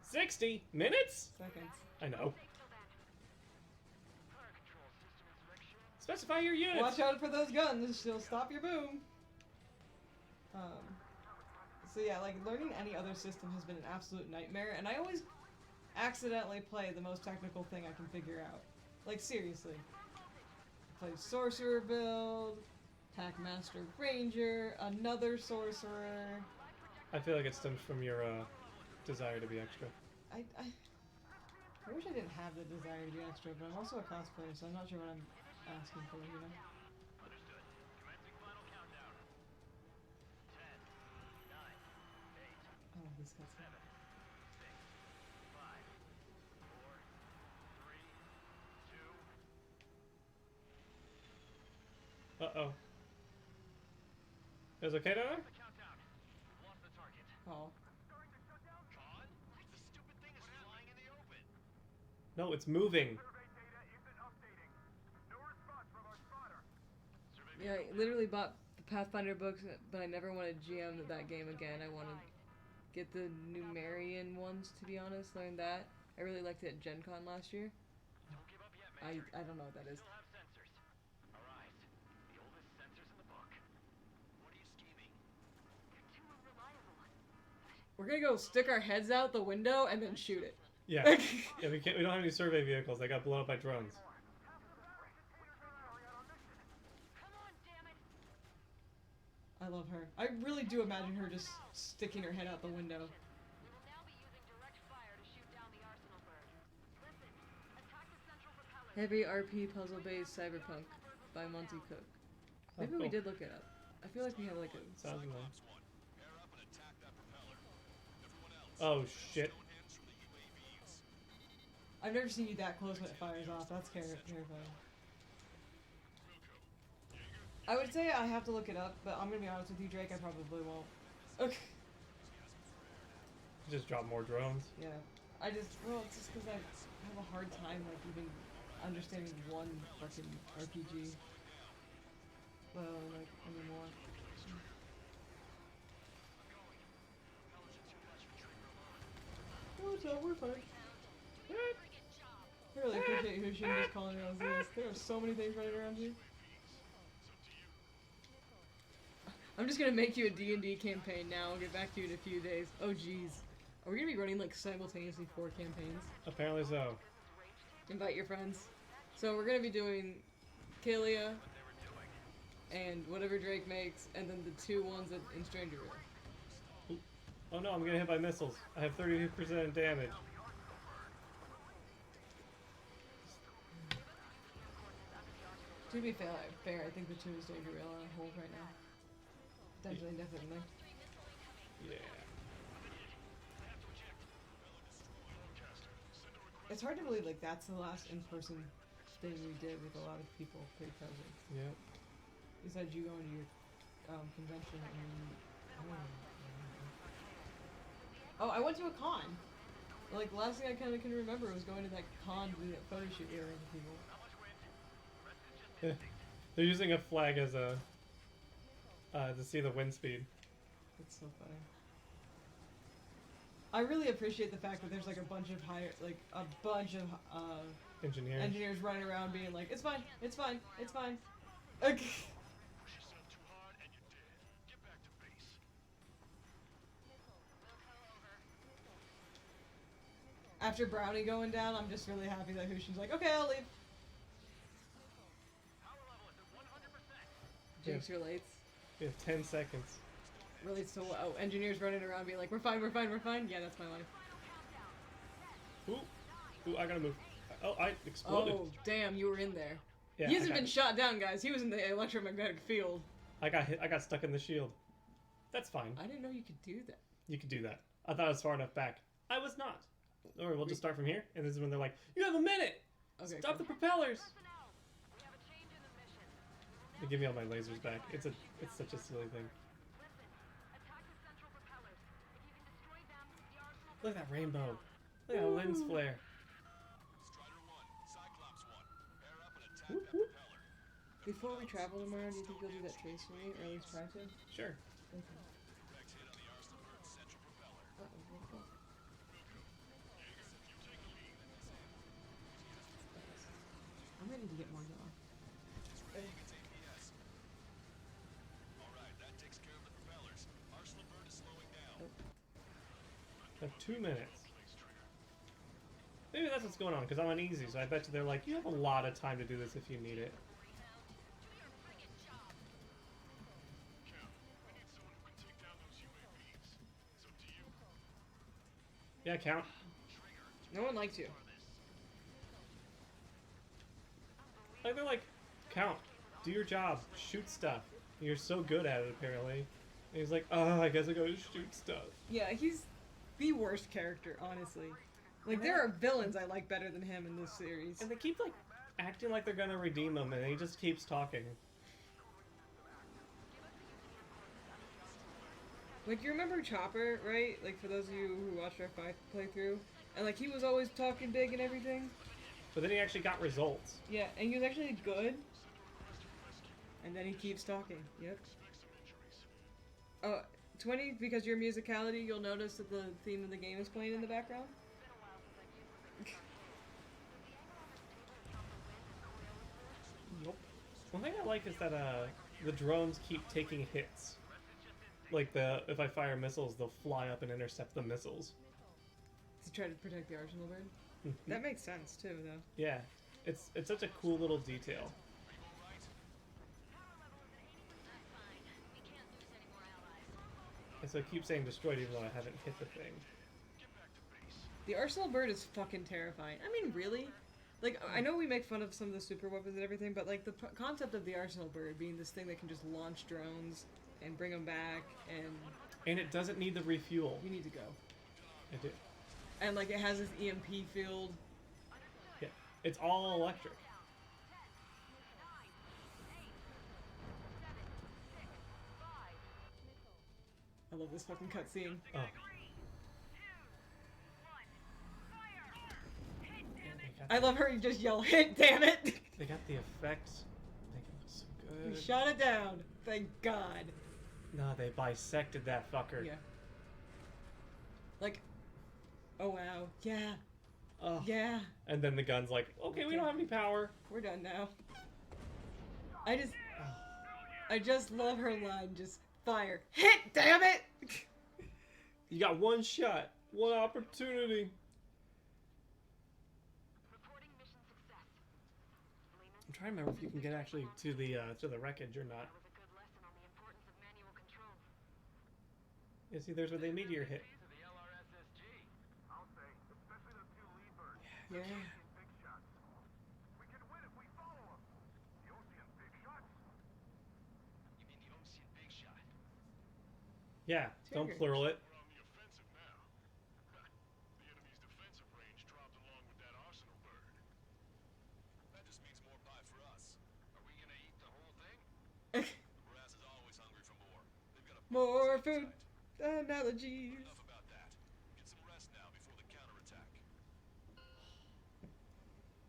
[SPEAKER 1] 60 minutes?
[SPEAKER 2] Seconds.
[SPEAKER 1] I know. Specify your units.
[SPEAKER 2] Watch out for those guns. She'll stop your boom. So yeah, like learning any other system has been an absolute nightmare, and I always accidentally play the most technical thing I can figure out. Like seriously. Play sorcerer build, attack master ranger, another sorcerer.
[SPEAKER 1] I feel like it stems from your desire to be extra.
[SPEAKER 2] I wish I didn't have the desire to be extra, but I'm also a cosplayer, so I'm not sure what I'm asking for, you know?
[SPEAKER 6] Understood. Commencing final countdown. 10, 9, 8,
[SPEAKER 2] Oh, this guy's
[SPEAKER 6] 7, 6, 5, 4, 3, 2.
[SPEAKER 1] Uh-oh. Is it okay down there?
[SPEAKER 5] Countdown. Lost the target.
[SPEAKER 2] Oh.
[SPEAKER 5] Gone? The stupid thing is flying in the open.
[SPEAKER 1] No, it's moving.
[SPEAKER 6] Survey data isn't updating. No response from our spotter.
[SPEAKER 5] Survey
[SPEAKER 2] Yeah, I literally bought the Pathfinder books, but I never wanted GM that game again. I wanted to get the Numerian ones, to be honest. Learn that. I really liked it at Gen Con last year.
[SPEAKER 5] Don't give up yet, Major.
[SPEAKER 2] I don't know what that is.
[SPEAKER 5] Still have sensors. Arise. The oldest sensors in the book. What are you scheming?
[SPEAKER 3] They're too unreliable.
[SPEAKER 2] We're gonna go stick our heads out the window and then shoot it.
[SPEAKER 1] Yeah. Yeah, we can't. We don't have any survey vehicles. They got blown up by drones.
[SPEAKER 3] Come on, damn it!
[SPEAKER 2] I love her. I really do imagine her just sticking her head out the window.
[SPEAKER 3] We will now be using direct fire to shoot down the arsenal bird. Listen, attack the central propellers.
[SPEAKER 2] Heavy RP puzzle-based cyberpunk by Monty Cook.
[SPEAKER 1] Oh,
[SPEAKER 2] Maybe we
[SPEAKER 1] cool.
[SPEAKER 2] did look it up. I feel like we have like a.
[SPEAKER 1] Sounds nice.
[SPEAKER 7] Cyclops 1, pair up and attack that propeller. Everyone else,
[SPEAKER 1] Oh shit.
[SPEAKER 7] stone hands from the UAVs.
[SPEAKER 2] I've never seen you that close when it fires off. That's terrifying. I would say I have to look it up, but I'm gonna be honest with you, Drake. I probably won't. Okay.
[SPEAKER 1] Just drop more drones.
[SPEAKER 2] Yeah. It's just because I have a hard time like even understanding one fucking RPG. Well, like anymore. Oh, so we're fine. I really appreciate Hushin just calling out this. There are so many things running around here. I'm just gonna make you a D&D campaign now. I'll get back to you in a few days. Oh jeez. Are we gonna be running like simultaneously 4 campaigns?
[SPEAKER 1] Apparently so.
[SPEAKER 2] Invite your friends. So we're gonna be doing Kalia and whatever Drake makes, and then the 2 ones in Stranger Room.
[SPEAKER 1] Oh no, I'm getting hit by missiles. I have 32% damage.
[SPEAKER 2] To be fair, I think the 2 is Stranger Room on hold right now. Definitely.
[SPEAKER 1] Yeah.
[SPEAKER 2] It's hard to believe like that's the last in-person thing we did with a lot of people pre-COVID.
[SPEAKER 1] Yeah.
[SPEAKER 2] Besides you going to your convention and oh, I went to a con. Like last thing I kind of can remember was going to that con to do that photo shoot area with people.
[SPEAKER 1] Yeah. They're using a flag as a to see the wind speed.
[SPEAKER 2] It's so funny. I really appreciate the fact that there's like a bunch of
[SPEAKER 1] Engineers.
[SPEAKER 2] engineers running around being like, it's fine, it's fine, it's fine. Okay.
[SPEAKER 5] Push yourself too hard and you're dead. Get back to base.
[SPEAKER 2] After Brownie going down, I'm just really happy that Hushin's like, okay, I'll leave.
[SPEAKER 5] Power level is at 100%.
[SPEAKER 2] Jinx relates.
[SPEAKER 1] We have 10 seconds.
[SPEAKER 2] Relates to what? Oh, engineers running around being like, we're fine, we're fine, we're fine. Yeah, that's my life.
[SPEAKER 1] Ooh, I gotta move. Oh, I exploded.
[SPEAKER 2] Oh, damn, you were in there.
[SPEAKER 1] Yeah,
[SPEAKER 2] He hasn't been shot down, guys. He was in the electromagnetic field.
[SPEAKER 1] I got hit. I got stuck in the shield. That's fine.
[SPEAKER 2] I didn't know you could do that.
[SPEAKER 1] You could do that. I thought I was far enough back. I was not. Or we'll just start from here, and this is when they're like, "You have a minute.
[SPEAKER 2] Okay,
[SPEAKER 1] Stop
[SPEAKER 2] cool.
[SPEAKER 1] the propellers."
[SPEAKER 3] Personnel, we have a change in the mission.
[SPEAKER 1] They give me all my lasers back. It's such a silly thing.
[SPEAKER 3] Listen, attack the central propellers. If you can destroy them, the arsenal
[SPEAKER 1] Look at that rainbow. Look at that lens flare.
[SPEAKER 7] Strider 1, Cyclops 1, pair up and attack
[SPEAKER 1] Whoop,
[SPEAKER 7] that
[SPEAKER 1] whoop.
[SPEAKER 7] propeller.
[SPEAKER 2] Before we travel tomorrow, do you think you'll do that trace for me, or at least try to?
[SPEAKER 1] Sure.
[SPEAKER 2] Okay.
[SPEAKER 7] Direct hit on the Arsenal Bird's central propeller.
[SPEAKER 2] Uh-oh, what's that? I'm ready to get more dog.
[SPEAKER 7] It's APS. Alright, that takes care of the propellers. Arsenal Bird is slowing down.
[SPEAKER 1] I have 2 minutes. Maybe that's what's going on, because I'm on easy, so I bet you they're like, you have a lot of time to do this if you need it.
[SPEAKER 6] Cap, we need someone who can take down those UAVs. It's up to you.
[SPEAKER 1] Yeah, Count.
[SPEAKER 2] No one likes you.
[SPEAKER 1] Like, they're like, Count, do your job, shoot stuff. You're so good at it, apparently. And he's like, oh, I guess I gotta shoot stuff.
[SPEAKER 2] Yeah, he's the worst character, honestly. Like, there are villains I like better than him in this series.
[SPEAKER 1] And they keep, like, acting like they're gonna redeem him, and he just keeps talking.
[SPEAKER 2] Like, you remember Chopper, right? Like, for those of you who watched our playthrough, and like he was always talking big and everything.
[SPEAKER 1] But then he actually got results.
[SPEAKER 2] Yeah, and he was actually good. And then he keeps talking. Yep. 20, because your musicality, you'll notice that the theme of the game is playing in the background.
[SPEAKER 1] Nope. One thing I like is that the drones keep taking hits. Like if I fire missiles, they'll fly up and intercept the missiles.
[SPEAKER 2] To try to protect the arsenal bird.
[SPEAKER 1] Mm-hmm.
[SPEAKER 2] That makes sense too, though.
[SPEAKER 1] Yeah, it's such a cool little detail. And so I keep saying destroyed even though I haven't hit the thing.
[SPEAKER 2] The arsenal bird is fucking terrifying. I mean, really? Like, I know we make fun of some of the super weapons and everything, but like the concept of the arsenal bird being this thing that can just launch drones and bring them back,
[SPEAKER 1] and it doesn't need the refuel.
[SPEAKER 2] You need to go.
[SPEAKER 1] I do.
[SPEAKER 2] And like it has this EMP field.
[SPEAKER 1] Yeah, it's all electric.
[SPEAKER 2] I love this fucking cutscene.
[SPEAKER 1] Oh.
[SPEAKER 2] I love her. You just yell, "Hit! Damn it!"
[SPEAKER 1] They got the effects. They look so good.
[SPEAKER 2] We shot it down. Thank God.
[SPEAKER 1] Nah, they bisected that fucker.
[SPEAKER 2] Yeah. Like, oh wow, yeah,
[SPEAKER 1] Oh.
[SPEAKER 2] yeah.
[SPEAKER 1] And then the gun's like, okay, we don't have any power.
[SPEAKER 2] We're done now. I just love her line. Just fire, hit! Damn it!
[SPEAKER 1] You got one shot, one opportunity. I'm trying to remember if you can get actually to the wreckage or not. Yeah, see, there's where the meteor hit.
[SPEAKER 2] Yeah.
[SPEAKER 6] We can win if we follow him. The Ocean Big Shots.
[SPEAKER 5] You mean the Ocean Big Shot?
[SPEAKER 1] Yeah, don't
[SPEAKER 2] Trigger.
[SPEAKER 1] plural it.
[SPEAKER 6] We're on the offensive now. The enemy's defensive range dropped along with that arsenal bird.
[SPEAKER 5] That just means more pie for us. Are we gonna eat the whole thing? The brass is always hungry for more. They've got a
[SPEAKER 2] More
[SPEAKER 5] appetite.
[SPEAKER 2] food analogies.
[SPEAKER 5] Enough about that. Get some rest now before the counterattack.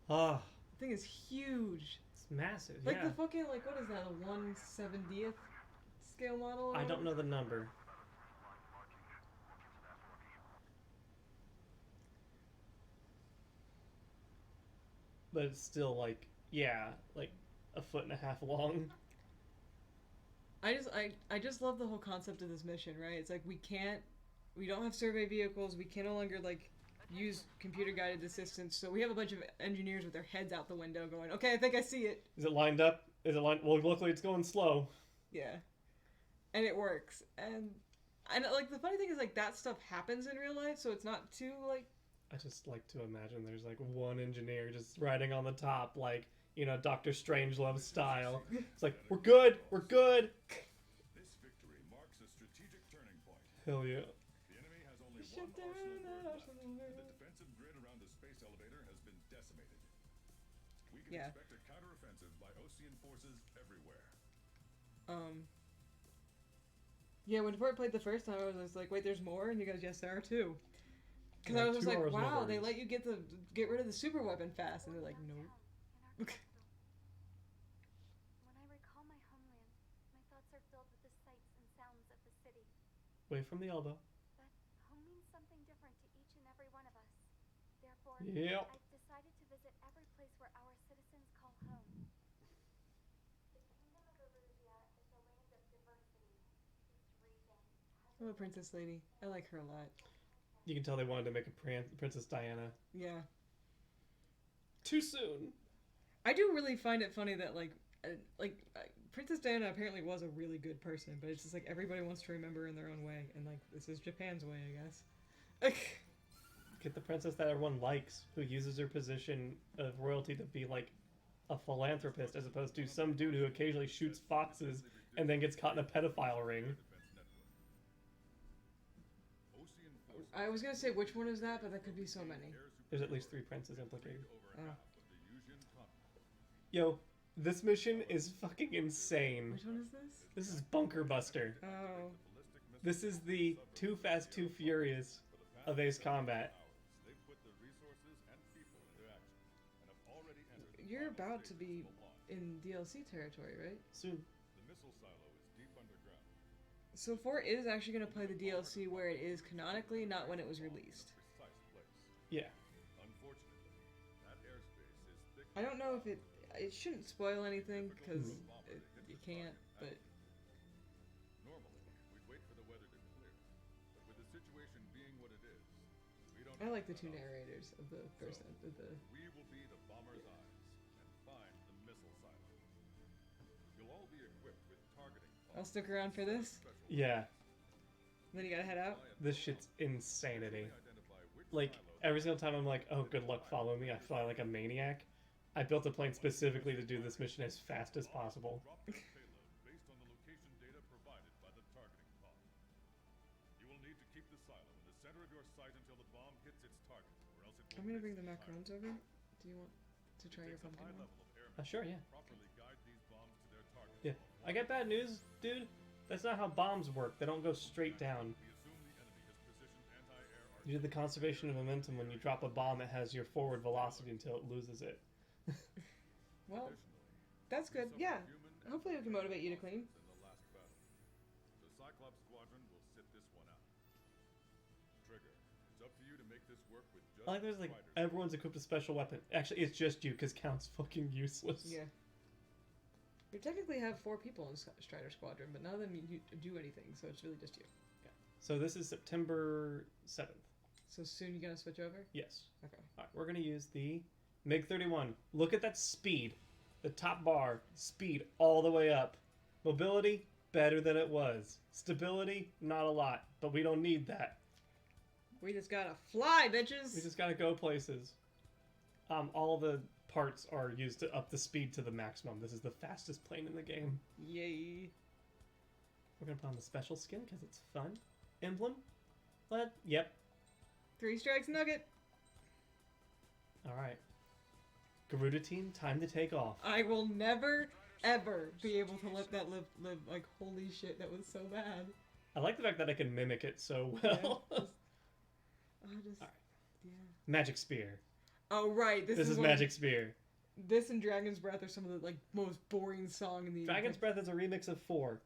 [SPEAKER 1] Ah,
[SPEAKER 2] The thing is huge.
[SPEAKER 1] it's massive.
[SPEAKER 2] Like
[SPEAKER 1] yeah.
[SPEAKER 2] the fucking what is that? A 1/70th scale model? or
[SPEAKER 1] I don't
[SPEAKER 2] whatever?
[SPEAKER 1] know the number. But it's still like, yeah, like a 1.5 feet long.
[SPEAKER 2] I just love the whole concept of this mission, right? It's like we don't have survey vehicles, we can no longer like use computer guided assistance, so we have a bunch of engineers with their heads out the window going, okay, I think I see it.
[SPEAKER 1] Is it lined up? Is it lined? Well, luckily it's going slow.
[SPEAKER 2] Yeah. And it works. And like the funny thing is like that stuff happens in real life, so it's not too like
[SPEAKER 1] I just like to imagine there's like one engineer just riding on the top, like, you know, Dr. Strangelove style. It's like, we're good, we're good.
[SPEAKER 7] This victory marks a strategic turning point.
[SPEAKER 1] Hell yeah.
[SPEAKER 7] The enemy has only
[SPEAKER 2] Shut
[SPEAKER 7] one
[SPEAKER 2] down
[SPEAKER 7] arsenal
[SPEAKER 2] that
[SPEAKER 7] bird left,
[SPEAKER 2] arsenal
[SPEAKER 7] and
[SPEAKER 2] bird.
[SPEAKER 7] the defensive grid around the space elevator has been decimated. We can
[SPEAKER 2] Yeah.
[SPEAKER 7] expect a counteroffensive by Ocean forces everywhere.
[SPEAKER 2] Yeah, when Fort played the first time, I was just like, wait, there's more? And he goes, yes, there are two. Because
[SPEAKER 1] Like
[SPEAKER 2] I was just
[SPEAKER 1] two
[SPEAKER 2] like,
[SPEAKER 1] arsenal
[SPEAKER 2] wow, they
[SPEAKER 1] birds.
[SPEAKER 2] let you get rid of the super weapon fast. And they're like, nope.
[SPEAKER 3] When I recall my homeland, my thoughts are filled with the sights and sounds of the city.
[SPEAKER 1] Way from the elbow.
[SPEAKER 3] But home means something different to each and every one of us. Therefore,
[SPEAKER 1] Yep.
[SPEAKER 3] I've decided to visit every place where our citizens call home. The kingdom of Elusia is a land of diversity. Each region has
[SPEAKER 2] I'm a princess lady. I like her a lot.
[SPEAKER 1] You can tell they wanted to make a Princess Diana.
[SPEAKER 2] Yeah.
[SPEAKER 1] Too soon.
[SPEAKER 2] I do really find it funny that, Princess Diana apparently was a really good person, but it's just like everybody wants to remember her in their own way. And, like, this is Japan's way, I guess.
[SPEAKER 1] Get the princess that everyone likes, who uses her position of royalty to be like a philanthropist, as opposed to some dude who occasionally shoots foxes and then gets caught in a pedophile ring.
[SPEAKER 7] Ocean forces
[SPEAKER 2] I was gonna say which one is that, but that could be so many.
[SPEAKER 1] There's at least 3 princes implicated.
[SPEAKER 7] over
[SPEAKER 2] Oh.
[SPEAKER 7] half of the Yuuzhan continent.
[SPEAKER 1] Yo, this mission is fucking insane.
[SPEAKER 2] Which one is this?
[SPEAKER 1] This is Bunker Buster.
[SPEAKER 2] Oh.
[SPEAKER 1] This is the Too Fast, Too Furious of Ace Combat.
[SPEAKER 7] They've put their resources and people into action and have already entered the
[SPEAKER 2] You're
[SPEAKER 7] final
[SPEAKER 2] about to
[SPEAKER 7] stages
[SPEAKER 2] be
[SPEAKER 7] of the launch.
[SPEAKER 2] in DLC territory, right?
[SPEAKER 1] Soon.
[SPEAKER 7] The missile silo is deep underground.
[SPEAKER 2] So 4 is actually going to play the DLC where it is canonically, not when it was released.
[SPEAKER 7] Precise place.
[SPEAKER 1] Yeah.
[SPEAKER 7] Unfortunately, that airspace is thick.
[SPEAKER 2] I don't know if it shouldn't spoil anything because you can't, but
[SPEAKER 7] Normally, we'd wait for the weather to clear, but with the situation being what it is, we don't.
[SPEAKER 2] I
[SPEAKER 7] have
[SPEAKER 2] like the
[SPEAKER 7] that
[SPEAKER 2] 2
[SPEAKER 7] option.
[SPEAKER 2] narrators of the first of the.
[SPEAKER 7] We will be the bomber's eyes and find the missile silo. You'll all be equipped with targeting
[SPEAKER 2] I'll
[SPEAKER 7] pods,
[SPEAKER 2] stick around for this.
[SPEAKER 7] special
[SPEAKER 1] Yeah.
[SPEAKER 2] Then you gotta head out.
[SPEAKER 1] This shit's insanity.
[SPEAKER 7] identify which
[SPEAKER 1] Like,
[SPEAKER 7] silos
[SPEAKER 1] every single time I'm like, oh, good luck, follow me, I fly like a maniac. I built a plane specifically to do this mission as fast as possible.
[SPEAKER 7] drop their payload based on the location data provided by the targeting pod. You will need to keep the silo in the center of your sight until the bomb hits its target, or else it will
[SPEAKER 2] I'm gonna
[SPEAKER 7] miss
[SPEAKER 2] bring the
[SPEAKER 7] its target.
[SPEAKER 2] macarons over. Do you want to try your
[SPEAKER 7] Takes a
[SPEAKER 2] pumpkin
[SPEAKER 7] high
[SPEAKER 2] one?
[SPEAKER 7] level of airmanship
[SPEAKER 1] Sure, yeah.
[SPEAKER 7] to properly guide these bombs to their targets.
[SPEAKER 1] Yeah. I got bad news, dude. That's not how bombs work. They don't go straight down.
[SPEAKER 7] We assume the enemy has positioned anti-air
[SPEAKER 1] Due to the conservation of momentum, when you drop a bomb, it has your forward velocity until it loses it.
[SPEAKER 2] Well,
[SPEAKER 7] Additionally,
[SPEAKER 2] that's good.
[SPEAKER 7] suffered
[SPEAKER 2] Yeah.
[SPEAKER 7] human and
[SPEAKER 2] Hopefully we can motivate you to clean.
[SPEAKER 7] in the last battle. The Cyclops squadron will sit this one out. Trigger, it's up to you to make this work with just
[SPEAKER 1] I like there's like
[SPEAKER 7] fighters.
[SPEAKER 1] everyone's equipped a special weapon. Actually, it's just you because Count's fucking useless.
[SPEAKER 2] Yeah. You technically have 4 people in Strider Squadron, but none of them do anything, so it's really just you.
[SPEAKER 1] So this is September 7th.
[SPEAKER 2] So soon you gonna switch over?
[SPEAKER 1] Yes.
[SPEAKER 2] Okay.
[SPEAKER 1] Alright, we're gonna use the MiG-31. Look at that speed. The top bar, speed all the way up. Mobility, better than it was. Stability, not a lot, but we don't need that.
[SPEAKER 2] We just gotta fly, bitches!
[SPEAKER 1] We just gotta go places. All the parts are used to up the speed to the maximum. This is the fastest plane in the game.
[SPEAKER 2] Yay.
[SPEAKER 1] We're gonna put on the special skin because it's fun. Emblem? What? Yep.
[SPEAKER 2] 3 strikes nugget!
[SPEAKER 1] Alright. Garuda team, time to take off.
[SPEAKER 2] I will never, ever be able to let that live. Like, holy shit, that was so bad.
[SPEAKER 1] I like the fact that I can mimic it so well.
[SPEAKER 2] Yeah.
[SPEAKER 1] Alright.
[SPEAKER 2] Yeah.
[SPEAKER 1] Magic Spear.
[SPEAKER 2] Oh, right.
[SPEAKER 1] This is
[SPEAKER 2] one of-
[SPEAKER 1] Magic Spear.
[SPEAKER 2] This and Dragon's Breath are some of the, like, most boring song in the...
[SPEAKER 1] Dragon's Breath is a remix of 4.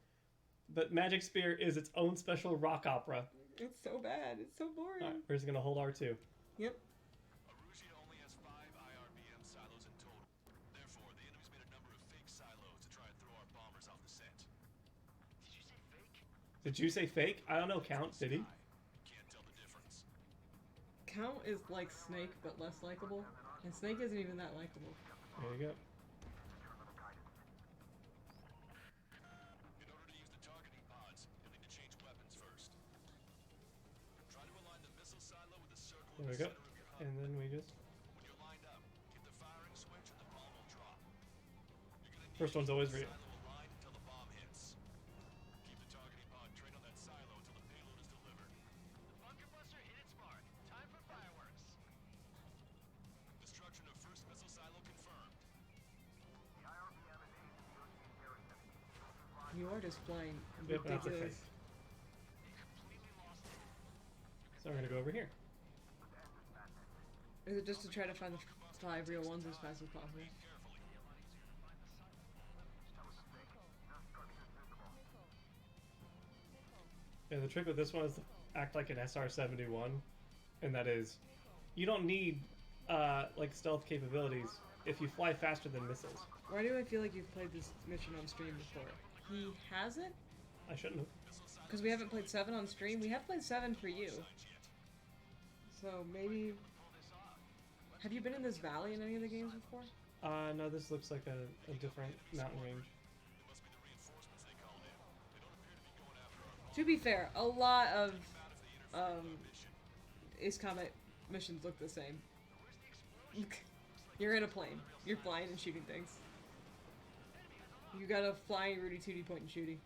[SPEAKER 1] But Magic Spear is its own special rock opera.
[SPEAKER 2] It's so bad. It's so boring.
[SPEAKER 1] Alright, we're just gonna hold R2.
[SPEAKER 2] Yep.
[SPEAKER 5] Arusha only has 5 IRBM silos in total. Therefore, the enemy's made a number of fake silos to try and throw our bombers off the scent.
[SPEAKER 6] Did you say fake?
[SPEAKER 1] Did you say fake? I don't know, Count. Did he?
[SPEAKER 5] Can't tell the difference.
[SPEAKER 2] Count is like Snake, but less likable. And Snake isn't even that likable.
[SPEAKER 1] There you go.
[SPEAKER 5] In order to use the targeting pods, you'll need to change weapons first. Try to align the missile silo with the circle
[SPEAKER 1] There
[SPEAKER 5] in
[SPEAKER 1] we
[SPEAKER 5] the
[SPEAKER 1] go.
[SPEAKER 5] center of your hub.
[SPEAKER 1] And then we just...
[SPEAKER 5] When you're lined up, hit the firing switch and the bomb will drop. You're gonna need
[SPEAKER 1] First
[SPEAKER 5] to
[SPEAKER 1] one's
[SPEAKER 5] keep
[SPEAKER 1] always
[SPEAKER 5] the
[SPEAKER 1] real.
[SPEAKER 5] silo aligned until the bomb hits. Keep the targeting pod trained on that silo until the payload is delivered.
[SPEAKER 6] The bunker buster hit its mark. Time for fireworks.
[SPEAKER 5] Destruction of first missile silo confirmed.
[SPEAKER 2] You are just flying
[SPEAKER 1] Yep, that's a
[SPEAKER 2] ridiculous.
[SPEAKER 1] fake. So we're gonna go over here.
[SPEAKER 2] Is it just to try to find the 5 real ones as fast as possible?
[SPEAKER 1] Yeah, the trick with this one is to act like an SR-71. And that is, you don't need, like, stealth capabilities if you fly faster than missiles.
[SPEAKER 2] Why do I feel like you've played this mission on stream before? He hasn't?
[SPEAKER 1] I shouldn't have.
[SPEAKER 2] Because we haven't played 7 on stream. We have played 7 for you. So maybe... Have you been in this valley in any of the games before?
[SPEAKER 1] No, this looks like a different mountain range.
[SPEAKER 2] To be fair, a lot of Ace Combat missions look the same. You're in a plane. You're flying and shooting things. You got a flying Rudy Tooty point and shooting.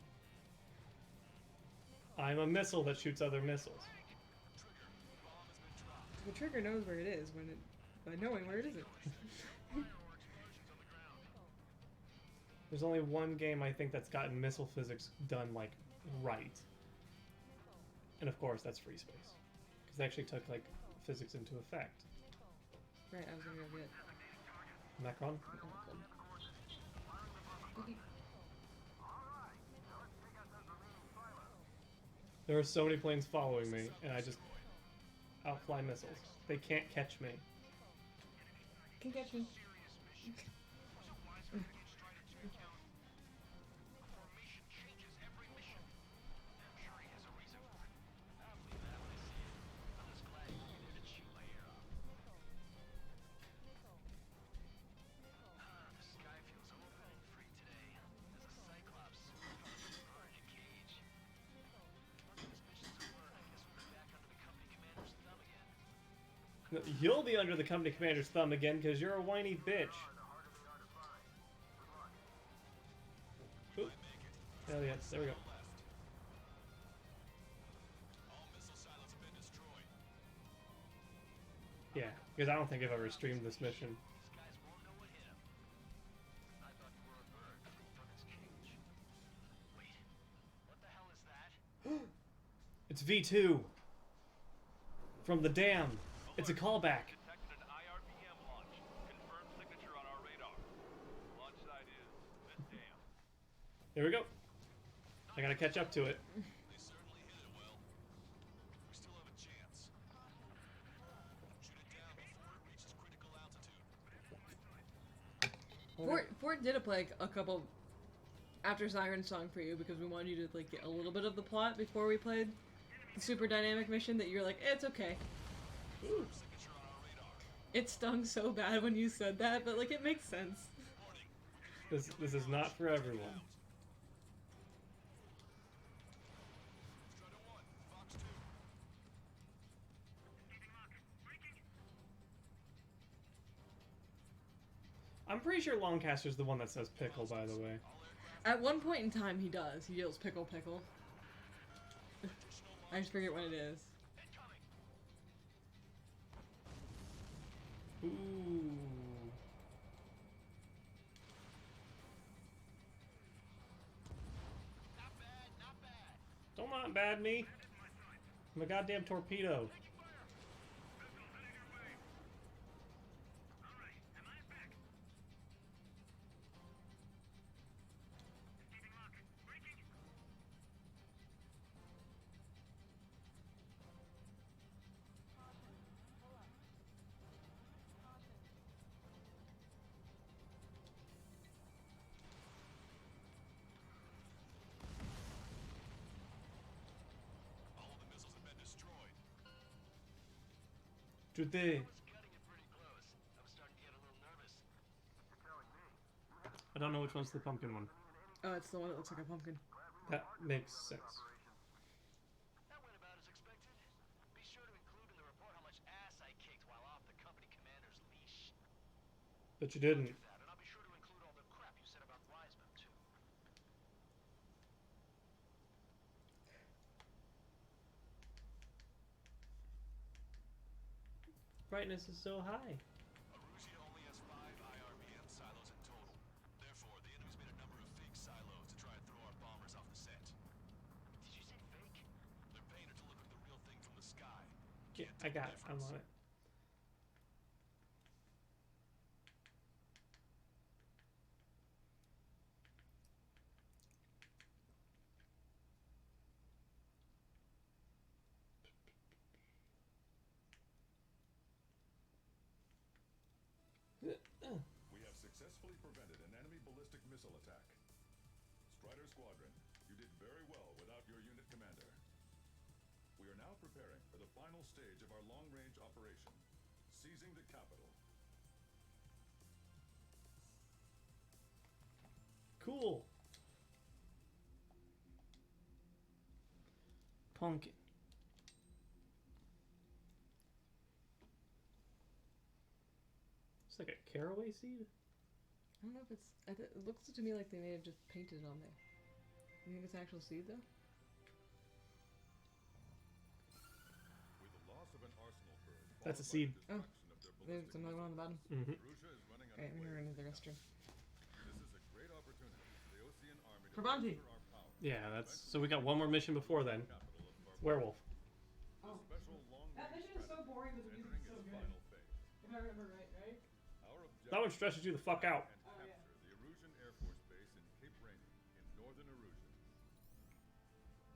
[SPEAKER 1] I'm a missile that shoots other missiles.
[SPEAKER 2] The trigger knows where it is when it by knowing where it isn't.
[SPEAKER 1] There's only one game I think that's gotten missile physics done, like, right. And of course, that's free space. Because they actually took, like, physics into effect.
[SPEAKER 2] Right, I was gonna go get
[SPEAKER 1] Macron?
[SPEAKER 2] Cookie.
[SPEAKER 1] There are so many planes following me, and I just outfly missiles. They can't catch me.
[SPEAKER 2] Can catch me.
[SPEAKER 5] Formation changes every mission. I'm sure he has a reason for it. I'll believe that when I see it. I'm just glad you'll be there to chew my ear off. The sky feels open and free today. There's a Cyclops superpower in a cage. Once this mission's over, I guess we'll be back under the company commander's thumb again.
[SPEAKER 1] No, you'll be under the company commander's thumb again because you're a whiny bitch. Oop. Hell yes, there we go.
[SPEAKER 7] All missile silos have been destroyed.
[SPEAKER 1] Yeah, because I don't think I've ever streamed this mission.
[SPEAKER 5] These guys won't know what hit them. I thought you were a bird free from its cage. Wait, what the hell is that?
[SPEAKER 1] It's V2 from the dam. It's a callback.
[SPEAKER 6] Detected an IRBM launch. Confirmed signature on our radar. Launch site is the dam.
[SPEAKER 1] Here we go. I gotta catch up to it.
[SPEAKER 7] They certainly hit it well. We still have a chance. Shoot it down before it reaches critical altitude.
[SPEAKER 2] Fort did play a couple after Siren Song for you because we wanted you to like get a little bit of the plot before we played the super dynamic mission that you're like, it's okay. Ooh.
[SPEAKER 7] Signature on our radar.
[SPEAKER 2] It stung so bad when you said that, but like it makes sense.
[SPEAKER 7] Warning.
[SPEAKER 1] This is not for everyone.
[SPEAKER 7] Strider 1, Fox 2.
[SPEAKER 1] I'm pretty sure Longcaster's the one that says pickle, by the way.
[SPEAKER 2] At one point in time, he does. He yells pickle pickle. I just forget what it is.
[SPEAKER 1] Ooh.
[SPEAKER 5] Not bad, not bad.
[SPEAKER 1] Don't not bad me. I'm a goddamn torpedo.
[SPEAKER 7] All the missiles have been destroyed.
[SPEAKER 1] Today.
[SPEAKER 5] I was cutting it pretty close. I was starting to get a little nervous.
[SPEAKER 1] I don't know which one's the pumpkin one.
[SPEAKER 2] Oh, it's the one that looks like a pumpkin.
[SPEAKER 1] That makes sense.
[SPEAKER 5] That went about as expected. Be sure to include in the report how much ass I kicked while off the company commander's leash.
[SPEAKER 1] But you didn't.
[SPEAKER 5] That, and I'll be sure to include all the crap you said about Wiseman, too.
[SPEAKER 1] Brightness is so high.
[SPEAKER 7] Arusha only has 5 IRBM silos in total. Therefore, the enemy's made a number of fake silos to try and throw our bombers off the set.
[SPEAKER 5] Did you say fake?
[SPEAKER 7] They're paying it to look like the real thing from the sky.
[SPEAKER 1] Yeah, I got it. I'm on it.
[SPEAKER 7] We have successfully prevented an enemy ballistic missile attack. Strider Squadron, you did very well without your unit commander. We are now preparing for the final stage of our long-range operation, seizing the capital.
[SPEAKER 1] Cool. Pumpkin. It's like a caraway seed?
[SPEAKER 2] I don't know if it's. It looks to me like they may have just painted it on there. You think it's actual seed though?
[SPEAKER 7] With the loss of an arsenal bird,
[SPEAKER 1] That's a
[SPEAKER 7] followed by
[SPEAKER 1] seed.
[SPEAKER 7] the
[SPEAKER 2] Oh.
[SPEAKER 7] destruction of their
[SPEAKER 2] There's
[SPEAKER 7] ballistic
[SPEAKER 2] another one on the bottom.
[SPEAKER 1] Mm-hmm.
[SPEAKER 7] Arusha is running on
[SPEAKER 2] Alright,
[SPEAKER 7] a
[SPEAKER 2] I'm gonna run into the restroom.
[SPEAKER 7] This is a great opportunity for the Osean army to
[SPEAKER 2] For bounty.
[SPEAKER 7] transfer our power.
[SPEAKER 1] Yeah, that's so we got one more mission before then.
[SPEAKER 7] Capital of
[SPEAKER 1] Werewolf.
[SPEAKER 2] I remember right?
[SPEAKER 7] Our objective
[SPEAKER 1] That one stresses you the fuck out.
[SPEAKER 7] and
[SPEAKER 2] Oh, yeah.
[SPEAKER 7] capture the Erusian Air Force Base in Cape Rainy in northern Erusia.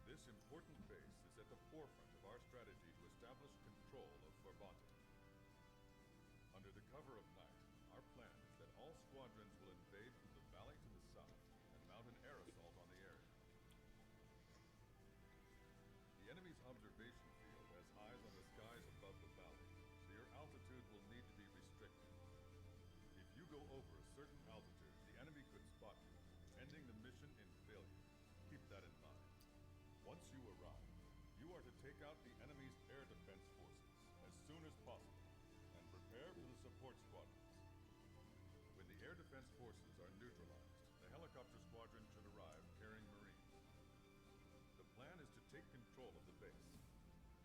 [SPEAKER 7] This important base is at the forefront of our strategy to establish control of Forbante. Under the cover of night, our plan is that all squadrons will invade from the valley to the south and mount an air assault on the area. The enemy's observation field has eyes on the skies above the valley, so your altitude will need to be restricted. If you go over a certain altitude, the enemy could spot you, ending the mission in failure. Keep that in mind. Once you arrive, you are to take out the enemy's air defense forces as soon as possible and prepare for the support squadrons. When the air defense forces are neutralized, the helicopter squadron should arrive carrying Marines. The plan is to take control of the base.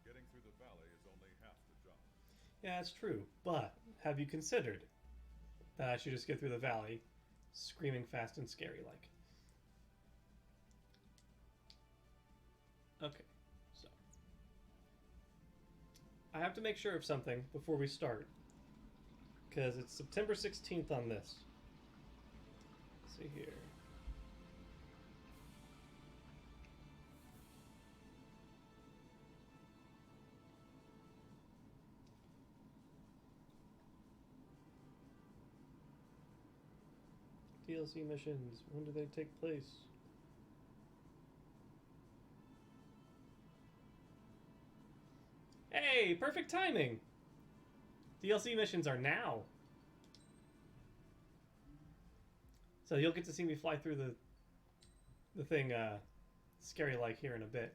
[SPEAKER 7] Getting through the valley is only half the job.
[SPEAKER 1] Yeah, that's true. But have you considered that I should just get through the valley, screaming fast and scary like? Okay, so I have to make sure of something before we start, because it's September 16th on this. Let's see here. DLC missions, when do they take place? Hey, perfect timing! DLC missions are now. So you'll get to see me fly through the thing scary like here in a bit.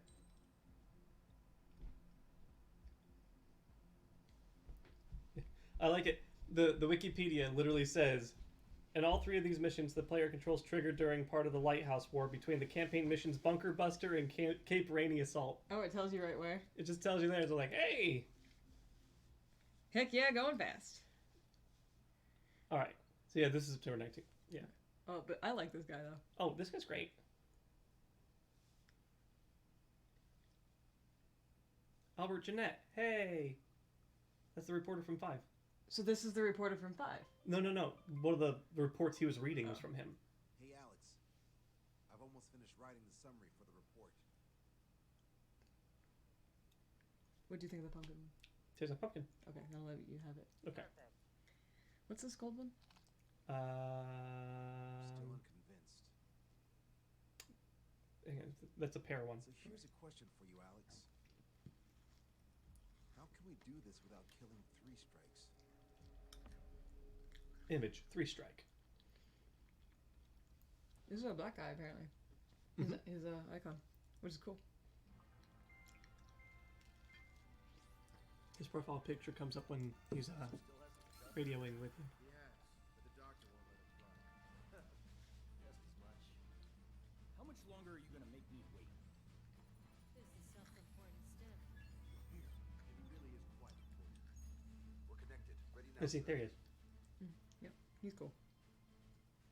[SPEAKER 1] I like it. The Wikipedia literally says, in all three of these missions, the player controls triggered during part of the Lighthouse War between the campaign missions Bunker Buster and Cape Rainy Assault.
[SPEAKER 2] Oh, it tells you right where.
[SPEAKER 1] It just tells you there. It's like, hey!
[SPEAKER 2] Heck yeah, going fast.
[SPEAKER 1] Alright. So yeah, this is September 19th. Yeah.
[SPEAKER 2] Oh, but I like this guy though.
[SPEAKER 1] Oh, this guy's great. Albert Jeanette. Hey! That's the reporter from 5.
[SPEAKER 2] So this is the reporter from 5.
[SPEAKER 1] No. One of the reports he was reading was from him.
[SPEAKER 8] Hey, Alex. I've almost finished writing the summary for the report.
[SPEAKER 2] What do you think of the pumpkin?
[SPEAKER 1] Here's a pumpkin.
[SPEAKER 2] Okay, I'll let you have it.
[SPEAKER 1] Okay.
[SPEAKER 2] What's this gold one?
[SPEAKER 8] Still unconvinced.
[SPEAKER 1] Hang on, that's a pear one.
[SPEAKER 8] So here's a question for you, Alex. How can we do this without killing 3 strikes?
[SPEAKER 1] Image 3 strike.
[SPEAKER 2] This is a black guy apparently. His icon, which is cool.
[SPEAKER 1] His profile picture comes up when he's radioing with you.
[SPEAKER 8] Yes, but the doctor won't let him fly.
[SPEAKER 4] Just as much. How much longer are you gonna make me wait?
[SPEAKER 3] This is self-important stuff.
[SPEAKER 8] Here, it really is quite important. We're connected. Ready now.
[SPEAKER 1] I see, there he is.
[SPEAKER 2] Yep, he's cool.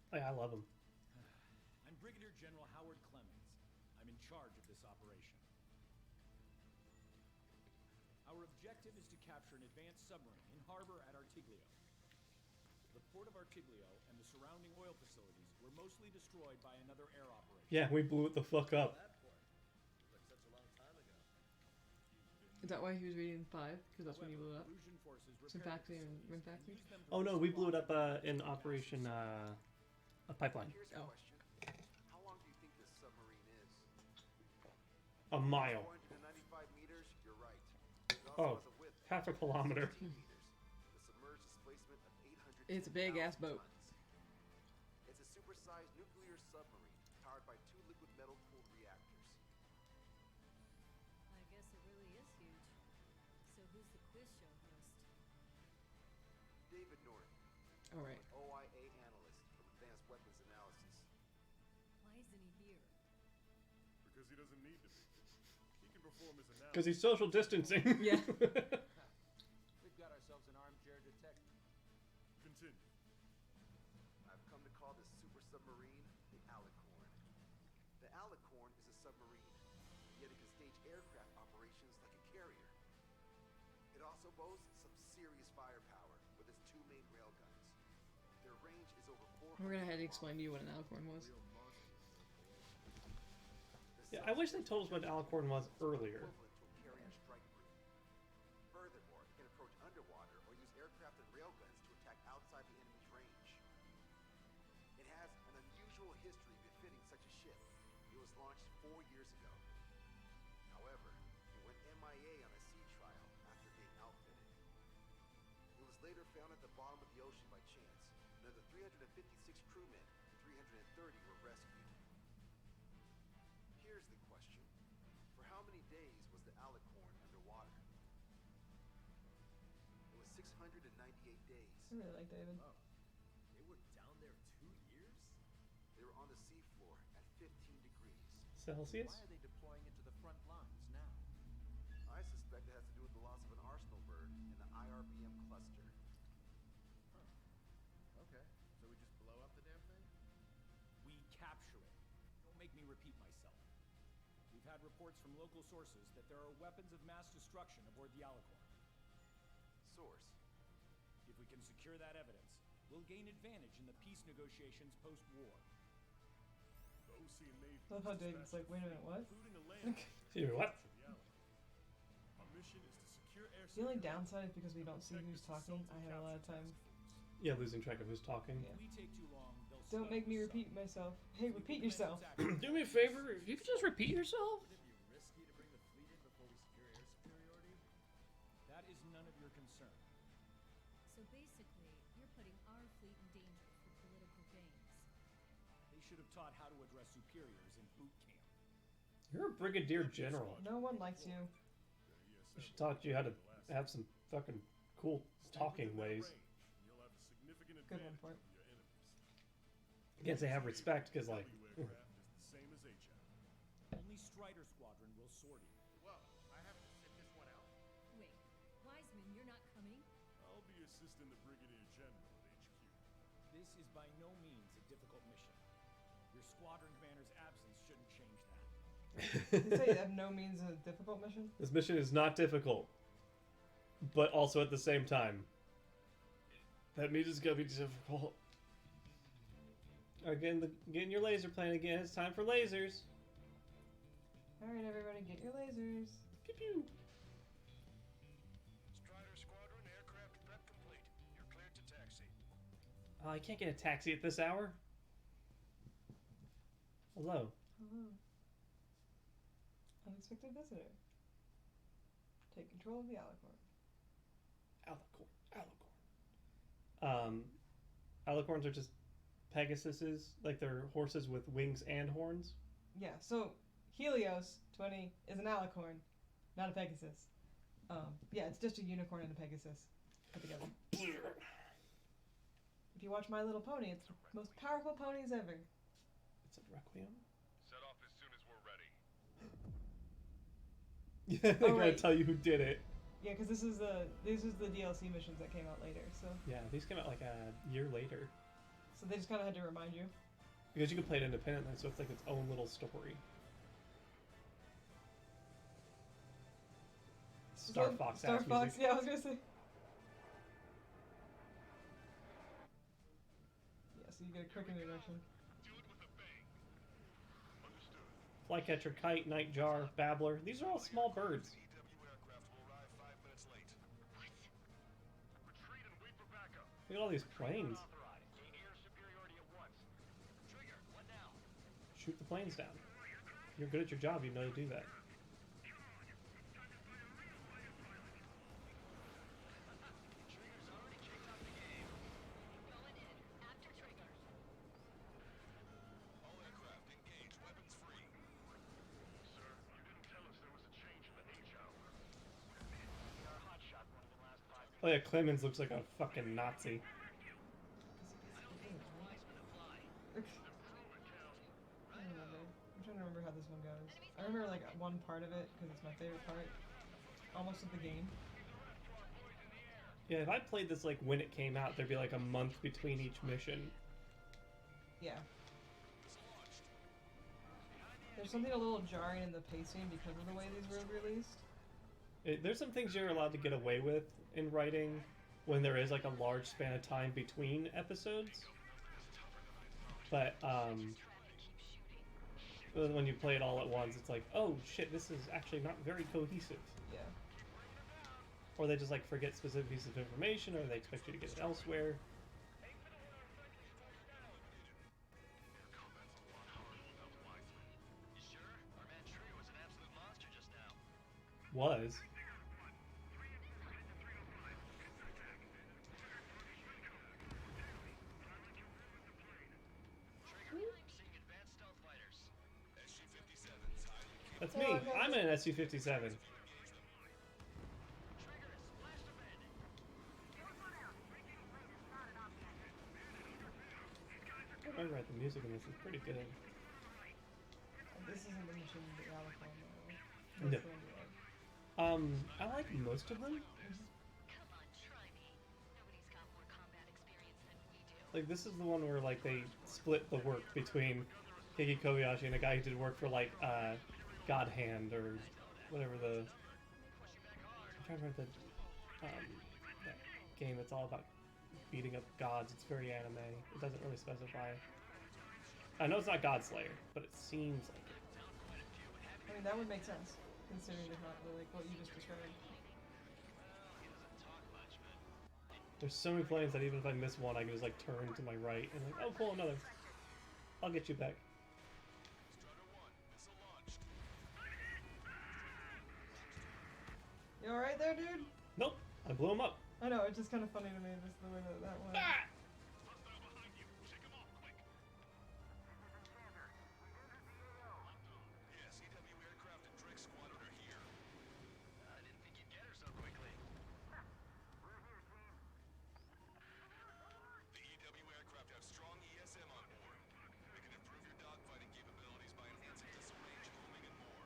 [SPEAKER 1] Oh, yeah, I love him.
[SPEAKER 4] I'm Brigadier General Howard Clemens. I'm in charge of this operation. Our objective is to capture an advanced submarine in harbor at Artiglio. The port of Artiglio and the surrounding oil facilities were mostly destroyed by another air operation.
[SPEAKER 1] Yeah, we blew it the fuck up.
[SPEAKER 2] Is that why he was reading 5? Because that's when he blew it up?
[SPEAKER 4] Erusian forces
[SPEAKER 2] Some
[SPEAKER 4] repaired
[SPEAKER 2] factory
[SPEAKER 4] the
[SPEAKER 2] and
[SPEAKER 4] facilities
[SPEAKER 2] rim factory?
[SPEAKER 4] used them to
[SPEAKER 1] Oh no, we blew it up
[SPEAKER 4] respond
[SPEAKER 1] in
[SPEAKER 4] to
[SPEAKER 1] Operation a pipeline.
[SPEAKER 8] Here's a
[SPEAKER 2] Oh.
[SPEAKER 8] question. How long do you think this submarine is?
[SPEAKER 1] A mile.
[SPEAKER 8] 495 meters? You're right. It
[SPEAKER 1] Oh,
[SPEAKER 8] also has a width of
[SPEAKER 1] half a kilometer.
[SPEAKER 8] 16 meters. The submerged displacement of 800
[SPEAKER 2] It's a big-ass boat.
[SPEAKER 8] It's a supersized nuclear submarine powered by 2 liquid metal-cooled reactors.
[SPEAKER 3] I guess it really is huge. So who's the quiz show host?
[SPEAKER 8] David Norton,
[SPEAKER 2] Alright.
[SPEAKER 8] OIA analyst from Advanced Weapons Analysis.
[SPEAKER 3] Why isn't he here?
[SPEAKER 7] Because he doesn't need to be. He can perform his analysis.
[SPEAKER 1] Because he's social distancing.
[SPEAKER 2] Yeah.
[SPEAKER 8] We've got ourselves an armchair detective.
[SPEAKER 7] Continue.
[SPEAKER 8] I've come to call this super submarine the Alicorn. The Alicorn is a submarine, yet it can stage aircraft operations like a carrier. It also boasts some serious firepower with its Their range is over 400
[SPEAKER 2] We're gonna have to
[SPEAKER 8] kilometers.
[SPEAKER 2] explain to you what an alicorn was.
[SPEAKER 8] Real monsters. The
[SPEAKER 1] Yeah, I wish they told us what alicorn was earlier.
[SPEAKER 8] equivalent to a carrier strike group. Furthermore, it can approach underwater or use aircraft and railguns to attack outside the enemy's range. It has an unusual history befitting such a ship. It was launched 4 years ago. However, it went MIA on a sea trial after being outfitted. It was later found at the bottom of the ocean by chance. Another 356 crewmen and 330 were rescued. Here's the question. For how many days was the alicorn underwater? It was 698 days.
[SPEAKER 2] I really like David.
[SPEAKER 9] Oh, they were down there 2 years?
[SPEAKER 8] They were on the seafloor at 15 degrees.
[SPEAKER 1] Celsius?
[SPEAKER 9] Why are they deploying it to the front lines now?
[SPEAKER 8] I suspect it has to do with the loss of an arsenal bird in the IRBM cluster.
[SPEAKER 9] Okay, so we just blow up the damn thing?
[SPEAKER 4] We capture it. Don't make me repeat myself. We've had reports from local sources that there are weapons of mass destruction aboard the Alicorn.
[SPEAKER 8] Source.
[SPEAKER 4] If we can secure that evidence, we'll gain advantage in the peace negotiations post-war.
[SPEAKER 7] The Osea Navy
[SPEAKER 2] Love how David's like, wait a minute, what?
[SPEAKER 7] including a land
[SPEAKER 1] Excuse me, what?
[SPEAKER 7] of the Alicorn. Our mission is to secure air
[SPEAKER 2] The only
[SPEAKER 7] security,
[SPEAKER 2] downside is because we don't see who's talking. I have a lot of time.
[SPEAKER 1] Yeah, losing track of who's talking.
[SPEAKER 2] Yeah.
[SPEAKER 4] If we take too long, they'll
[SPEAKER 2] Don't
[SPEAKER 4] slow
[SPEAKER 2] make me
[SPEAKER 4] us
[SPEAKER 2] repeat
[SPEAKER 4] up.
[SPEAKER 2] myself. Hey,
[SPEAKER 4] We
[SPEAKER 2] repeat
[SPEAKER 4] will
[SPEAKER 2] yourself.
[SPEAKER 4] commence action.
[SPEAKER 1] Do me a favor, if you could just repeat yourself.
[SPEAKER 9] Would it be risky to bring the fleet in before we secure air superiority?
[SPEAKER 4] That is none of your concern.
[SPEAKER 10] So basically, you're putting our fleet in danger for political gains.
[SPEAKER 4] They should have taught how to address superiors in boot camp.
[SPEAKER 1] You're a brigadier general.
[SPEAKER 2] No one likes you.
[SPEAKER 1] I should talk to you how to have some fucking cool talking ways.
[SPEAKER 7] You'll have a significant
[SPEAKER 2] Good one
[SPEAKER 7] advantage
[SPEAKER 2] for it.
[SPEAKER 7] over your enemies.
[SPEAKER 1] I can't say have respect, because, like,
[SPEAKER 7] W aircraft is the same as HL.
[SPEAKER 4] Only Strider Squadron will sortie.
[SPEAKER 9] Well, I have to sit this one out?
[SPEAKER 10] Wait, Wiseman, you're not coming?
[SPEAKER 7] I'll be assisting the Brigadier General at HQ.
[SPEAKER 4] This is by no means a difficult mission. Your squadron commander's absence shouldn't change that.
[SPEAKER 2] Did you say you have no means a difficult mission?
[SPEAKER 1] This mission is not difficult, but also at the same time, that means it's gonna be difficult. Again, getting your laser plane again. It's time for lasers.
[SPEAKER 2] Alright, everybody, get your lasers.
[SPEAKER 1] Pew pew.
[SPEAKER 6] Strider Squadron aircraft prep complete. You're cleared to taxi.
[SPEAKER 1] I can't get a taxi at this hour. Hello.
[SPEAKER 2] Hello. Unexpected visitor. Take control of the alicorn.
[SPEAKER 1] Alicorn. Alicorns are just Pegasuses, like they're horses with wings and horns.
[SPEAKER 2] Yeah, so Helios 20 is an alicorn, not a Pegasus. Yeah, it's just a unicorn and a Pegasus put together. If you watch My Little Pony, it's the most powerful ponies ever.
[SPEAKER 1] It's a Requiem.
[SPEAKER 6] Set off as soon as we're ready.
[SPEAKER 1] Yeah, they're gonna
[SPEAKER 2] right.
[SPEAKER 1] tell you who did it.
[SPEAKER 2] Yeah, because this is the DLC missions that came out later, so
[SPEAKER 1] Yeah, these came out like a year later.
[SPEAKER 2] they just kind of had to remind you.
[SPEAKER 1] Because you can play it independently, so it's like its own little story. Star Fox
[SPEAKER 2] Star
[SPEAKER 1] ass
[SPEAKER 2] Fox,
[SPEAKER 1] music.
[SPEAKER 2] yeah, I was gonna say. Yeah, so you get a quick introduction.
[SPEAKER 6] Do it with a bang. Understood.
[SPEAKER 1] Flycatcher, Kite, Nightjar, Babbler. These are all small birds.
[SPEAKER 6] EW aircraft will arrive 5 minutes late. What? Retreat and wait for backup.
[SPEAKER 1] Look at all these planes.
[SPEAKER 5] Authorized. Gain air superiority at once. Trigger, what now?
[SPEAKER 1] Shoot the planes down. You're good at your job, you know to do that.
[SPEAKER 5] Trigger's already kicked off the game.
[SPEAKER 10] Going in, after triggers.
[SPEAKER 6] All aircraft engage. Weapons free.
[SPEAKER 5] Sir, you didn't tell us there was a change in the H hour. We are hotshot one of the last 5 minutes.
[SPEAKER 1] Oh yeah, Clemens looks like a fucking Nazi.
[SPEAKER 2] I don't remember. I'm trying to remember how this one goes. I remember like one part of it because it's my favorite part. Almost of the game.
[SPEAKER 1] Yeah, if I played this like when it came out, there'd be like a month between each mission.
[SPEAKER 2] Yeah. There's something a little jarring in the pacing because of the way these were released.
[SPEAKER 1] There's some things you're allowed to get away with in writing when there is like a large span of time between episodes. But when you play it all at once, it's like, oh shit, this is actually not very cohesive.
[SPEAKER 2] Yeah.
[SPEAKER 1] Or they just like forget specific pieces of information, or they expect you to get it elsewhere.
[SPEAKER 5] You sure? Our man Tree was an absolute monster just now.
[SPEAKER 1] Was.
[SPEAKER 5] Trigger, I'm seeing advanced stealth fighters.
[SPEAKER 7] SG-57's highly capable.
[SPEAKER 1] That's me. I'm in an SU-57.
[SPEAKER 5] Trigger, splash the bandit.
[SPEAKER 1] I remember the music in this is pretty good.
[SPEAKER 2] This isn't the machine that y'all are playing, though.
[SPEAKER 1] No.
[SPEAKER 2] That's the one you like.
[SPEAKER 1] I like most of them.
[SPEAKER 10] Come on, try me. Nobody's got more combat experience than we do.
[SPEAKER 1] Like, this is the one where, like, they split the work between Hiki Kobayashi and a guy who did work for, like, God Hand or whatever the... I'm trying to remember that game that's all about beating up gods. It's very anime. It doesn't really specify. I know it's not God Slayer, but it seems like it.
[SPEAKER 2] I mean, that would make sense, considering it's not like what you just described.
[SPEAKER 1] There's so many planes that even if I miss one, I can just, like, turn to my right and, like, oh, cool, another. I'll get you back.
[SPEAKER 2] You alright there, dude?
[SPEAKER 1] Nope, I blew him up.
[SPEAKER 2] I know, it's just kind of funny to me, just the way that went.
[SPEAKER 1] Ah!
[SPEAKER 7] Yes, EW aircraft and Drake squadron are here.
[SPEAKER 5] I didn't think you'd get her so quickly.
[SPEAKER 7] The EW aircraft have strong ESM on board. They can improve your dogfighting capabilities by enhancing missile range, homing, and more.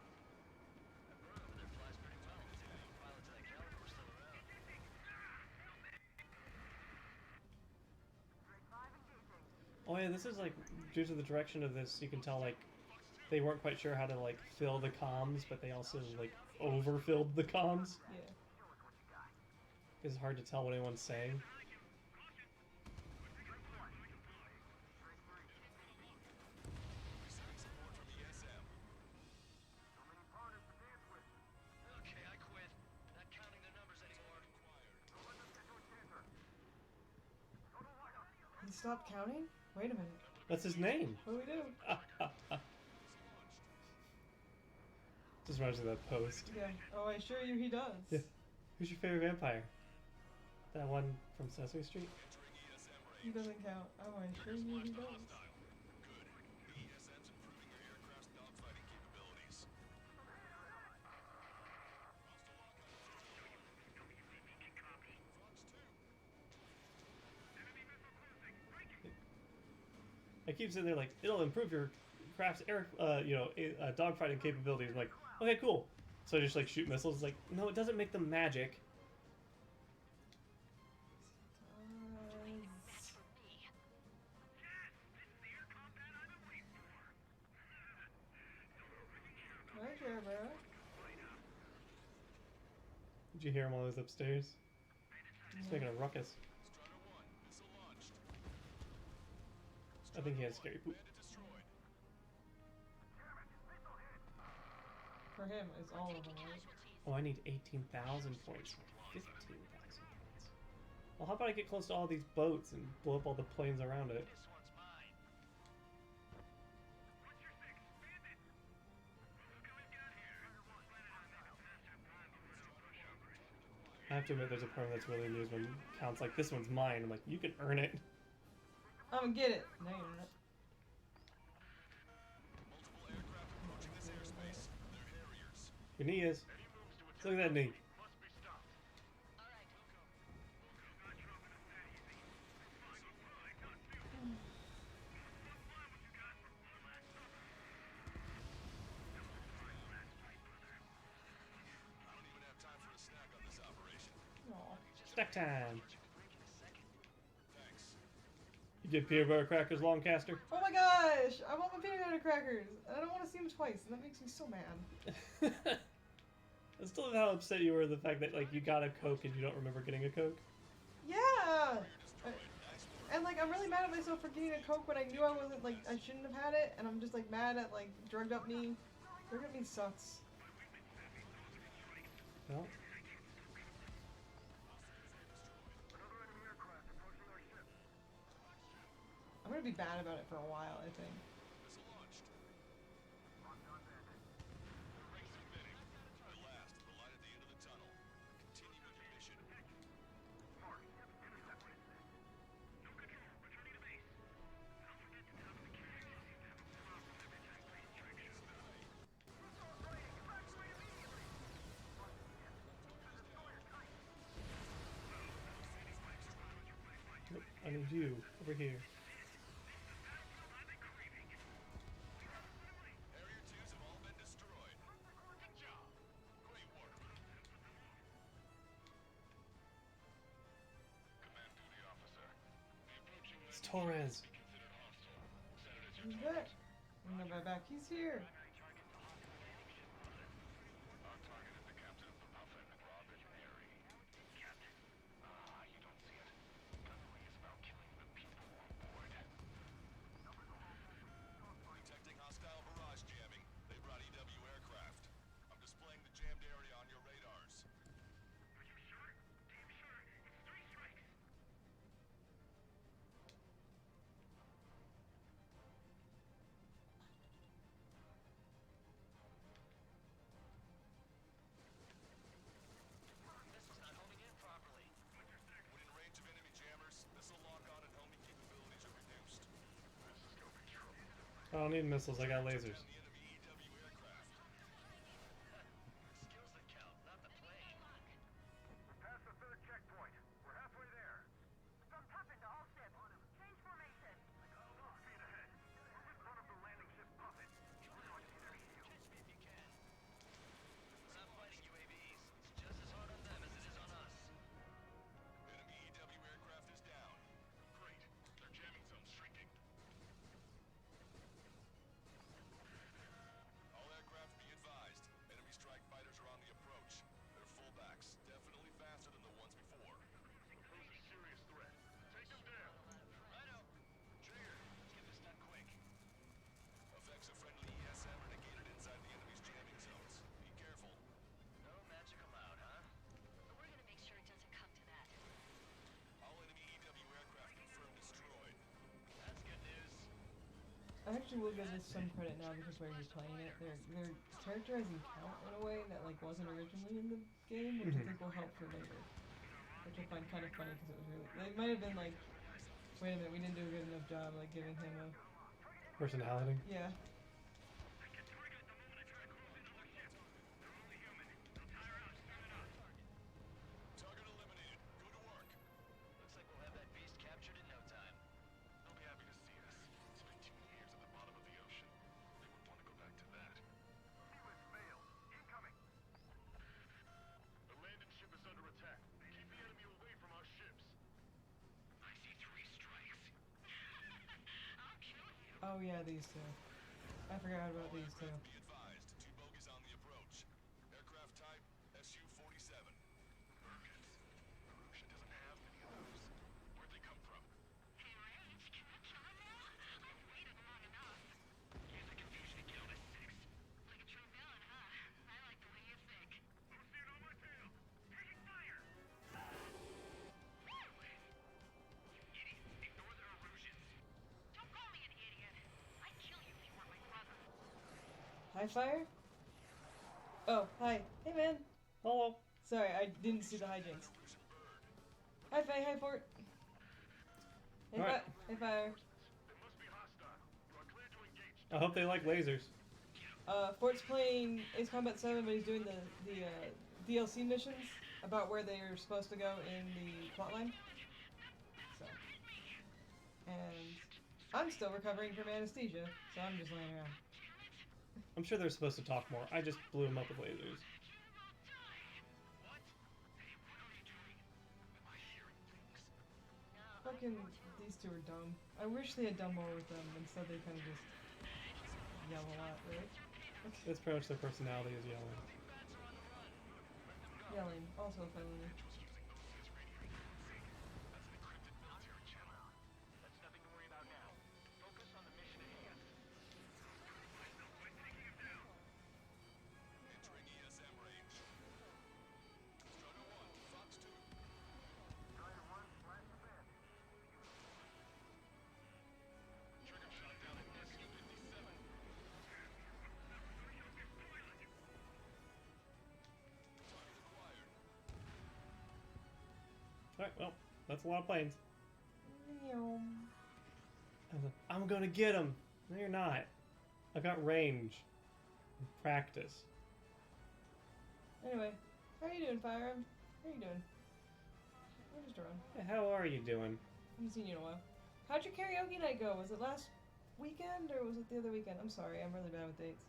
[SPEAKER 5] That bird over there flies pretty well. Two pilots of that caliber were still around.
[SPEAKER 1] Oh yeah, this is like, due to the direction of this, you can tell like they weren't quite sure how to like fill the comms, but they also like overfilled the comms.
[SPEAKER 2] Yeah.
[SPEAKER 1] It's hard to tell what anyone's saying.
[SPEAKER 7] Receiving support from ESM.
[SPEAKER 5] Okay, I quit. Not counting their numbers anymore.
[SPEAKER 2] He stopped counting? Wait a minute.
[SPEAKER 1] That's his name.
[SPEAKER 2] What do we do?
[SPEAKER 1] Just reminds me of that post.
[SPEAKER 2] Yeah. Oh, I assure you he does.
[SPEAKER 1] Yeah. Who's your favorite vampire? That one from Sesame Street?
[SPEAKER 2] He doesn't count. Oh, I assure you he does.
[SPEAKER 7] Good. The ESM's improving your aircraft's dogfighting capabilities.
[SPEAKER 1] I keep sitting there like, it'll improve your craft's air, dogfighting capabilities. I'm like, okay, cool. So I just like shoot missiles. Like, no, it doesn't make them magic.
[SPEAKER 2] Hi, Trevor.
[SPEAKER 1] Did you hear him while I was upstairs? He's making a ruckus.
[SPEAKER 7] Strider 1, missile launched.
[SPEAKER 1] I think he has scary poop.
[SPEAKER 7] Bandit destroyed.
[SPEAKER 2] For him, it's all of them, right?
[SPEAKER 1] Oh, I need 18,000 points. 15,000 points. Well, how about I get close to all these boats and blow up all the planes around it?
[SPEAKER 5] This one's mine.
[SPEAKER 1] I have to admit, there's a part that's really amused when counts like, this one's mine. I'm like, you can earn it.
[SPEAKER 2] I'm gonna get it. No, you're not.
[SPEAKER 7] Multiple aircraft approaching this airspace. They're Harriers.
[SPEAKER 1] Your knee is. Look at that knee.
[SPEAKER 7] I don't even have time for a snack on this operation.
[SPEAKER 2] Aw.
[SPEAKER 1] Snack time.
[SPEAKER 7] Thanks.
[SPEAKER 1] You get peanut butter crackers, Lancaster?
[SPEAKER 2] Oh my gosh! I want my peanut butter crackers! And I don't want to see them twice, and that makes me so mad.
[SPEAKER 1] I still love how upset you were the fact that like you got a Coke and you don't remember getting a Coke.
[SPEAKER 2] Yeah, And like, I'm really mad at myself for getting a Coke when I knew I wasn't like I shouldn't have had it, and I'm just like mad at like drugged up me. Drugged up me sucks.
[SPEAKER 1] Well,
[SPEAKER 2] I'm gonna be bad about it for a while, I think.
[SPEAKER 5] Missile launched. Rings emitting. At last, the light at the end of the tunnel. Continue with your mission.
[SPEAKER 1] nope, I need you over here.
[SPEAKER 5] Harrier 2s have all been destroyed. Good job. Great work.
[SPEAKER 6] Command duty officer. The approaching
[SPEAKER 1] It's Torres.
[SPEAKER 6] be considered hostile. Senator
[SPEAKER 2] He's back. I'm not back. He's here.
[SPEAKER 6] Our target is the captain of the Puffin, Robin Airy. Captain? Ah, you don't see it. Gunnery is about killing the people on board.
[SPEAKER 5] Detecting hostile barrage jamming. They brought EW aircraft. I'm displaying the jammed area on your radars.
[SPEAKER 6] Are you sure? Damn sure. It's 3 strikes.
[SPEAKER 5] Missile's not homing in properly. When in range of enemy jammers, missile lock-on and homing capabilities are reduced.
[SPEAKER 1] I don't need missiles, I got lasers.
[SPEAKER 5] Down the enemy EW aircraft. Skills that count, not the plane.
[SPEAKER 6] We're past the 3rd checkpoint. We're halfway there.
[SPEAKER 11] From Puffin to all ship. Change formation.
[SPEAKER 6] Full speed ahead. Move in front of the landing ship Puffin. We're going to need their shield.
[SPEAKER 5] Catch me if you can. We're not fighting UAVs. It's just as hard on them as it is on us. Enemy EW aircraft is down.
[SPEAKER 6] Great. Their jamming zone's shrinking.
[SPEAKER 5] All aircraft be advised. Enemy strike fighters are on the approach. They're fullbacks, definitely faster than the ones before.
[SPEAKER 6] They pose a serious threat. Take them down.
[SPEAKER 5] Righto. Trigger, let's get this done quick. Effects of friendly ESM are negated inside the enemy's jamming zones. Be careful. No magic allowed, huh?
[SPEAKER 11] We're gonna make sure it doesn't come to that.
[SPEAKER 5] All enemy EW aircraft confirmed destroyed. That's good news.
[SPEAKER 2] I actually will give this some credit now because we're replaying it. They're characterizing count in a way that like wasn't originally in the game, which I think will help for later. Which I find kind of funny because it was really. They might have been like, wait a minute, we didn't do a good enough job like giving him a
[SPEAKER 1] Personality.
[SPEAKER 2] yeah.
[SPEAKER 5] Target eliminated. Go to work. Looks like we'll have that beast captured in no time.
[SPEAKER 6] They'll be happy to see us. Spent 2 years at the bottom of the ocean. They would want to go back to that. Seaways failed. Incoming. The landing ship is under attack. Keep the enemy away from our ships. I see 3 strikes.
[SPEAKER 11] I'll kill you.
[SPEAKER 2] Oh yeah, these two. I forgot about these two.
[SPEAKER 5] Be advised. 2 bogies on the approach. Aircraft type Su-47.
[SPEAKER 6] Merkins. The ocean doesn't have many of those. Where'd they come from?
[SPEAKER 11] Hey, Rage, can we kill him now? I've waited long enough.
[SPEAKER 6] Use the confusion to kill this 6.
[SPEAKER 11] Like a true villain, huh? I like the way you think.
[SPEAKER 6] Osea on my tail. Taking fire. You idiots. Ignore their illusions.
[SPEAKER 11] Don't call me an idiot. I'd kill you if you weren't my brother.
[SPEAKER 2] Hi fire? Oh, hi. Hey man.
[SPEAKER 1] Hello.
[SPEAKER 2] Sorry, I didn't see the hijinks. Hi Faye, hi Fort. Hey,
[SPEAKER 1] Alright.
[SPEAKER 2] Hey fire.
[SPEAKER 6] They must be hostile. You are clear to engage.
[SPEAKER 1] I hope they like lasers.
[SPEAKER 2] Fort's playing Ace Combat 7, but he's doing the DLC missions about where they're supposed to go in the plotline. So, and I'm still recovering from anesthesia, so I'm just laying around.
[SPEAKER 1] I'm sure they're supposed to talk more. I just blew them up with lasers.
[SPEAKER 6] What? Hey, what are you doing? Am I hearing things?
[SPEAKER 2] Fucking, these two are dumb. I wish they had done more with them. Instead, they kind of just yell a lot, right?
[SPEAKER 1] That's pretty much their personality is yelling.
[SPEAKER 2] Yelling, also felony.
[SPEAKER 1] Alright, well, that's a lot of planes.
[SPEAKER 2] Meow.
[SPEAKER 1] I'm gonna get him. No, you're not. I got range. Practice.
[SPEAKER 2] Anyway, how you doing, Fire Em? How you doing? I'm just around.
[SPEAKER 1] Hey, how are you doing?
[SPEAKER 2] Haven't seen you in a while. How'd your karaoke night go? Was it last weekend or was it the other weekend? I'm sorry, I'm really bad with dates.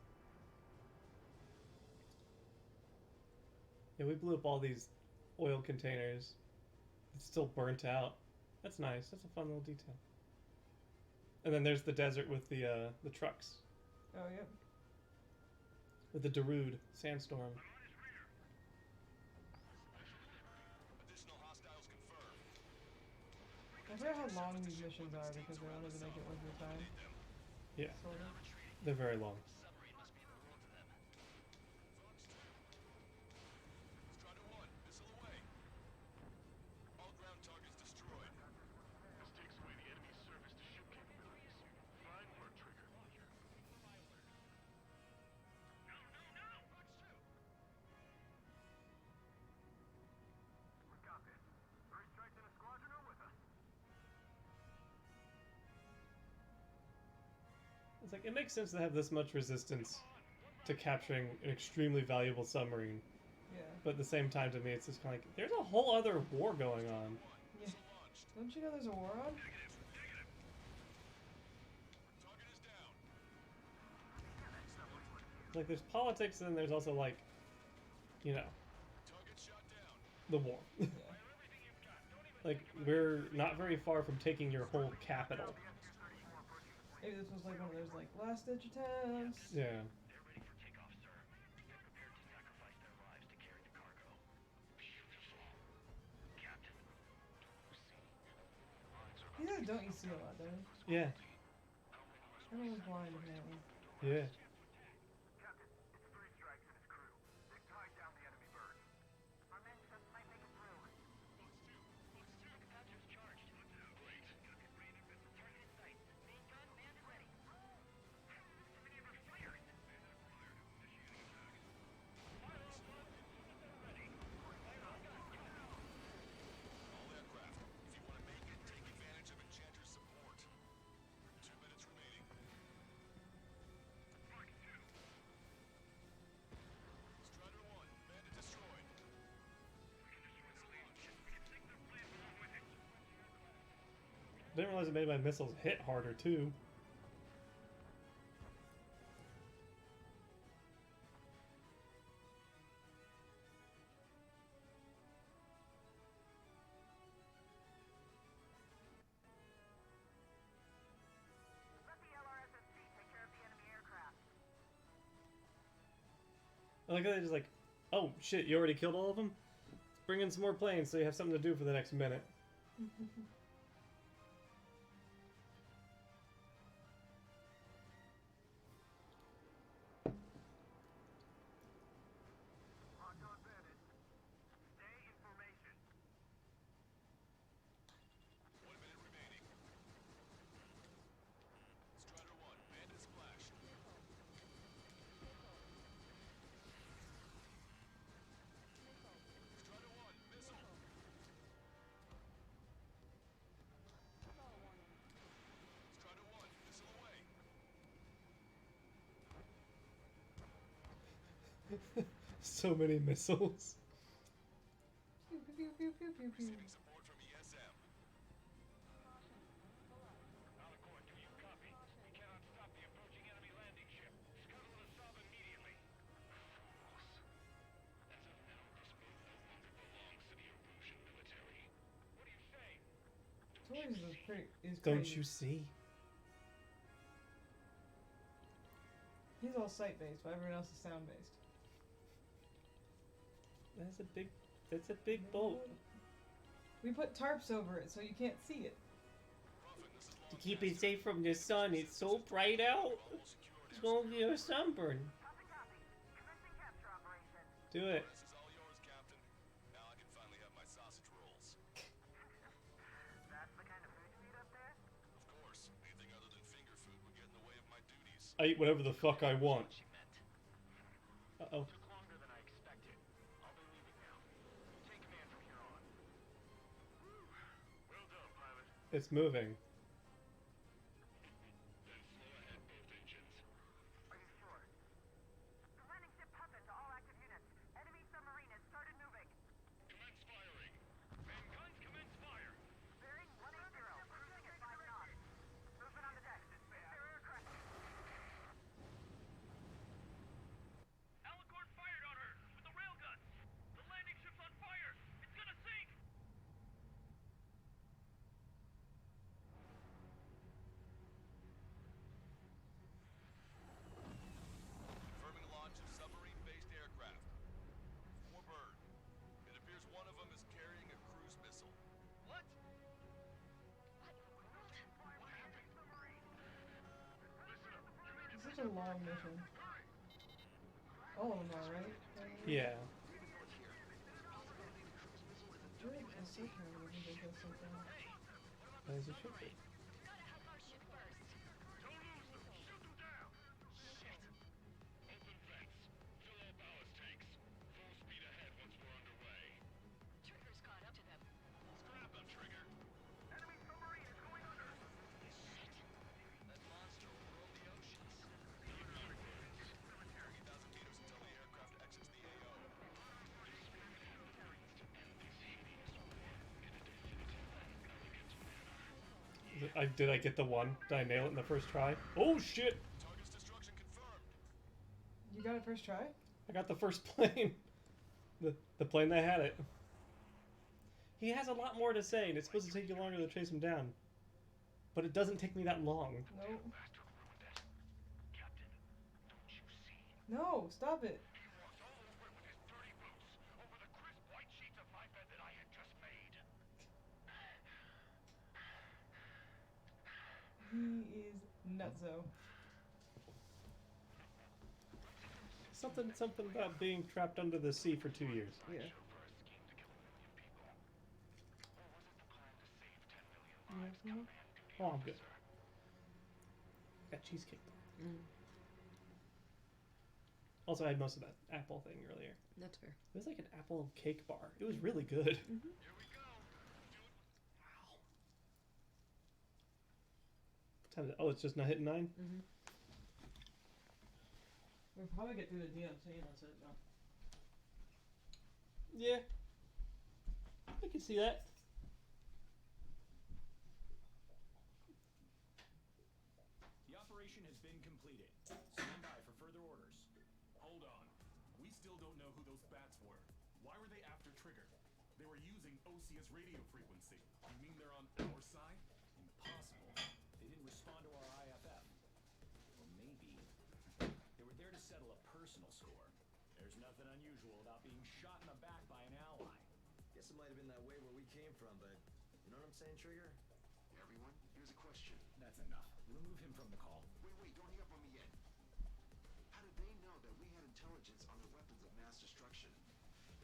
[SPEAKER 1] Yeah, we blew up all these oil containers. It's still burnt out. That's nice. That's a fun little detail. And then there's the desert with the trucks.
[SPEAKER 2] Oh, yep.
[SPEAKER 1] With the Darude sandstorm.
[SPEAKER 5] Additional hostiles confirmed.
[SPEAKER 2] I forget how long these missions are because they're only gonna make it worth your time.
[SPEAKER 1] Yeah,
[SPEAKER 2] Sort of.
[SPEAKER 1] they're very long.
[SPEAKER 5] Submarine must be the rule to them. Strider 1, missile away. All ground targets destroyed.
[SPEAKER 6] This takes away the enemy's surface-to-ship capabilities. Fine work, Trigger. We got this. Three strikes in a squadron are with us.
[SPEAKER 1] It's like, it makes sense to have this much resistance to capturing an extremely valuable submarine.
[SPEAKER 2] Yeah.
[SPEAKER 1] But at the same time, to me, it's just kind of like, there's a whole other war going on.
[SPEAKER 2] Yeah. Don't you know there's a war on?
[SPEAKER 5] Target is down.
[SPEAKER 1] It's like, there's politics and then there's also, like, you know,
[SPEAKER 5] Target shot down.
[SPEAKER 1] the war.
[SPEAKER 2] Yeah.
[SPEAKER 1] Like, we're not very far from taking your whole capital.
[SPEAKER 2] Maybe this was like one of those like last ditch attempts.
[SPEAKER 1] Yeah.
[SPEAKER 6] They're ready for takeoff, sir. They're prepared to sacrifice their lives to carry the cargo. Beautiful. Captain,
[SPEAKER 2] These guys don't you see a lot, don't you?
[SPEAKER 1] Yeah.
[SPEAKER 2] Everyone's blind apparently.
[SPEAKER 1] Yeah.
[SPEAKER 6] Captain, it's three strikes and his crew. They've tied down the enemy bird.
[SPEAKER 11] Our men just might make it through. Strike capture's charged.
[SPEAKER 6] Great.
[SPEAKER 11] Target in sight. Main gun manned and ready. Somebody ever fired?
[SPEAKER 5] All aircraft. If you want to make it, take advantage of Enchanter's support. 2 minutes remaining. Strider 1, bandit destroyed.
[SPEAKER 1] Didn't realize it made my missiles hit harder, too.
[SPEAKER 11] Let the LRSSC take care of the enemy aircraft.
[SPEAKER 1] I like how they just like, oh shit, you already killed all of them? Let's bring in some more planes so you have something to do for the next minute.
[SPEAKER 6] Locked on bandit. Stay in formation.
[SPEAKER 5] 1 minute remaining. Strider 1, bandit splash. Strider 1, missile. Strider 1, missile away.
[SPEAKER 1] So many missiles.
[SPEAKER 2] Pew, pew, pew, pew, pew, pew.
[SPEAKER 5] Receiving support from ESM.
[SPEAKER 6] Alicorn, do you copy? We cannot stop the approaching enemy landing ship. Scuttle the sub immediately. Fools. As of now, this boat no longer belongs to the Erusian military. What do you say?
[SPEAKER 2] Toys is pretty is
[SPEAKER 1] Don't
[SPEAKER 2] crazy.
[SPEAKER 1] you see?
[SPEAKER 2] He's all sight based, but everyone else is sound based.
[SPEAKER 1] That's a big boat.
[SPEAKER 2] We put tarps over it so you can't see it.
[SPEAKER 5] Ruffin, this is
[SPEAKER 1] To
[SPEAKER 5] long
[SPEAKER 1] keep
[SPEAKER 5] Master.
[SPEAKER 1] it safe from the sun, it's so bright out.
[SPEAKER 5] All secured.
[SPEAKER 1] It's gonna get a sunburn.
[SPEAKER 11] Copy, copy. Commencing capture operation.
[SPEAKER 1] Do it.
[SPEAKER 5] This is all yours, Captain. Now I can finally have my sausage rolls.
[SPEAKER 11] That's the kind of food you eat up there?
[SPEAKER 5] Of course, anything other than finger food would get in the way of my duties.
[SPEAKER 1] I eat whatever the fuck I want.
[SPEAKER 6] She meant.
[SPEAKER 1] Uh-oh.
[SPEAKER 6] Took longer than I expected. I'll be leaving now. You take command from here on.
[SPEAKER 1] It's moving.
[SPEAKER 6] Then slow ahead both engines.
[SPEAKER 11] Are you sure? The landing ship Puppet to all active units. Enemy submarine has started moving.
[SPEAKER 6] Commence firing. Main guns commence fire.
[SPEAKER 11] Bearing 180, cruising at 5 knots. Movement on the deck. Is there aircraft?
[SPEAKER 6] Alicorn fired on her with the railgun. The landing ship's on fire. It's gonna sink. Confirming launch of submarine-based aircraft. 4 bird. It appears one of them is carrying a cruise missile. What?
[SPEAKER 2] It's such a long mission. All of them are, right?
[SPEAKER 1] Yeah.
[SPEAKER 2] Really, I still can't remember if they go so far.
[SPEAKER 1] As it should be.
[SPEAKER 6] Don't lose them. Shoot them down. Shit. Open vents. Fill all ballast tanks. Full speed ahead once we're underway.
[SPEAKER 11] Trigger's caught up to them.
[SPEAKER 6] Scrap them, Trigger.
[SPEAKER 11] Enemy submarine is going under.
[SPEAKER 6] Shit. That monster will roam the oceans. Automatic loads. 3,000 meters until the aircraft exits the AO.
[SPEAKER 1] Did I get the one? Did I nail it in the first try? Oh shit!
[SPEAKER 6] Target's destruction confirmed.
[SPEAKER 2] You got it first try?
[SPEAKER 1] I got the first plane. The plane that had it. He has a lot more to say, and it's supposed to take you longer to chase him down. But it doesn't take me that long.
[SPEAKER 2] Nope.
[SPEAKER 6] Bastard ruined it. Captain, don't you see?
[SPEAKER 2] No, stop it.
[SPEAKER 6] He walked all over it with his dirty boots, over the crisp white sheets of my bed that I had just made.
[SPEAKER 2] He is nutso.
[SPEAKER 1] Something about being trapped under the sea for 2 years.
[SPEAKER 2] Yeah.
[SPEAKER 6] For a scheme to kill a million people. Or was it the plan to save 10 million lives?
[SPEAKER 2] Mhm.
[SPEAKER 6] Command duty
[SPEAKER 1] Oh, I'm good.
[SPEAKER 6] officer.
[SPEAKER 1] Got cheesecake.
[SPEAKER 2] Mm,
[SPEAKER 1] Also, I had most of that apple thing earlier.
[SPEAKER 2] that's fair.
[SPEAKER 1] It was like an apple cake bar. It was really good.
[SPEAKER 6] Here we go. Do it.
[SPEAKER 1] Wow. What time is it? Oh, it's just not hitting 9?
[SPEAKER 2] Mm-hmm. We'll probably get through the DMC and that's it, though.
[SPEAKER 1] Yeah. I can see that.
[SPEAKER 4] The operation has been completed. Stand by for further orders.
[SPEAKER 12] Hold on. We still don't know who those bats were. Why were they after Trigger? They were using Osea's radio frequency. You mean they're on our side?
[SPEAKER 4] Impossible. They didn't respond to our IFF. Or maybe they were there to settle a personal score. There's nothing unusual about being shot in the back by an ally.
[SPEAKER 9] Guess it might have been that way where we came from, but you know what I'm saying, Trigger?
[SPEAKER 8] Everyone, here's a question.
[SPEAKER 4] That's enough. Remove him from the call.
[SPEAKER 8] Wait, don't hang up on me yet. How did they know that we had intelligence on their weapons of mass destruction?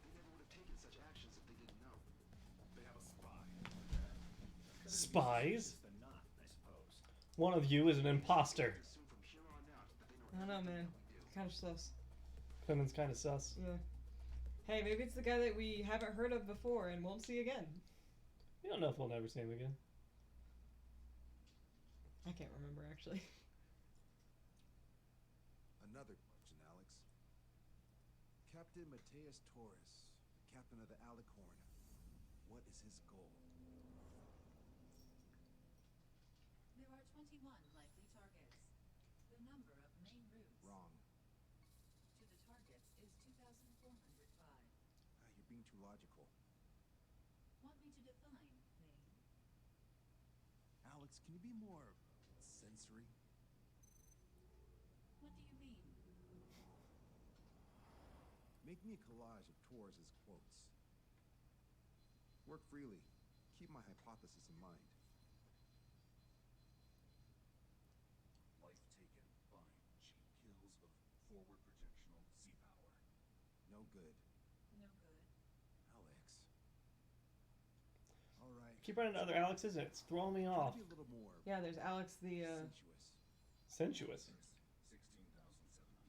[SPEAKER 8] They never would have taken such actions if they didn't know.
[SPEAKER 12] They have a spy.
[SPEAKER 1] Spies?
[SPEAKER 4] Than not, I suppose.
[SPEAKER 1] One of you is an imposter.
[SPEAKER 8] Assume from here on out that they know
[SPEAKER 2] I don't know,
[SPEAKER 8] everything
[SPEAKER 2] man.
[SPEAKER 8] that we do.
[SPEAKER 2] Kind of sus.
[SPEAKER 1] Clement's kind of sus.
[SPEAKER 2] Yeah. Hey, maybe it's the guy that we haven't heard of before and won't see again.
[SPEAKER 1] We don't know if we'll never see him again.
[SPEAKER 2] I can't remember, actually.
[SPEAKER 8] Another question, Alex. Captain Mateus Torres, captain of the Alicorn. What is his goal?
[SPEAKER 10] There are 21 likely targets. The number of main routes
[SPEAKER 8] Wrong.
[SPEAKER 10] to the targets is 2,405.
[SPEAKER 8] You're being too logical.
[SPEAKER 10] Want me to define main?
[SPEAKER 8] Alex, can you be more sensory?
[SPEAKER 10] What do you mean?
[SPEAKER 8] Make me a collage of Torres's quotes. Work freely. Keep my hypothesis in mind.
[SPEAKER 12] Life taken, fine. Cheap kills of forward projectional sea power.
[SPEAKER 8] No good.
[SPEAKER 10] No good.
[SPEAKER 8] Alex. All right.
[SPEAKER 1] Keep running to other Alexes and it's throwing me
[SPEAKER 8] Try
[SPEAKER 1] off.
[SPEAKER 8] to be a little more
[SPEAKER 2] Yeah, there's Alex the,
[SPEAKER 8] sensuous.
[SPEAKER 1] Sensuous.
[SPEAKER 12] 16,752.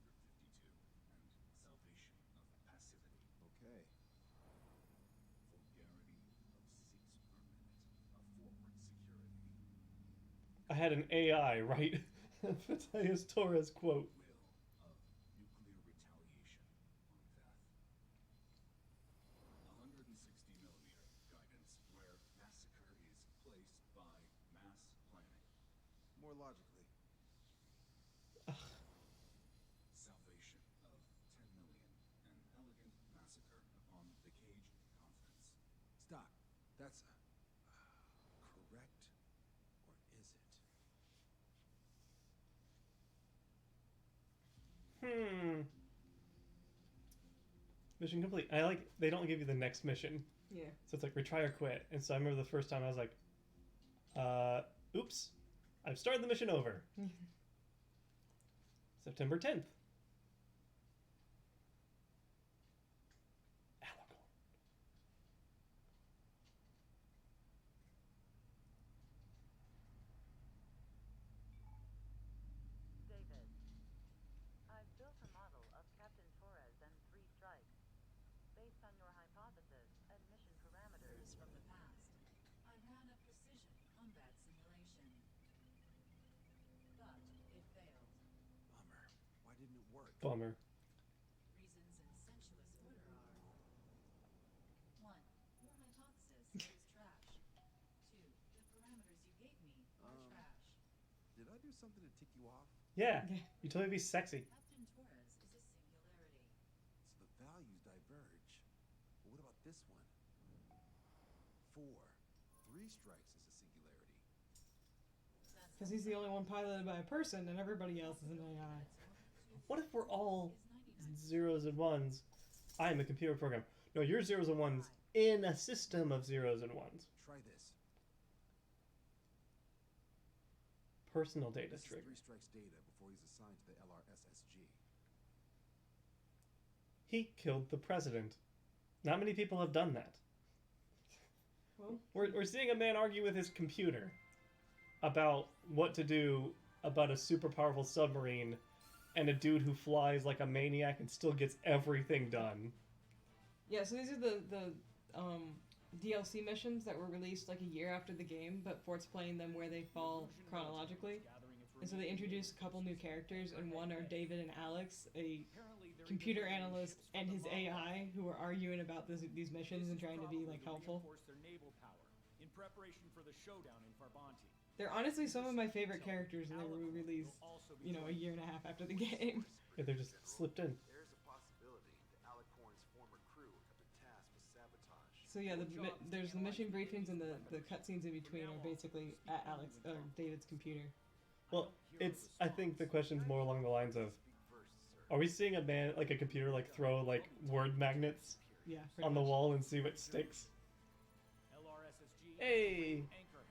[SPEAKER 12] And salvation of passivity.
[SPEAKER 8] Okay.
[SPEAKER 12] Vulgarity of 6 per minute of forward security.
[SPEAKER 1] had an AI write Mateus Torres quote.
[SPEAKER 12] Will of nuclear retaliation on death. 160mm guidance where massacre is placed by mass planning.
[SPEAKER 8] More logically.
[SPEAKER 12] Salvation of 10 million. An elegant massacre upon the caged continents.
[SPEAKER 8] Stop. That's correct, or is it?
[SPEAKER 1] Mission complete. I like they don't give you the next mission.
[SPEAKER 2] Yeah.
[SPEAKER 1] So it's like retry or quit. And so I remember the first time I was like, oops. I've started the mission over. September 10th. Alicorn.
[SPEAKER 11] David, I've built a model of Captain Torres and 3 strikes. Based on your hypothesis and mission parameters
[SPEAKER 10] From the past, I ran a precision combat simulation. But it failed.
[SPEAKER 8] Bummer. Why didn't it work?
[SPEAKER 1] Bummer.
[SPEAKER 10] Reasons in sensuous order are: 1. Your hypothesis is trash. 2. The parameters you gave me are trash.
[SPEAKER 8] Did I do something to tick you off?
[SPEAKER 1] Yeah. You told me to be sexy.
[SPEAKER 10] Captain Torres is a singularity.
[SPEAKER 8] So the values diverge. But what about this one? 4. 3 strikes is a singularity.
[SPEAKER 2] Because he's the only one piloted by a person and everybody else is an AI.
[SPEAKER 1] What if we're all zeros and ones? I am a computer program. No, you're zeros and ones in a system of zeros and ones.
[SPEAKER 8] Try this.
[SPEAKER 1] Personal data
[SPEAKER 8] This is
[SPEAKER 1] trigger.
[SPEAKER 8] 3 strikes data before he's assigned to the LRSSG.
[SPEAKER 1] He killed the president. Not many people have done that.
[SPEAKER 2] Well,
[SPEAKER 1] We're seeing a man argue with his computer about what to do about a super powerful submarine and a dude who flies like a maniac and still gets everything done.
[SPEAKER 2] yeah, so these are the DLC missions that were released like a year after the game, but Fort's playing them where they fall chronologically. And so they introduced a couple new characters, and one are David and Alex, a computer analyst and his AI, who are arguing about these missions and trying to be like helpful.
[SPEAKER 4] Their naval power in preparation for the showdown in Farbanti.
[SPEAKER 2] They're honestly some of my favorite characters, and they were released, you know, a year and a half after the game.
[SPEAKER 1] Yeah, they're just slipped in.
[SPEAKER 8] There's a possibility that Alicorn's former crew have been tasked with sabotage.
[SPEAKER 2] So yeah, there's the mission briefings and the cutscenes in between are basically at David's computer.
[SPEAKER 1] Well, it's. I think the question's more along the lines of, are we seeing a man, like a computer, like throw like word magnets
[SPEAKER 2] Yeah.
[SPEAKER 1] on the wall and see what sticks?
[SPEAKER 4] LRSSG
[SPEAKER 1] Hey!
[SPEAKER 4] Anchorhead.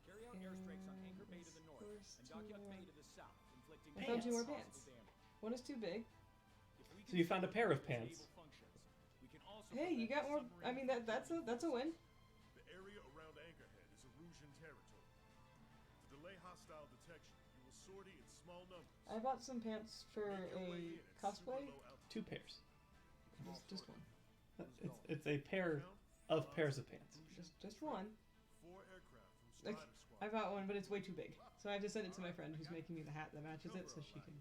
[SPEAKER 4] Carry out airstrikes on Anchor Bay to the north and Dockyard Bay to the south, inflicting
[SPEAKER 2] I found 2 more
[SPEAKER 4] hostile
[SPEAKER 2] pants.
[SPEAKER 4] damage.
[SPEAKER 2] One is too big.
[SPEAKER 4] If we
[SPEAKER 1] So you found a pair of
[SPEAKER 4] can
[SPEAKER 1] pants.
[SPEAKER 4] disable functions, we can also
[SPEAKER 2] Hey, you got
[SPEAKER 4] prevent
[SPEAKER 2] more.
[SPEAKER 4] submarine
[SPEAKER 2] I mean that's a win.
[SPEAKER 6] The area around Anchorhead is Erusian territory. To delay hostile detection, you will sortie in small numbers.
[SPEAKER 2] I bought some pants for
[SPEAKER 6] Make your way
[SPEAKER 2] a
[SPEAKER 6] in at
[SPEAKER 2] cosplay.
[SPEAKER 6] super low altitude.
[SPEAKER 1] 2 pairs.
[SPEAKER 2] Just one.
[SPEAKER 1] It's a pair of pairs of pants.
[SPEAKER 2] Just one.
[SPEAKER 6] 4 aircraft from
[SPEAKER 2] Like,
[SPEAKER 6] Strider Squad.
[SPEAKER 2] I bought one, but it's way too big. So I have to send it to my friend who's making me the hat that matches it, so she can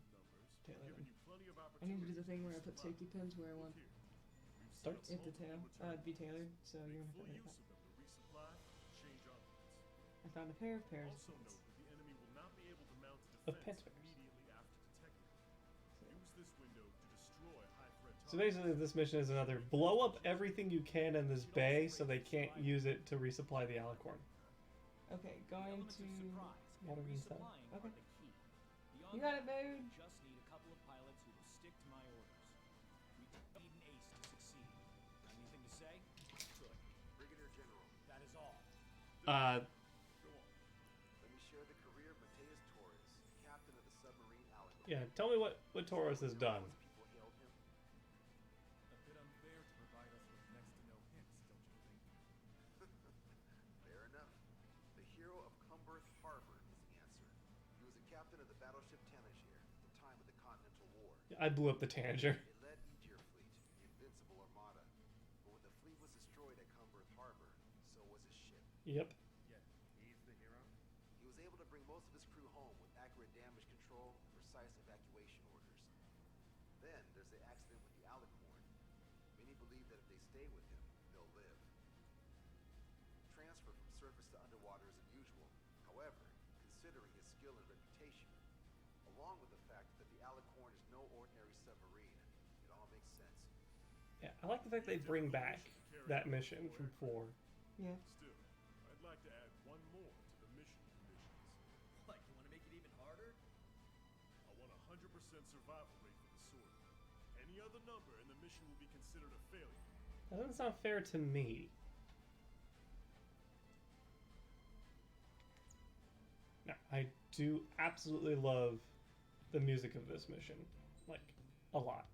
[SPEAKER 2] tailor
[SPEAKER 6] Giving
[SPEAKER 2] them.
[SPEAKER 6] you plenty of
[SPEAKER 2] I need to do the
[SPEAKER 6] opportunities
[SPEAKER 2] thing where I
[SPEAKER 6] to
[SPEAKER 2] put
[SPEAKER 6] survive.
[SPEAKER 2] safety pins where I want
[SPEAKER 6] Here, we've set
[SPEAKER 1] Start.
[SPEAKER 6] up
[SPEAKER 2] it to
[SPEAKER 6] multiple
[SPEAKER 2] be
[SPEAKER 6] return
[SPEAKER 2] tailored. So
[SPEAKER 6] Make
[SPEAKER 2] you're
[SPEAKER 6] full
[SPEAKER 2] gonna have
[SPEAKER 6] use
[SPEAKER 2] to.
[SPEAKER 6] of them to resupply, change armaments.
[SPEAKER 2] I found a pair of pairs.
[SPEAKER 6] Also note that the enemy will not be able to mount a
[SPEAKER 1] Of
[SPEAKER 6] defense
[SPEAKER 1] pants pairs.
[SPEAKER 6] immediately after detecting it. Use this window to destroy high-threat
[SPEAKER 1] So basically, this mission is another blow up everything you can in this bay so they can't use it to resupply the Alicorn.
[SPEAKER 2] Okay, going
[SPEAKER 4] Elements
[SPEAKER 2] to.
[SPEAKER 4] of surprise and
[SPEAKER 1] Water inside.
[SPEAKER 4] resupplying
[SPEAKER 2] Okay.
[SPEAKER 4] are the key. Beyond
[SPEAKER 2] You got
[SPEAKER 4] that,
[SPEAKER 2] it, babe.
[SPEAKER 4] we just need a couple of pilots who will stick to my orders. We need an ace to succeed. Anything to say? Good.
[SPEAKER 8] Brigadier General,
[SPEAKER 4] That is all.
[SPEAKER 8] go on. Let me share the career of Mateus Torres, captain of the submarine Alicorn.
[SPEAKER 1] Yeah, tell me what Torres has done.
[SPEAKER 8] People hailed him.
[SPEAKER 12] A bit unfair to provide us with next to no hints, don't you think?
[SPEAKER 8] Fair enough. The hero of Cumberth Harbor is the answer. He was a captain of the battleship Tanager at the time of the Continental War.
[SPEAKER 1] I blew up the Tanager.
[SPEAKER 8] It led Aegir Fleet, the invincible armada. But when the fleet was destroyed at Cumberth Harbor, so was his ship.
[SPEAKER 1] Yep.
[SPEAKER 6] Yet, he's the hero?
[SPEAKER 8] He was able to bring most of his crew home with accurate damage control and precise evacuation orders. Then there's the accident with the alicorn. Many believe that if they stay with him, they'll live. Transfer from surface to underwater is unusual. However, considering his skill and reputation, along with the fact that the alicorn is no ordinary submarine, it all makes sense.
[SPEAKER 1] Yeah, I like the fact they bring back that mission from 4.
[SPEAKER 2] Yeah.
[SPEAKER 12] Still, I'd like to add one more to the mission conditions.
[SPEAKER 9] What, you want to make it even harder?
[SPEAKER 12] I want a 100% survival rate for the sword. Any other number and the mission will be considered a failure.
[SPEAKER 1] That doesn't sound fair to me. Now, I do absolutely love the music of this mission. Like, a lot.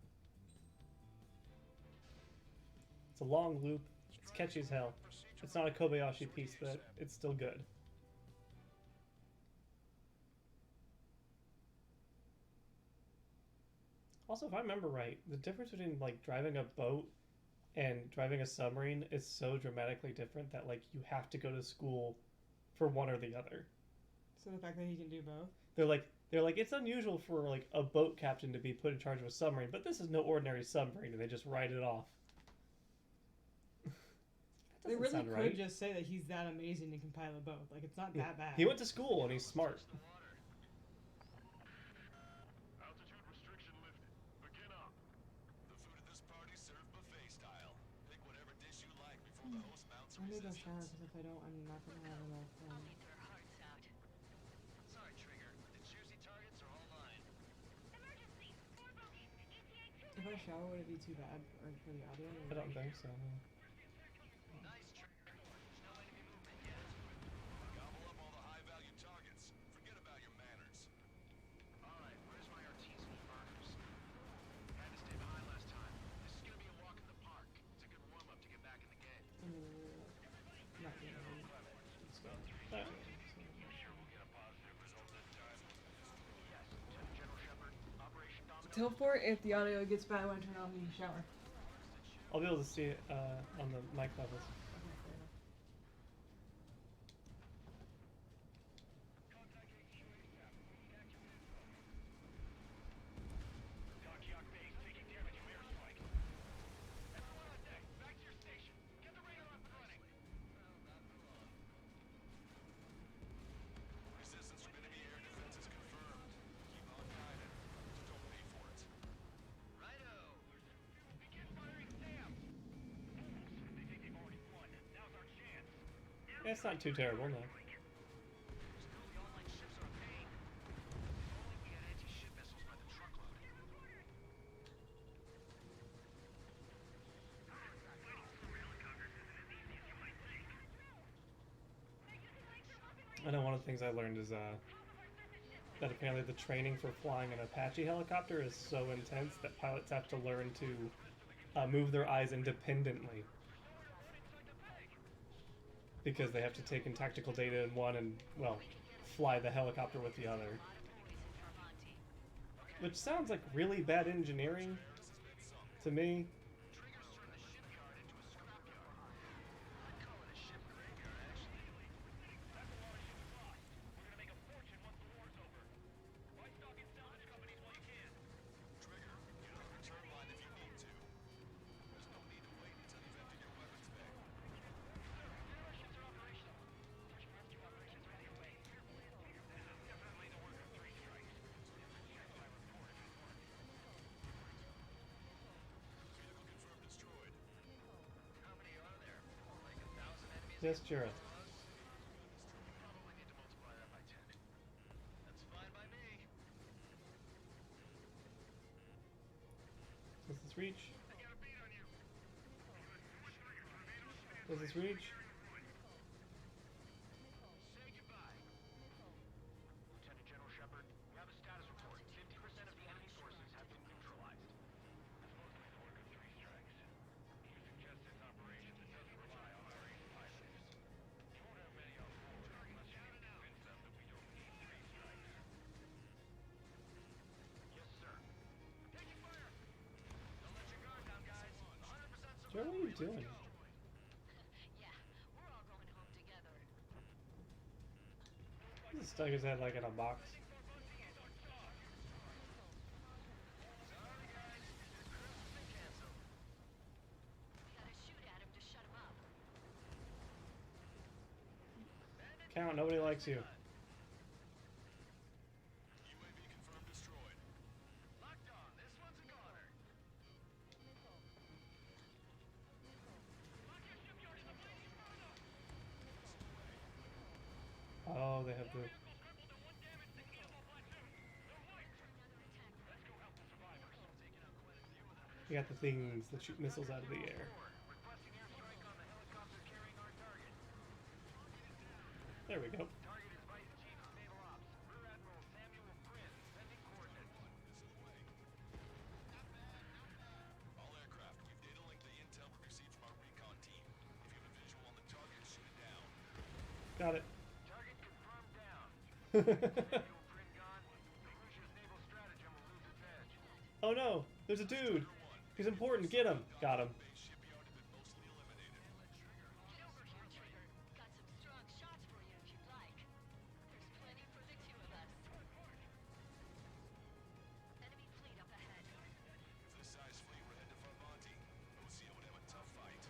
[SPEAKER 1] It's a long loop. It's catchy as hell. It's not a Kobayashi piece, but it's still good. Also, if I remember right, the difference between like driving a boat and driving a submarine is so dramatically different that like you have to go to school for one or the other.
[SPEAKER 2] So the fact that he can do both.
[SPEAKER 1] They're like it's unusual for like a boat captain to be put in charge of a submarine, but this is no ordinary submarine, and they just write it off.
[SPEAKER 2] They really
[SPEAKER 1] sound
[SPEAKER 2] could
[SPEAKER 1] right.
[SPEAKER 2] just say that he's that amazing and can pilot both. Like, it's not that bad.
[SPEAKER 1] He went to school and he's smart.
[SPEAKER 6] Altitude restriction lifted. Begin up.
[SPEAKER 5] The food at this party served buffet style. Pick whatever dish you like before the host mounts
[SPEAKER 2] I need a shower
[SPEAKER 5] resistance.
[SPEAKER 2] because if I don't, I'm not gonna have enough.
[SPEAKER 5] Sorry, Trigger. The juicy targets are all mine.
[SPEAKER 2] If I shower, would it be too bad for the audio?
[SPEAKER 1] I don't think so.
[SPEAKER 5] Nice, Trigger. There's no enemy movement yet. Gobble up all the high-value targets. Forget about your manners.
[SPEAKER 6] Alright, where's my artisan burgers? Had to stay behind last time. This is gonna be a walk in the park. It's a good warm-up to get back in the game.
[SPEAKER 2] Not really. Teleport if the audio gets bad when I turn on the shower.
[SPEAKER 1] I'll be able to see it on the mic levels.
[SPEAKER 5] Resistance from enemy air defense is confirmed. Keep on guiding. Don't pay for it. Righto.
[SPEAKER 6] Begin firing Sam! They think they've already won. Now's our chance.
[SPEAKER 1] Yeah, it's not too terrible, no.
[SPEAKER 6] Still, the online ships are a pain. If only we had anti-ship missiles by the truckload.
[SPEAKER 1] I know one of the things I learned is that apparently the training for flying an Apache helicopter is so intense that pilots have to learn to move their eyes independently. Because they have to take in tactical data in one and, well, fly the helicopter with the other. Which sounds like really bad engineering to me.
[SPEAKER 6] Triggers turned the shipyard into a scrapyard. I'd call it a ship graveyard, actually. That's a lot of ships lost. We're gonna make a fortune once the war's over. Buy stock in salvage companies while you can.
[SPEAKER 5] Trigger, get on the return line if you need to. There's no need to wait until you've emptied your weapons bag.
[SPEAKER 6] Sir, none of our ships are operational. Search and rescue operations are underway. Definitely the work of 3 strikes. Check my report if it works.
[SPEAKER 5] Vehicle confirmed destroyed.
[SPEAKER 6] How many are there? Like 1,000 enemies?
[SPEAKER 1] Yes, Jareth.
[SPEAKER 6] Probably need to multiply that by 10.
[SPEAKER 5] That's fine by me.
[SPEAKER 1] Does this reach?
[SPEAKER 6] I got a beat on you.
[SPEAKER 1] Does this reach?
[SPEAKER 6] Say goodbye. Lieutenant General Shepard, we have a status report. 50% of the enemy sources have been neutralized. That's mostly the work of 3 strikes. You suggest this operation that doesn't rely on our ace pilots. You won't have many on board unless you can convince them that we don't need 3 strikes. Yes, sir. Taking fire! Don't let your guard down, guys. 100%
[SPEAKER 1] Jareth, what are you doing?
[SPEAKER 11] Yeah, we're all going home together.
[SPEAKER 1] This is stuck his head like in a box. Count, nobody likes you.
[SPEAKER 5] UAV confirmed destroyed. Locked on. This one's a goner.
[SPEAKER 1] Oh, they have the. You got the things that shoot missiles out of the air.
[SPEAKER 5] Requesting airstrike on the helicopter carrying our target.
[SPEAKER 1] There we go.
[SPEAKER 5] Target is Vice Chief of Naval Ops, Rear Admiral Samuel Prin, sending coordinates. All aircraft, we've data linked the intel we received from our recon team. If you have a visual on the target, shoot it down.
[SPEAKER 1] Got it.
[SPEAKER 5] Target confirmed down. Samuel Prin gone. Crucia's naval stratagem will lose its edge.
[SPEAKER 1] Oh no, there's a dude. He's important. Get him. Got him.
[SPEAKER 5] Base shipyard have been mostly eliminated.
[SPEAKER 11] Get over here, Trigger. Got some strong shots for you if you'd like. There's plenty for the two of us. Enemy fleet up ahead.
[SPEAKER 5] If this size fleet were headed for Monty, Osea would have a tough fight.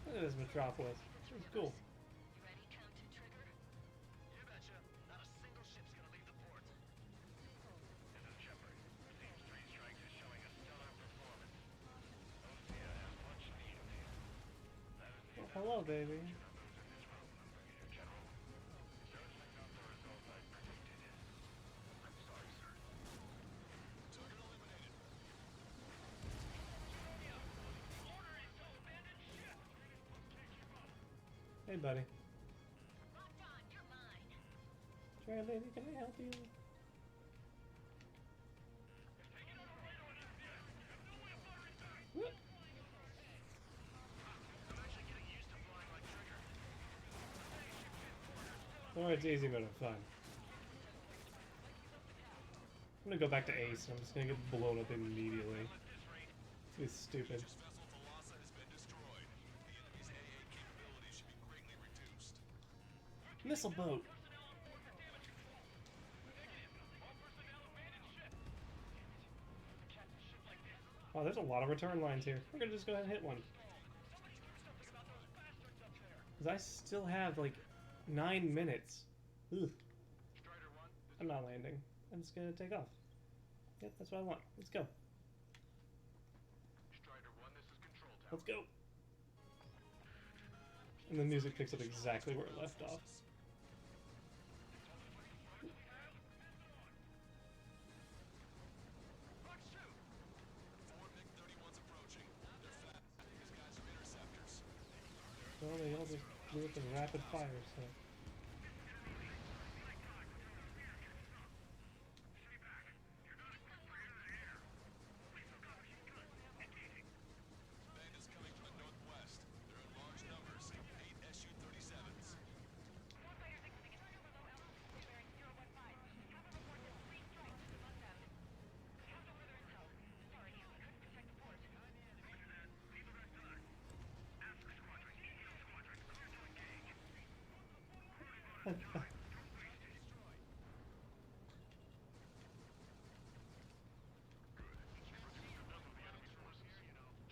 [SPEAKER 1] Look at this Metropolis. It's cool.
[SPEAKER 11] You ready, Captain Trigger?
[SPEAKER 5] You betcha. Not a single ship's gonna leave the port.
[SPEAKER 6] This is Shepard. These three strikes is showing a stellar performance. Osea has much need of you. That is the
[SPEAKER 1] Oh, hello, baby.
[SPEAKER 6] numbers in this room, Brigadier General. Certainly not the result I predicted. I'm sorry, sir.
[SPEAKER 5] Target eliminated.
[SPEAKER 1] Hey, buddy.
[SPEAKER 11] Locked on, you're mine.
[SPEAKER 1] Try, baby, can I help you? Whoop.
[SPEAKER 6] I'm actually getting used to flying like Trigger.
[SPEAKER 1] Oh, it's easy, but it's fun. I'm gonna go back to Ace. I'm just gonna get blown up immediately. It's stupid.
[SPEAKER 5] This vessel Thalassa has been destroyed. The enemy's AA capabilities should be greatly reduced.
[SPEAKER 1] Missile boat. Wow, there's a lot of return lines here. We're gonna just go ahead and hit one. Because I still have like 9 minutes. Ugh.
[SPEAKER 6] Strider 1,
[SPEAKER 1] I'm not landing. I'm just gonna take off. Yep, that's what I want. Let's go.
[SPEAKER 6] Strider 1, this is control tower.
[SPEAKER 1] Let's go. And the music picks up exactly where it left off.
[SPEAKER 5] Four MiG-31s approaching. They're fast. These guys are interceptors.
[SPEAKER 1] Well, they all just blew up in rapid fire, so.
[SPEAKER 5] Bandits coming from the northwest. They're in large numbers. 8 Su-37s.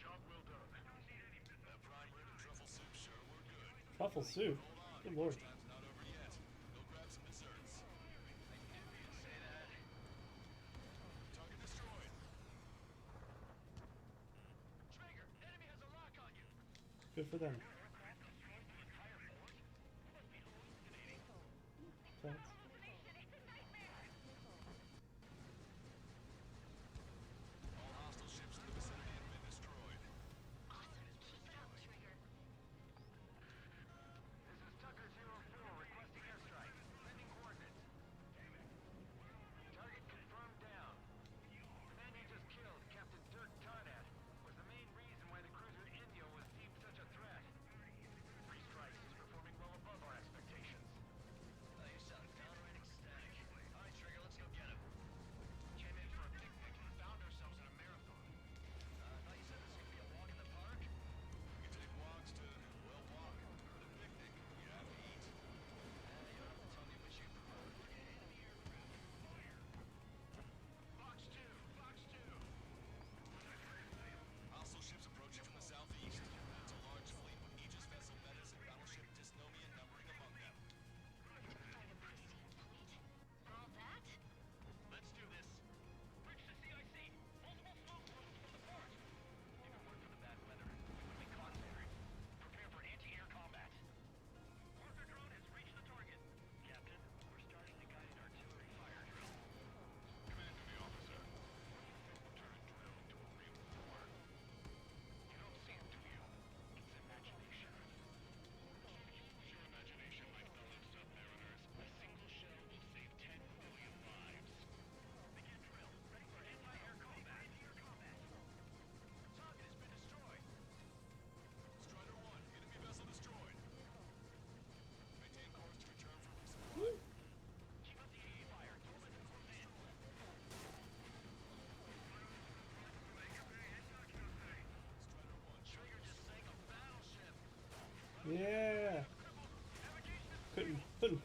[SPEAKER 6] Job well done.
[SPEAKER 5] That prime rib and truffle soup sure were good.
[SPEAKER 1] Truffle soup. Good lord.
[SPEAKER 5] Time's not over yet. Go grab some desserts. Target destroyed. Trigger, enemy has a lock on you.
[SPEAKER 1] Good for them. Thanks.
[SPEAKER 5] All hostile ships in the vicinity have been destroyed.
[SPEAKER 11] Awesome. Keep it up, Trigger.
[SPEAKER 6] This is Tucker 04 requesting airstrike. Sending coordinates. Target confirmed down. The man you just killed, Captain Dirk Tarnat, was the main reason why the cruiser Inyo was deemed such a threat.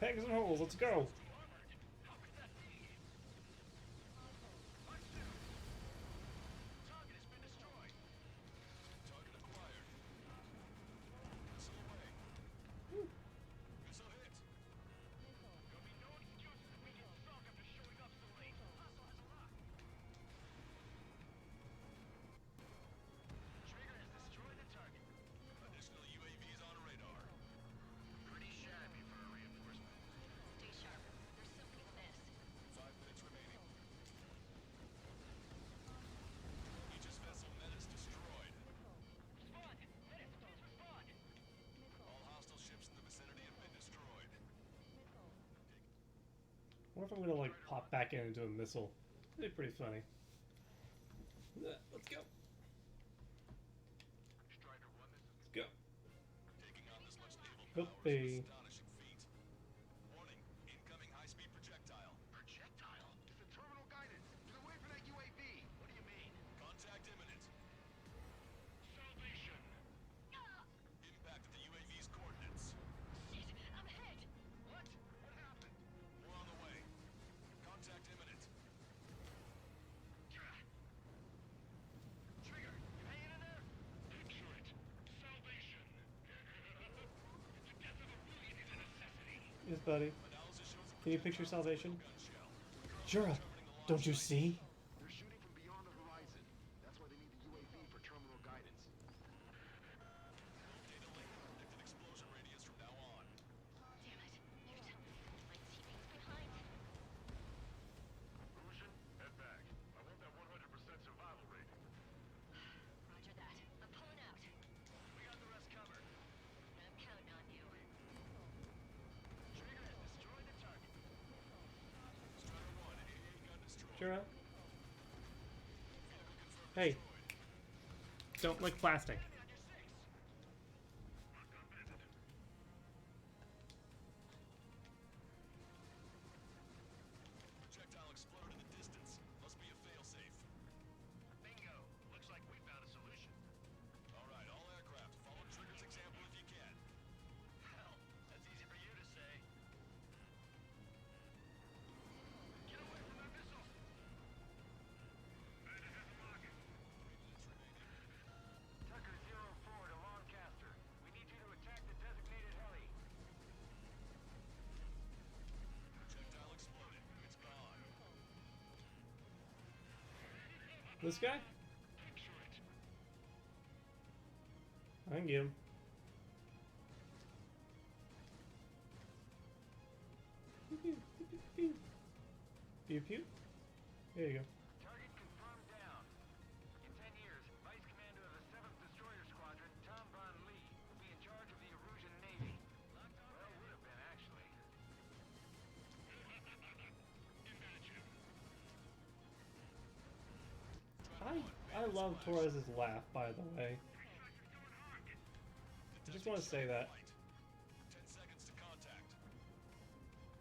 [SPEAKER 1] Pegs and holes, let's go.
[SPEAKER 5] Target has been destroyed. Target acquired. Missile away. Missile hit.
[SPEAKER 6] There'll be no excuses if we get sunk after showing up so late. Hostile has a lock.
[SPEAKER 5] Trigger has destroyed the target. Additional UAVs on radar. Pretty shabby for a reinforcement.
[SPEAKER 3] Stay sharp. There's something amiss.
[SPEAKER 5] 5 minutes remaining. Aegis vessel Menace destroyed.
[SPEAKER 6] Respond! Menace, please respond!
[SPEAKER 5] All hostile ships in the vicinity have been destroyed.
[SPEAKER 1] I wonder if I'm gonna like pop back in and do a missile. That'd be pretty funny. Let's go.
[SPEAKER 6] Strider 1, this is...
[SPEAKER 1] Let's go.
[SPEAKER 5] Taking on this much naval
[SPEAKER 1] Hope
[SPEAKER 5] power is
[SPEAKER 1] they-
[SPEAKER 5] an astonishing feat. Warning, incoming high-speed projectile.
[SPEAKER 6] Projectile? It's a terminal guidance. Get away from that UAV! What do you mean?
[SPEAKER 5] Contact imminent.
[SPEAKER 6] Salvation!
[SPEAKER 5] Impact at the UAV's coordinates.
[SPEAKER 3] Shit, I'm hit.
[SPEAKER 6] What? What happened?
[SPEAKER 5] More on the way. Contact imminent.
[SPEAKER 6] Trigger, you hanging in there? Picture it. Salvation. The death of a million is a necessity.
[SPEAKER 1] Yes, buddy.
[SPEAKER 5] Analysis shows a
[SPEAKER 1] Can you picture salvation?
[SPEAKER 5] gun shell.
[SPEAKER 1] Jura, don't you see?
[SPEAKER 8] They're shooting from beyond the horizon. That's why they need the UAV for terminal guidance.
[SPEAKER 5] Data link. Predicted explosion radius from now on.
[SPEAKER 3] Damn it. You're telling me my teammates behind.
[SPEAKER 6] Illusion, head back. I want that 100% survival rate.
[SPEAKER 3] Roger that. I'm pulling out.
[SPEAKER 5] We got the rest covered.
[SPEAKER 3] I'm counting on you.
[SPEAKER 5] Trigger has destroyed the target. Strider 1, AA gun destroyed.
[SPEAKER 1] Jura?
[SPEAKER 5] Vehicle confirmed
[SPEAKER 1] Hey.
[SPEAKER 5] destroyed.
[SPEAKER 1] Don't lick plastic.
[SPEAKER 6] Enemy on your 6. Lockdown bandit.
[SPEAKER 5] Projectile exploded in the distance. Must be a failsafe.
[SPEAKER 6] Bingo. Looks like we found a solution.
[SPEAKER 5] All right, all aircraft, follow Trigger's example if you can.
[SPEAKER 6] Hell, that's easy for you to say. Get away from that missile! Bandit has a lock.
[SPEAKER 5] 3 minutes remaining.
[SPEAKER 6] Tucker 04 to Lancaster. We need you to attack the designated heli.
[SPEAKER 5] Projectile exploded. It's gone.
[SPEAKER 1] This guy?
[SPEAKER 6] Picture it.
[SPEAKER 1] I can get him. Pew pew pew pew. Pew pew. There you go.
[SPEAKER 6] Target confirmed down. In 10 years, Vice Commander of the 7th Destroyer Squadron, Tom Von Lee, will be in charge of the Erusian Navy. Well, would have been, actually. Imagine.
[SPEAKER 1] I love Torres's laugh, by the way. I just want to say that.
[SPEAKER 5] 10 seconds to contact.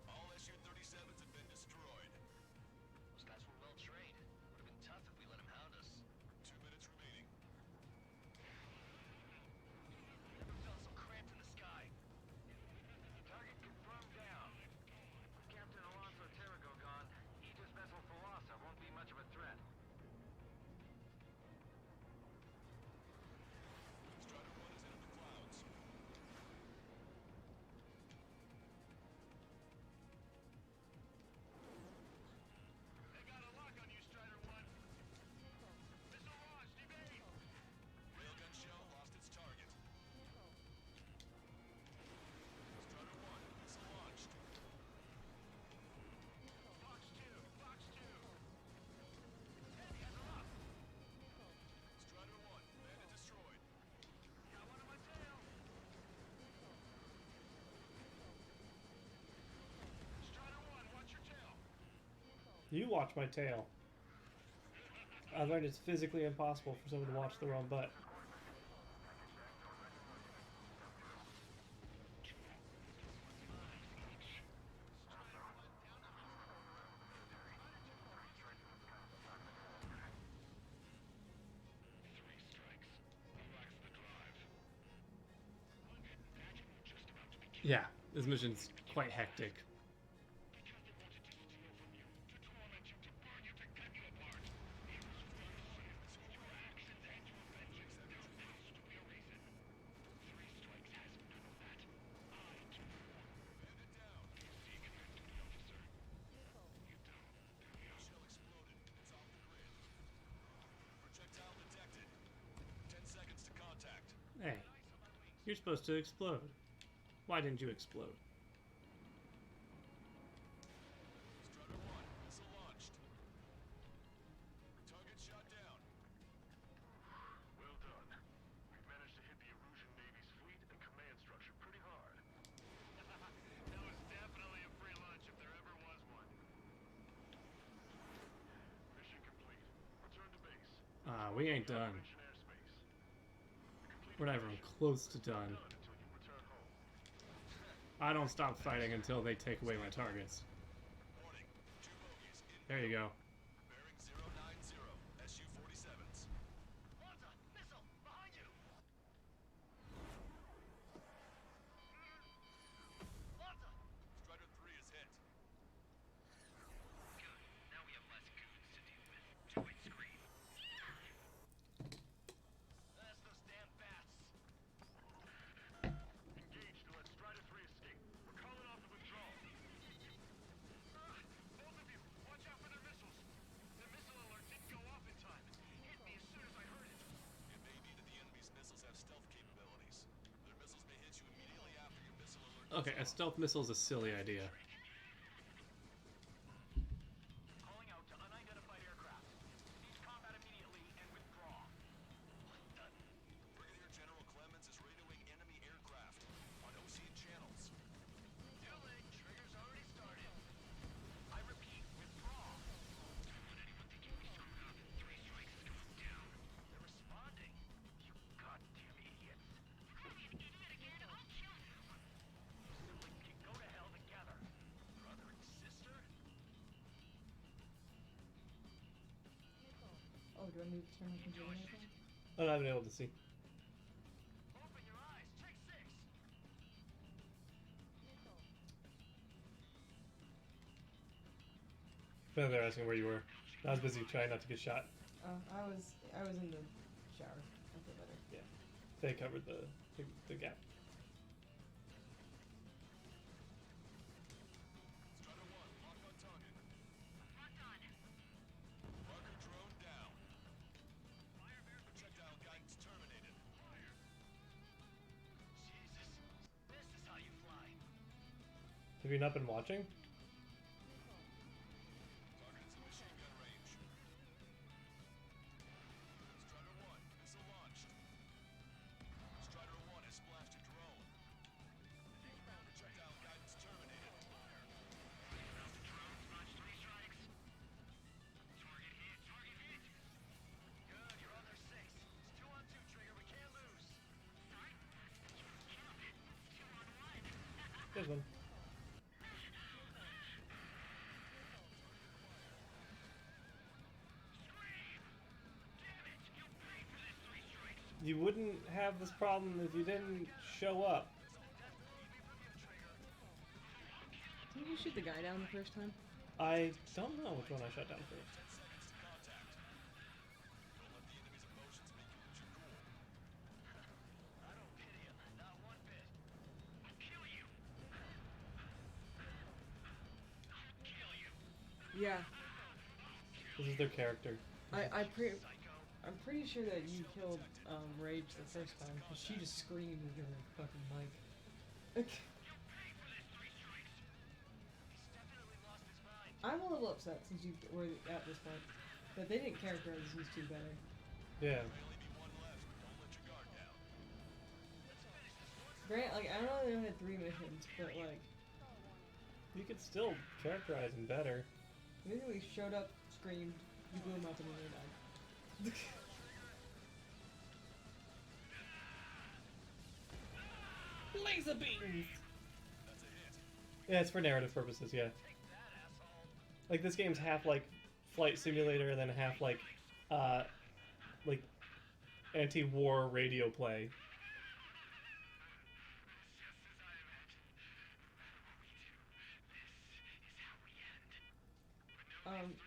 [SPEAKER 5] All SU-37s have been destroyed.
[SPEAKER 6] Those guys were well trained. Would have been tough if we let them hound us.
[SPEAKER 5] 2 minutes remaining.
[SPEAKER 6] Get themselves so cramped in the sky. Target confirmed down. With Captain Alonso Terrigo gone, Aegis vessel Philosopher won't be much of a threat.
[SPEAKER 5] Strider 1 is in the clouds.
[SPEAKER 6] They got a lock on you, Strider 1. Missile launched, evade!
[SPEAKER 5] Railgun shell lost its target. Strider 1, missile launched.
[SPEAKER 6] Fox 2, Fox 2. Heavy has a lock.
[SPEAKER 5] Strider 1, bandit destroyed.
[SPEAKER 6] Got one on my tail. Strider 1, watch your tail.
[SPEAKER 1] You watch my tail. I learned it's physically impossible for someone to watch their own butt.
[SPEAKER 6] Three strikes. Relax the drive. Imagine we're just about to begin.
[SPEAKER 1] Yeah, This mission's quite hectic.
[SPEAKER 5] Shell exploded. It's off the grid. Projectile detected. 10 seconds to contact.
[SPEAKER 1] Hey, you're supposed to explode. Why didn't you explode?
[SPEAKER 5] Strider 1, missile launched. Target shot down.
[SPEAKER 6] Well done. We've managed to hit the Erusian Navy's fleet and command structure pretty hard. That was definitely a free lunch if there ever was one. Mission complete. Return to base.
[SPEAKER 1] We ain't done.
[SPEAKER 6] Operation airspace.
[SPEAKER 1] We're not even close to done.
[SPEAKER 6] Done until you return home.
[SPEAKER 1] I don't stop fighting until they take away my targets.
[SPEAKER 5] Warning. 2 bogies in
[SPEAKER 1] There you go.
[SPEAKER 5] bearing 090. Su-47s.
[SPEAKER 6] Lanza, missile, behind you. Lanza.
[SPEAKER 5] Strider 3 is hit.
[SPEAKER 6] Good. Now we have less goons to deal with. Do it, scream. That's those damn bats. Engage to let Strider 3 escape. We're calling off the withdrawal. Both of you, watch out for their missiles. The missile alert didn't go off in time. Hit me as soon as I heard it.
[SPEAKER 5] It may be that the enemy's missiles have stealth capabilities. Their missiles may hit you immediately after your missile alert.
[SPEAKER 1] Okay, a stealth missile is a silly idea.
[SPEAKER 6] Calling out to unidentified aircraft. Cease combat immediately and withdraw.
[SPEAKER 5] Brigadier General Clemens is radioing enemy aircraft on Osea channels.
[SPEAKER 6] Too late. Trigger's already started. I repeat, withdraw. Don't let anyone think you'll be screwed up. 3 strikes is going down. They're responding. You goddamn idiots. I'm an idiot again. I'll kill you. Siblings can go to hell together. Brother and sister?
[SPEAKER 2] Oh, do I need to turn my computer on?
[SPEAKER 1] I'm not even able to see.
[SPEAKER 6] Open your eyes. Check 6.
[SPEAKER 1] They're asking where you were. I was busy trying not to get shot.
[SPEAKER 2] I was in the shower. I feel better.
[SPEAKER 1] Yeah, they covered the gap.
[SPEAKER 5] Strider 1, lock on target.
[SPEAKER 6] Locked on.
[SPEAKER 5] Marker drone down. Projectile guidance terminated.
[SPEAKER 6] Jesus. This is how you fly.
[SPEAKER 1] Have you not been watching?
[SPEAKER 5] Target is in machine gun range. Strider 1, missile launched. Strider 1 has splashed a drone. Projectile guidance terminated.
[SPEAKER 6] Drones launched 3 strikes. Target hit. Target hit. Good. You're on their 6. It's 2 on 2, Trigger. We can't lose. Sorry? Count it. 2 on 1.
[SPEAKER 1] There's one.
[SPEAKER 6] Damn it. You paid for this 3 strikes.
[SPEAKER 1] You wouldn't have this problem if you didn't show up.
[SPEAKER 2] Didn't you shoot the guy down the first time?
[SPEAKER 1] I don't know which one I shot down first.
[SPEAKER 5] 10 seconds to contact. Don't let the enemy's emotions make you lose your cool.
[SPEAKER 6] I don't pity him. Not one bit. I'll kill you. I'll kill you.
[SPEAKER 2] Yeah.
[SPEAKER 1] This is their character.
[SPEAKER 2] I'm
[SPEAKER 6] Psycho.
[SPEAKER 2] pretty sure that you killed Rage the first time because she just screamed into her fucking mic.
[SPEAKER 6] You paid for this 3 strikes. He's definitely lost his mind.
[SPEAKER 2] I'm a little upset since you were at this point that they didn't characterize these two better.
[SPEAKER 1] Yeah.
[SPEAKER 5] May only be one left, but don't let your guard down.
[SPEAKER 6] Let's finish this once.
[SPEAKER 2] Grant, like I know they only had 3 missions, but like
[SPEAKER 1] You could still characterize them better.
[SPEAKER 2] they literally showed up, screamed, you blew them up, and then they died.
[SPEAKER 1] Laser beams!
[SPEAKER 5] That's a hit.
[SPEAKER 1] Yeah, it's for narrative purposes, yeah. Like, this game's half, like, flight simulator and then half, like anti-war radio play.
[SPEAKER 6] Just as I imagined.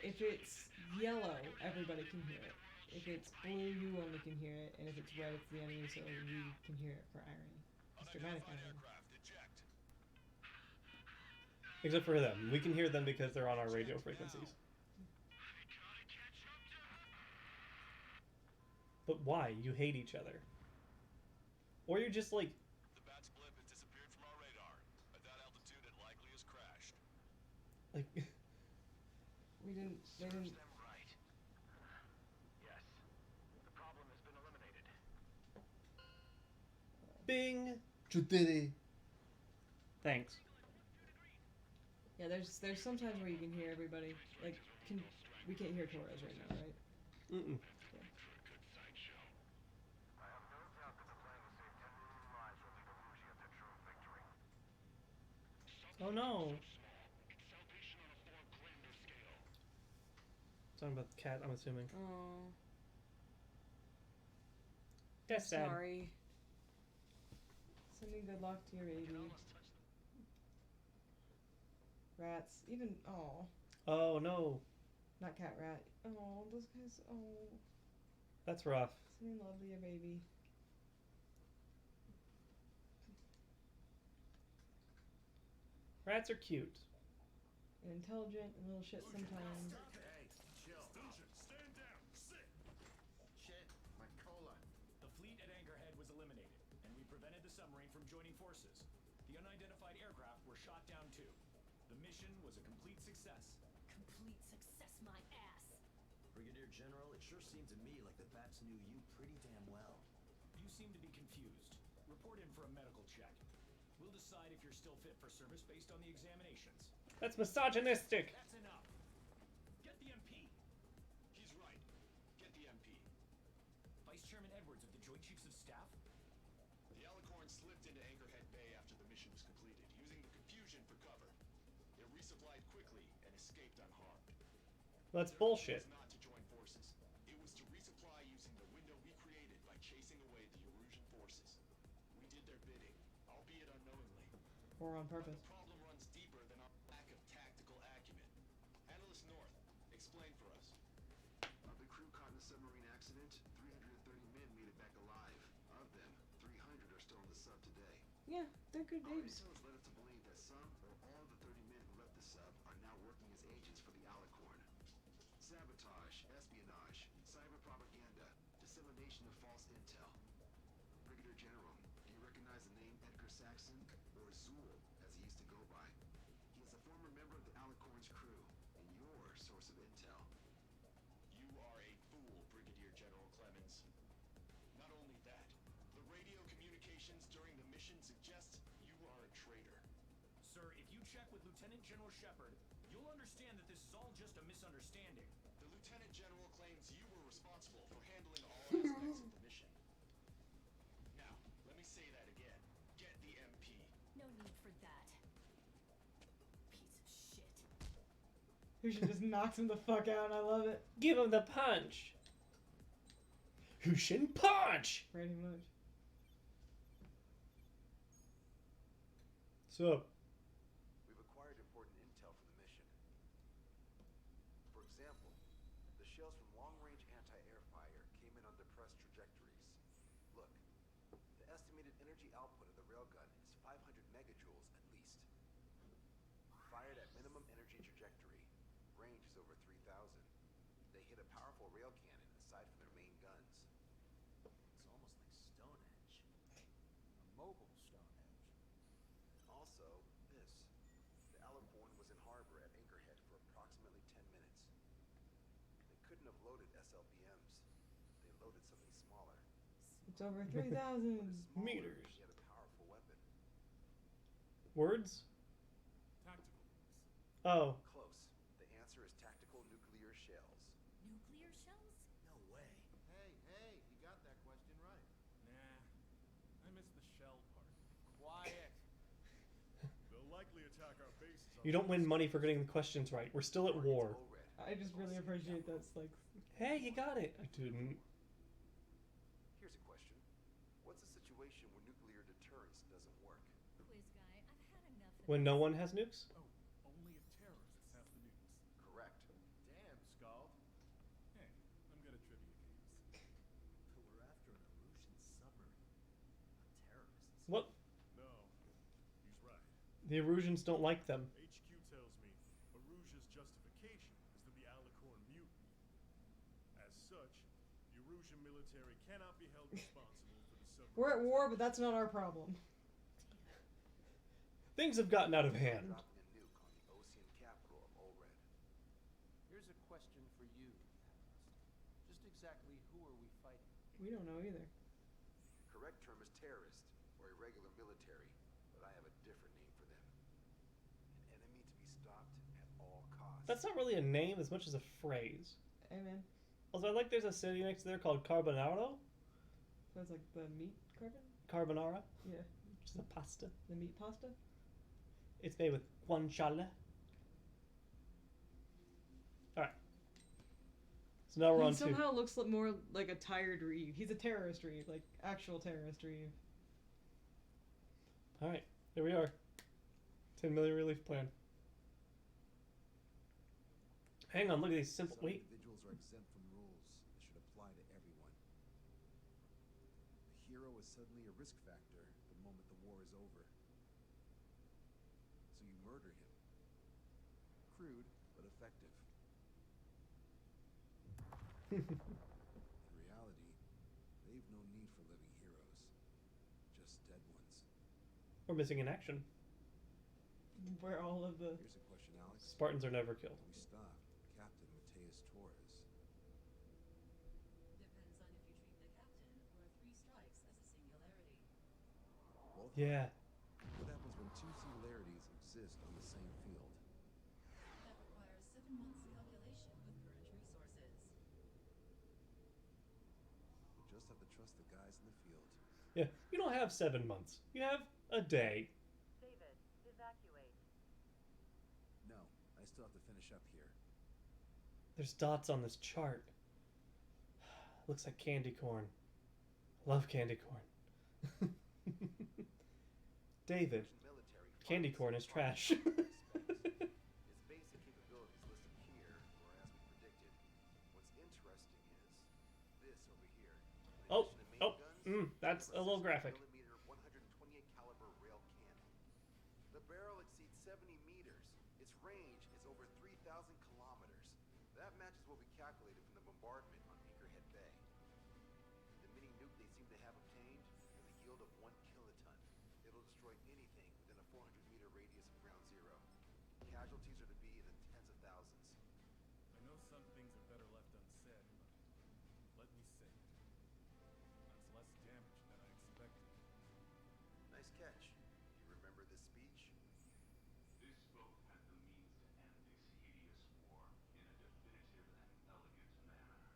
[SPEAKER 2] If it's yellow, everybody can hear it. If it's blue, you only can hear it, and if it's red, it's the enemy, so you can hear it for irony. It's dramatic irony.
[SPEAKER 5] Aircraft, eject.
[SPEAKER 1] Except for them. We can hear them because they're on our radio frequencies. But why? You hate each other. Or you're just like...
[SPEAKER 5] The bat's blip has disappeared from our radar. At that altitude, it likely has crashed.
[SPEAKER 1] Like...
[SPEAKER 2] They didn't...
[SPEAKER 6] Serves them right. Yes. The problem has been eliminated.
[SPEAKER 1] Bing! Chutiri. Thanks.
[SPEAKER 2] Yeah, there's sometimes where you can hear everybody. Like, we can't hear Torres right now, right?
[SPEAKER 1] Mm-mm.
[SPEAKER 6] I have no doubt that the plan to save 10 million lives will lead Illusia to true victory.
[SPEAKER 1] Oh no! Talking about the cat, I'm assuming.
[SPEAKER 2] Oh.
[SPEAKER 1] That's sad.
[SPEAKER 2] Sorry. Sending good luck to your baby. Rats. Even, oh.
[SPEAKER 1] Oh no.
[SPEAKER 2] Not cat, rat. Oh, those guys, oh.
[SPEAKER 1] That's rough.
[SPEAKER 2] Sending love to your baby.
[SPEAKER 1] Rats are cute.
[SPEAKER 2] And intelligent and little shit sometimes.
[SPEAKER 9] Hey, chill.
[SPEAKER 12] Stand down. Sit.
[SPEAKER 9] Shit, my colon.
[SPEAKER 12] The fleet at Anchorhead was eliminated, and we prevented the submarine from joining forces. The unidentified aircraft were shot down too. The mission was a complete success.
[SPEAKER 3] Complete success, my ass.
[SPEAKER 9] Brigadier General, it sure seemed to me like the bats knew you pretty damn well.
[SPEAKER 12] You seem to be confused. Report in for a medical check. We'll decide if you're still fit for service based on the examinations.
[SPEAKER 1] That's misogynistic!
[SPEAKER 12] That's enough. Get the MP.
[SPEAKER 5] He's right. Get the MP.
[SPEAKER 12] Vice Chairman Edwards of the Joint Chiefs of Staff?
[SPEAKER 5] The Alicorn slipped into Anchorhead Bay after the mission was completed, using the confusion for cover. It resupplied quickly and escaped unharmed.
[SPEAKER 1] That's
[SPEAKER 5] Their goal
[SPEAKER 1] bullshit.
[SPEAKER 5] was not to join forces. It was to resupply using the window we created by chasing away the Erusian forces. We did their bidding, albeit unknowingly.
[SPEAKER 2] Or on purpose.
[SPEAKER 5] The problem runs deeper than our lack of tactical acumen. Analyst North, explain for us.
[SPEAKER 8] Of the crew caught in the submarine accident, 330 men made it back alive. Of them, 300 are still on the sub today.
[SPEAKER 2] Yeah, they're good
[SPEAKER 8] Our
[SPEAKER 2] babes.
[SPEAKER 8] intel has led us to believe that some or all of the 30 men who left the sub are now working as agents for the Alicorn. Sabotage, espionage, cyber propaganda, dissemination of false intel. Brigadier General, do you recognize the name Edgar Saxon, or Zool, as he used to go by? He is a former member of the Alicorn's crew, and your source of intel.
[SPEAKER 5] You are a fool, Brigadier General Clemens. Not only that, the radio communications during the mission suggest you are a traitor.
[SPEAKER 12] Sir, if you check with Lieutenant General Shepard, you'll understand that this is all just a misunderstanding.
[SPEAKER 5] The Lieutenant General claims you were responsible for handling all aspects of the mission. Now, let me say that again. Get the MP.
[SPEAKER 3] No need for that. Piece of shit.
[SPEAKER 2] Who should just knocks him the fuck out, I love it.
[SPEAKER 1] Give him the punch! Hushin punch!
[SPEAKER 2] Pretty much.
[SPEAKER 1] Sup?
[SPEAKER 8] We've acquired important intel for the mission. For example, the shells from long-range anti-air fire came in on depressed trajectories. Look, the estimated energy output of the railgun is 500 megajoules at least. Fired at minimum energy trajectory, range is over 3,000. They hit a powerful rail cannon aside from their main guns.
[SPEAKER 9] It's almost like Stonehenge. A mobile Stonehenge.
[SPEAKER 8] Also, this. The Alicorn was in harbor at Anchorhead for approximately 10 minutes. They couldn't have loaded SLBMs. They loaded something smaller.
[SPEAKER 2] It's over 3,000.
[SPEAKER 8] But it's smaller,
[SPEAKER 1] Meters.
[SPEAKER 8] yet a powerful weapon.
[SPEAKER 1] Words?
[SPEAKER 12] Tactical nukes.
[SPEAKER 1] Oh.
[SPEAKER 8] Close. The answer is tactical nuclear shells.
[SPEAKER 3] Nuclear shells?
[SPEAKER 9] No way. Hey, you got that question right.
[SPEAKER 12] Nah, I missed the shell part.
[SPEAKER 9] Quiet.
[SPEAKER 6] They'll likely attack our bases.
[SPEAKER 1] You don't win money for getting the questions right. We're still at war.
[SPEAKER 2] I just really appreciate that's like...
[SPEAKER 1] Hey, you got it! I didn't.
[SPEAKER 8] Here's a question. What's a situation where nuclear deterrence doesn't work?
[SPEAKER 3] Quiz guy, I've had enough of
[SPEAKER 1] When
[SPEAKER 3] this.
[SPEAKER 1] no one has nukes?
[SPEAKER 12] Oh, only if terrorists have the nukes.
[SPEAKER 8] Correct.
[SPEAKER 1] What?
[SPEAKER 12] No, he's right.
[SPEAKER 1] The Erusians don't like them.
[SPEAKER 12] HQ tells me Aruja's justification is that the Alicorn mutiny. As such, the Erusian military cannot be held responsible for the submarine.
[SPEAKER 2] We're at war, but that's not our problem.
[SPEAKER 1] Things have gotten out of hand.
[SPEAKER 8] Dropping a nuke on the Ocean capital of Olred.
[SPEAKER 13] Here's a question for you, Analyst. Just exactly who are we fighting?
[SPEAKER 2] We don't know either.
[SPEAKER 8] Correct term is terrorist, or irregular military, but I have a different name for them. An enemy to be stopped at all costs.
[SPEAKER 1] That's not really a name as much as a phrase.
[SPEAKER 2] Amen.
[SPEAKER 1] Also, I like there's a city next to there called Carbonaro.
[SPEAKER 2] Sounds like the meat carbon?
[SPEAKER 1] Carbonara.
[SPEAKER 2] Yeah.
[SPEAKER 1] Which is a pasta.
[SPEAKER 2] The meat pasta?
[SPEAKER 1] It's made with guanciale. Alright. So now we're
[SPEAKER 2] He
[SPEAKER 1] on to...
[SPEAKER 2] somehow looks more like a tired Reeve. He's a terrorist Reeve, like actual terrorist Reeve.
[SPEAKER 1] Alright, here we are. 10 million relief plan. Hang on, look at these simple...
[SPEAKER 9] Some
[SPEAKER 1] Wait.
[SPEAKER 9] individuals are exempt from rules that should apply to everyone. The hero is suddenly a risk factor the moment the war is over. So you murder him. Crude, but effective. In reality, they've no need for living heroes. Just dead ones.
[SPEAKER 1] We're missing in action.
[SPEAKER 2] Where all of the...
[SPEAKER 9] Here's a question, Alex.
[SPEAKER 1] Spartans are never killed.
[SPEAKER 9] We stopped Captain Mateus Torres.
[SPEAKER 10] Depends on if you treat the captain or 3 strikes as a singularity.
[SPEAKER 9] Both
[SPEAKER 1] Yeah.
[SPEAKER 9] What happens when 2 singularities exist on the same field?
[SPEAKER 10] That requires 7 months calculation with current resources.
[SPEAKER 9] You just have to trust the guys in the field.
[SPEAKER 1] Yeah, you don't have 7 months. You have a day.
[SPEAKER 11] David, evacuate.
[SPEAKER 9] No, I still have to finish up here.
[SPEAKER 1] There's dots on this chart. Looks like candy corn. Love candy corn. David,
[SPEAKER 8] Military
[SPEAKER 1] candy
[SPEAKER 8] funds
[SPEAKER 1] corn is
[SPEAKER 8] are
[SPEAKER 1] trash.
[SPEAKER 8] its basic capabilities listed here, or as we predicted. What's interesting is this over here. In
[SPEAKER 1] Oh,
[SPEAKER 8] addition to main guns,
[SPEAKER 1] that's a little graphic.
[SPEAKER 8] 128 caliber rail cannon. The barrel exceeds 70 meters. Its range is over 3,000 kilometers. That matches what we calculated from the bombardment on Anchorhead Bay. The mini nuke they seem to have obtained has a yield of 1 kiloton. It'll destroy anything within a 400-meter radius of ground zero. Casualties are to be in the tens of thousands.
[SPEAKER 12] I know some things are better left unsaid, but let me say it. That's less damage than I expected.
[SPEAKER 8] Nice catch. You remember this speech?
[SPEAKER 6] This vote had the means to end this hideous war in a definitive and elegant manner.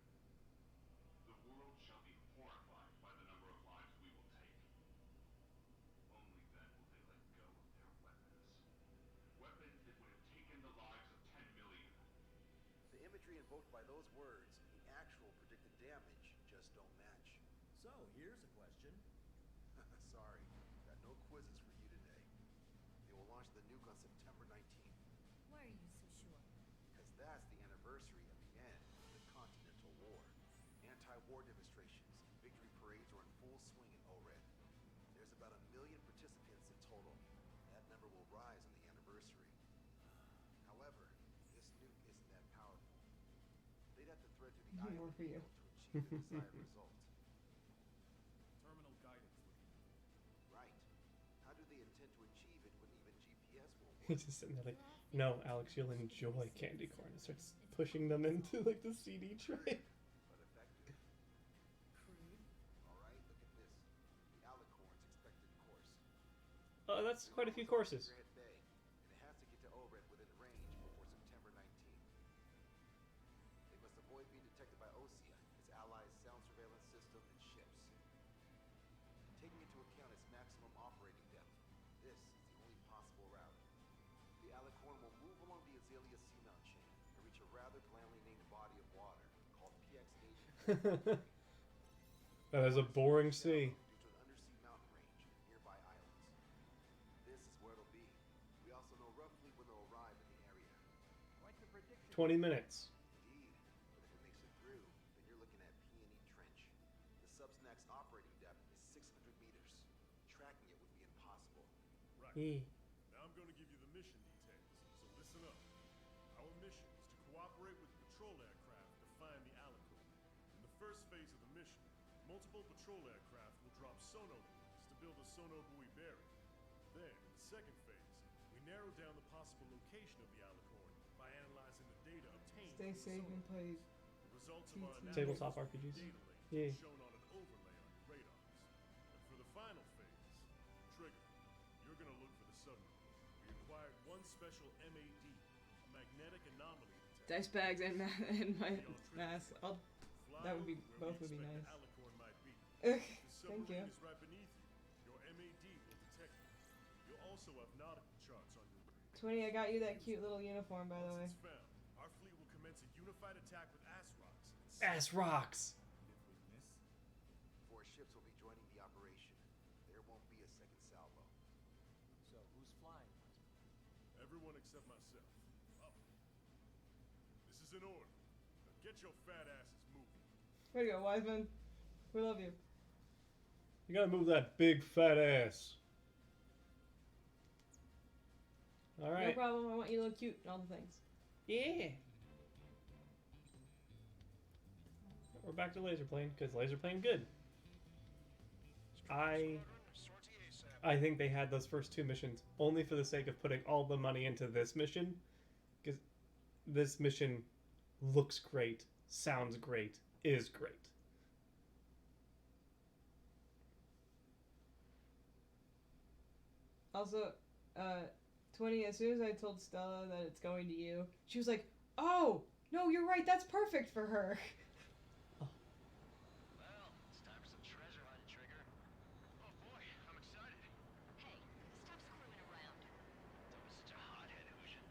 [SPEAKER 6] The world shall be horrified by the number of lives we will take. Only then will they let go of their weapons. Weapons that would have taken the lives of 10 million.
[SPEAKER 8] The imagery invoked by those words and the actual predicted damage just don't match.
[SPEAKER 9] So, here's a question.
[SPEAKER 8] Sorry, got no quizzes for you today. They will launch the nuke on September 19th,
[SPEAKER 3] Why are you so sure?
[SPEAKER 8] because that's the anniversary of the end of the Continental War. Anti-war demonstrations and victory parades are in full swing in Olred. There's about 1 million participants in total. That number will rise on the anniversary. However, this nuke isn't that powerful. They'd have to thread through the eye
[SPEAKER 2] More
[SPEAKER 8] of
[SPEAKER 2] for
[SPEAKER 8] the
[SPEAKER 2] you.
[SPEAKER 8] needle to achieve the desired result.
[SPEAKER 12] Terminal guidance would be needed.
[SPEAKER 8] Right. How do they intend to achieve it when even GPS won't work?
[SPEAKER 1] He's just sitting there like, no, Alex, you'll enjoy candy corn. It starts pushing them into like the CD tray.
[SPEAKER 8] But effective.
[SPEAKER 2] Crude.
[SPEAKER 8] Alright, look at this. The Alicorn's expected course.
[SPEAKER 1] Oh, that's quite a few courses.
[SPEAKER 8] Anchorhead Bay, and it has to get to Olred within range before September 19th. They must avoid being detected by Osea, its allies' sound surveillance system, and ships. Taking into account its maximum operating depth, this is the only possible route. The Alicorn will move along the Azalea seamount chain and reach a rather blandly named body of water called PX-80.
[SPEAKER 1] That is a boring sea.
[SPEAKER 8] Due to an undersea mountain range and nearby islands. This is where it'll be. We also know roughly when they'll arrive in the area.
[SPEAKER 13] Quite the prediction.
[SPEAKER 1] 20 minutes.
[SPEAKER 8] Indeed, but if it makes it through, then you're looking at P&E Trench. The Subsnack's operating depth is 600 meters. Tracking it would
[SPEAKER 1] Yeah.
[SPEAKER 12] Now I'm going to give you the mission details, so listen up. Our mission is to cooperate with patrol aircraft to find the Alicorn. In the first phase of the mission, multiple patrol aircraft will drop sonar buoys to build a sonar buoy barrier. Then, in the second phase, we narrow down the possible location of the Alicorn by analyzing the data obtained
[SPEAKER 2] Stay
[SPEAKER 12] from the
[SPEAKER 2] safe
[SPEAKER 12] sonar
[SPEAKER 2] and play.
[SPEAKER 12] The results of our
[SPEAKER 2] TT.
[SPEAKER 1] Tabletop
[SPEAKER 12] analysis
[SPEAKER 1] RPGs.
[SPEAKER 12] data link
[SPEAKER 1] Yeah.
[SPEAKER 12] is shown on an overlay on your radars. And for the final phase, Trigger, you're gonna look for the submarine. We acquired one special MAD, a magnetic anomaly detector.
[SPEAKER 2] Dice bags and and my
[SPEAKER 12] Be on Trigger's
[SPEAKER 2] mask.
[SPEAKER 12] way. Fly
[SPEAKER 2] That would be
[SPEAKER 12] over
[SPEAKER 2] both
[SPEAKER 12] where
[SPEAKER 2] would be
[SPEAKER 12] we expect
[SPEAKER 2] nice.
[SPEAKER 12] the Alicorn might be.
[SPEAKER 2] Ugh,
[SPEAKER 12] If the
[SPEAKER 2] thank you.
[SPEAKER 12] submarine is right beneath you, your MAD will detect it. You'll also have nautical charts on your rig.
[SPEAKER 2] 20, I got you that cute little uniform, by the way.
[SPEAKER 12] Once it's found, our fleet will commence a unified attack with ass rocks.
[SPEAKER 1] Ass rocks.
[SPEAKER 9] If we miss,
[SPEAKER 8] 4 ships will be joining the operation. There won't be a second salvo.
[SPEAKER 13] So, who's flying, Husband?
[SPEAKER 12] Everyone except myself. Up. This is an order. Now get your fat asses moving.
[SPEAKER 2] Way to go, Wiseman. We love you.
[SPEAKER 1] You gotta move that big fat ass. All
[SPEAKER 2] No
[SPEAKER 1] right.
[SPEAKER 2] problem. I want you to look cute and all the things.
[SPEAKER 1] Yeah. We're back to laser plane because laser plane good. I think they had those first 2 missions only for the sake of putting all the money into this mission, because this mission looks great, sounds great, is great.
[SPEAKER 2] Also, 20, as soon as I told Stella that it's going to you, she was like, oh, no, you're right, that's perfect for her.
[SPEAKER 5] Well, it's time for some treasure hunting, Trigger. Oh boy, I'm excited.
[SPEAKER 11] Hey, stop screwing around.
[SPEAKER 5] Don't be such a hothead, Ocean.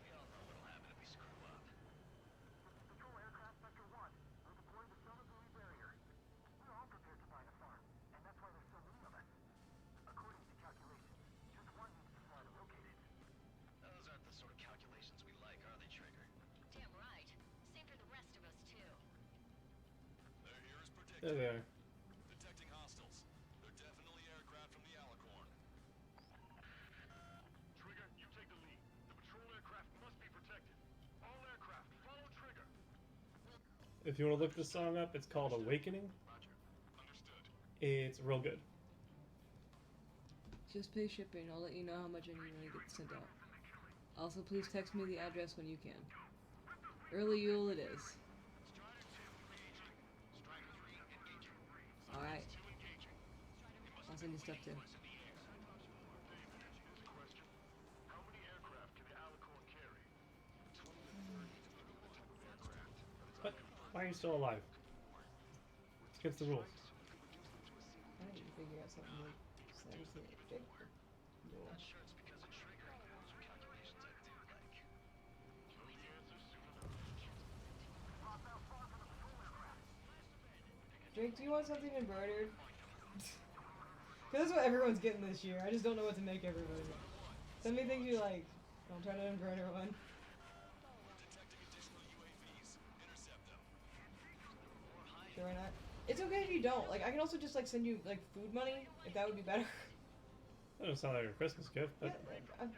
[SPEAKER 5] We all know what'll happen if we screw up.
[SPEAKER 6] Patrol aircraft sector 1. We're deploying the sonar buoy barrier. We're all prepared to buy the farm, and that's why there's so many of us. According to calculations, just one needs to fly to locate it.
[SPEAKER 5] Those aren't the sort of calculations we like, are they, Trigger?
[SPEAKER 11] Damn right. Same for the rest of us, too.
[SPEAKER 7] They're here as predicted.
[SPEAKER 1] There they are.
[SPEAKER 7] Detecting hostiles. They're definitely aircraft from the Alicorn.
[SPEAKER 6] Trigger, you take the lead. The patrol aircraft must be protected. All aircraft, follow Trigger.
[SPEAKER 1] If you want to look this song up, it's called Awakening.
[SPEAKER 7] Roger. Understood.
[SPEAKER 1] It's real good.
[SPEAKER 2] Just pay shipping. I'll let you know how much I need when it gets sent out. Also, please text me the address when you can. Early Yule it is. Alright. I'll send you stuff too.
[SPEAKER 6] How many aircraft can the Alicorn carry?
[SPEAKER 1] But why are you still alive? It's against the rules.
[SPEAKER 2] I need to figure out something like seriously big.
[SPEAKER 5] Not sure it's because of Trigger. Those are calculations I do like.
[SPEAKER 2] Drake, do you want something embroidered? Cause that's what everyone's getting this year. I just don't know what to make everybody. Send me things you like. I'll try to embroider one.
[SPEAKER 7] Detecting additional UAVs. Intercept them.
[SPEAKER 2] Sure, why not? It's okay if you don't. Like, I can also just like send you like food money if that would be better.
[SPEAKER 1] That doesn't sound like a Christmas gift,
[SPEAKER 2] Yeah,
[SPEAKER 1] but
[SPEAKER 2] like,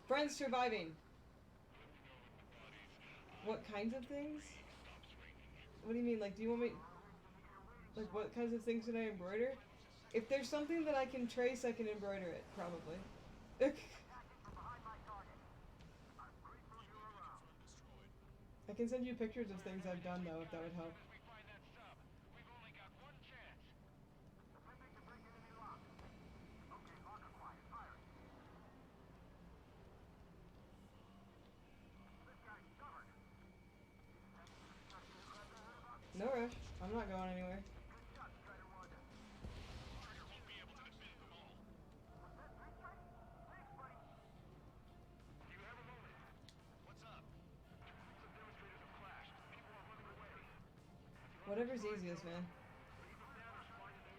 [SPEAKER 2] friends surviving. What kinds of things? What do you mean? Like, do you want me? Like, what kinds of things can I embroider? If there's something that I can trace, I can embroider it, probably. I can send you pictures of things I've done, though, if that would help.
[SPEAKER 6] We find that sub. We've only got one chance. Attempting to break enemy lock. Okay, lock acquired. Firing. This guy's stubborn.
[SPEAKER 2] No rush. I'm not going anywhere.
[SPEAKER 6] Good shot, Strider 1.
[SPEAKER 7] Trigger won't be able to defend them all.
[SPEAKER 6] Was that three strikes? Thanks, buddy. Do you have a moment?
[SPEAKER 5] What's up?
[SPEAKER 6] Some demonstrators have clashed. People are running away.
[SPEAKER 2] Whatever's easiest, man.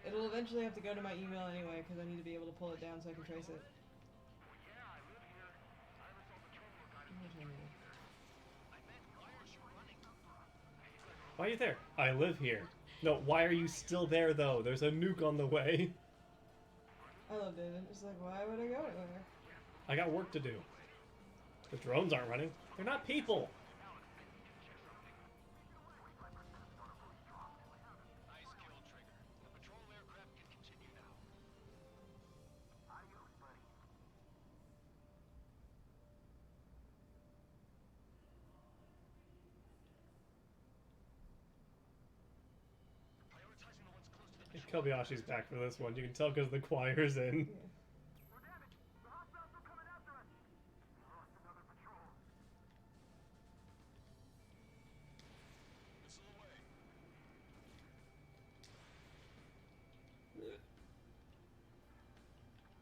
[SPEAKER 2] It'll eventually have to go to my email anyway, because I need to be able to pull it down so I can trace it.
[SPEAKER 6] Well, yeah, I live here. I haven't saw the terminal guys.
[SPEAKER 5] I meant, why aren't you running?
[SPEAKER 1] why are you there? I live here. No, why are you still there though? There's a nuke on the way.
[SPEAKER 2] I loved it. It's like, why would I go anywhere?
[SPEAKER 1] I got work to do. The drones aren't running. They're not people.
[SPEAKER 5] Nice kill, Trigger. The patrol aircraft can continue now.
[SPEAKER 6] Adios, buddy.
[SPEAKER 5] Prioritizing the ones close to the
[SPEAKER 1] And
[SPEAKER 5] patrol.
[SPEAKER 1] Kobayashi's back for this one. You can tell because the choir's in.
[SPEAKER 2] Yeah.
[SPEAKER 6] We're damaged. The hostiles are coming after us. We lost another patrol.
[SPEAKER 5] Missile away.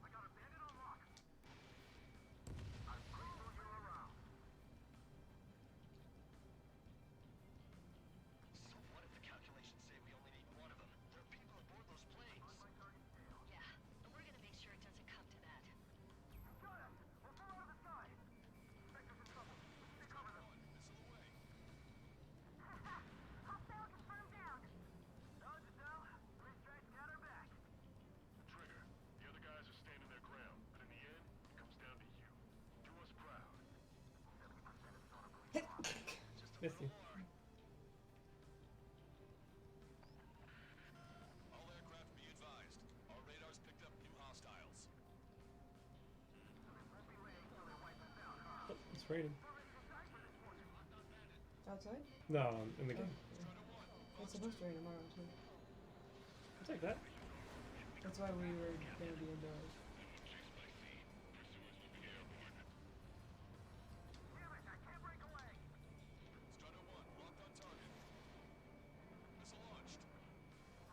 [SPEAKER 6] I got a bandit on lock. I'm grateful you're around.
[SPEAKER 5] So what if the calculations say we only need one of them? There are people aboard those planes.
[SPEAKER 11] Yeah, but we're gonna make sure it doesn't come to that.
[SPEAKER 6] Got us. We'll fall out of the sky. Vector's in trouble. Stay cover them.
[SPEAKER 5] Missile away.
[SPEAKER 6] Hostile confirmed down. Dodge it down. Three strikes got her back.
[SPEAKER 12] Trigger, the other guys are standing their ground, but in the end, it comes down to you. Do us proud.
[SPEAKER 6] 70% is on a
[SPEAKER 1] Missed you.
[SPEAKER 5] All aircraft be advised. Our radars picked up new hostiles.
[SPEAKER 1] Oh, it's raining.
[SPEAKER 2] Outside?
[SPEAKER 1] No, in the game.
[SPEAKER 2] It's supposed to rain tomorrow too.
[SPEAKER 1] I'll take that.
[SPEAKER 2] That's why we were gonna be indoors.
[SPEAKER 6] Damn it, I can't break away.
[SPEAKER 5] Strider 1, locked on target. Missile launched.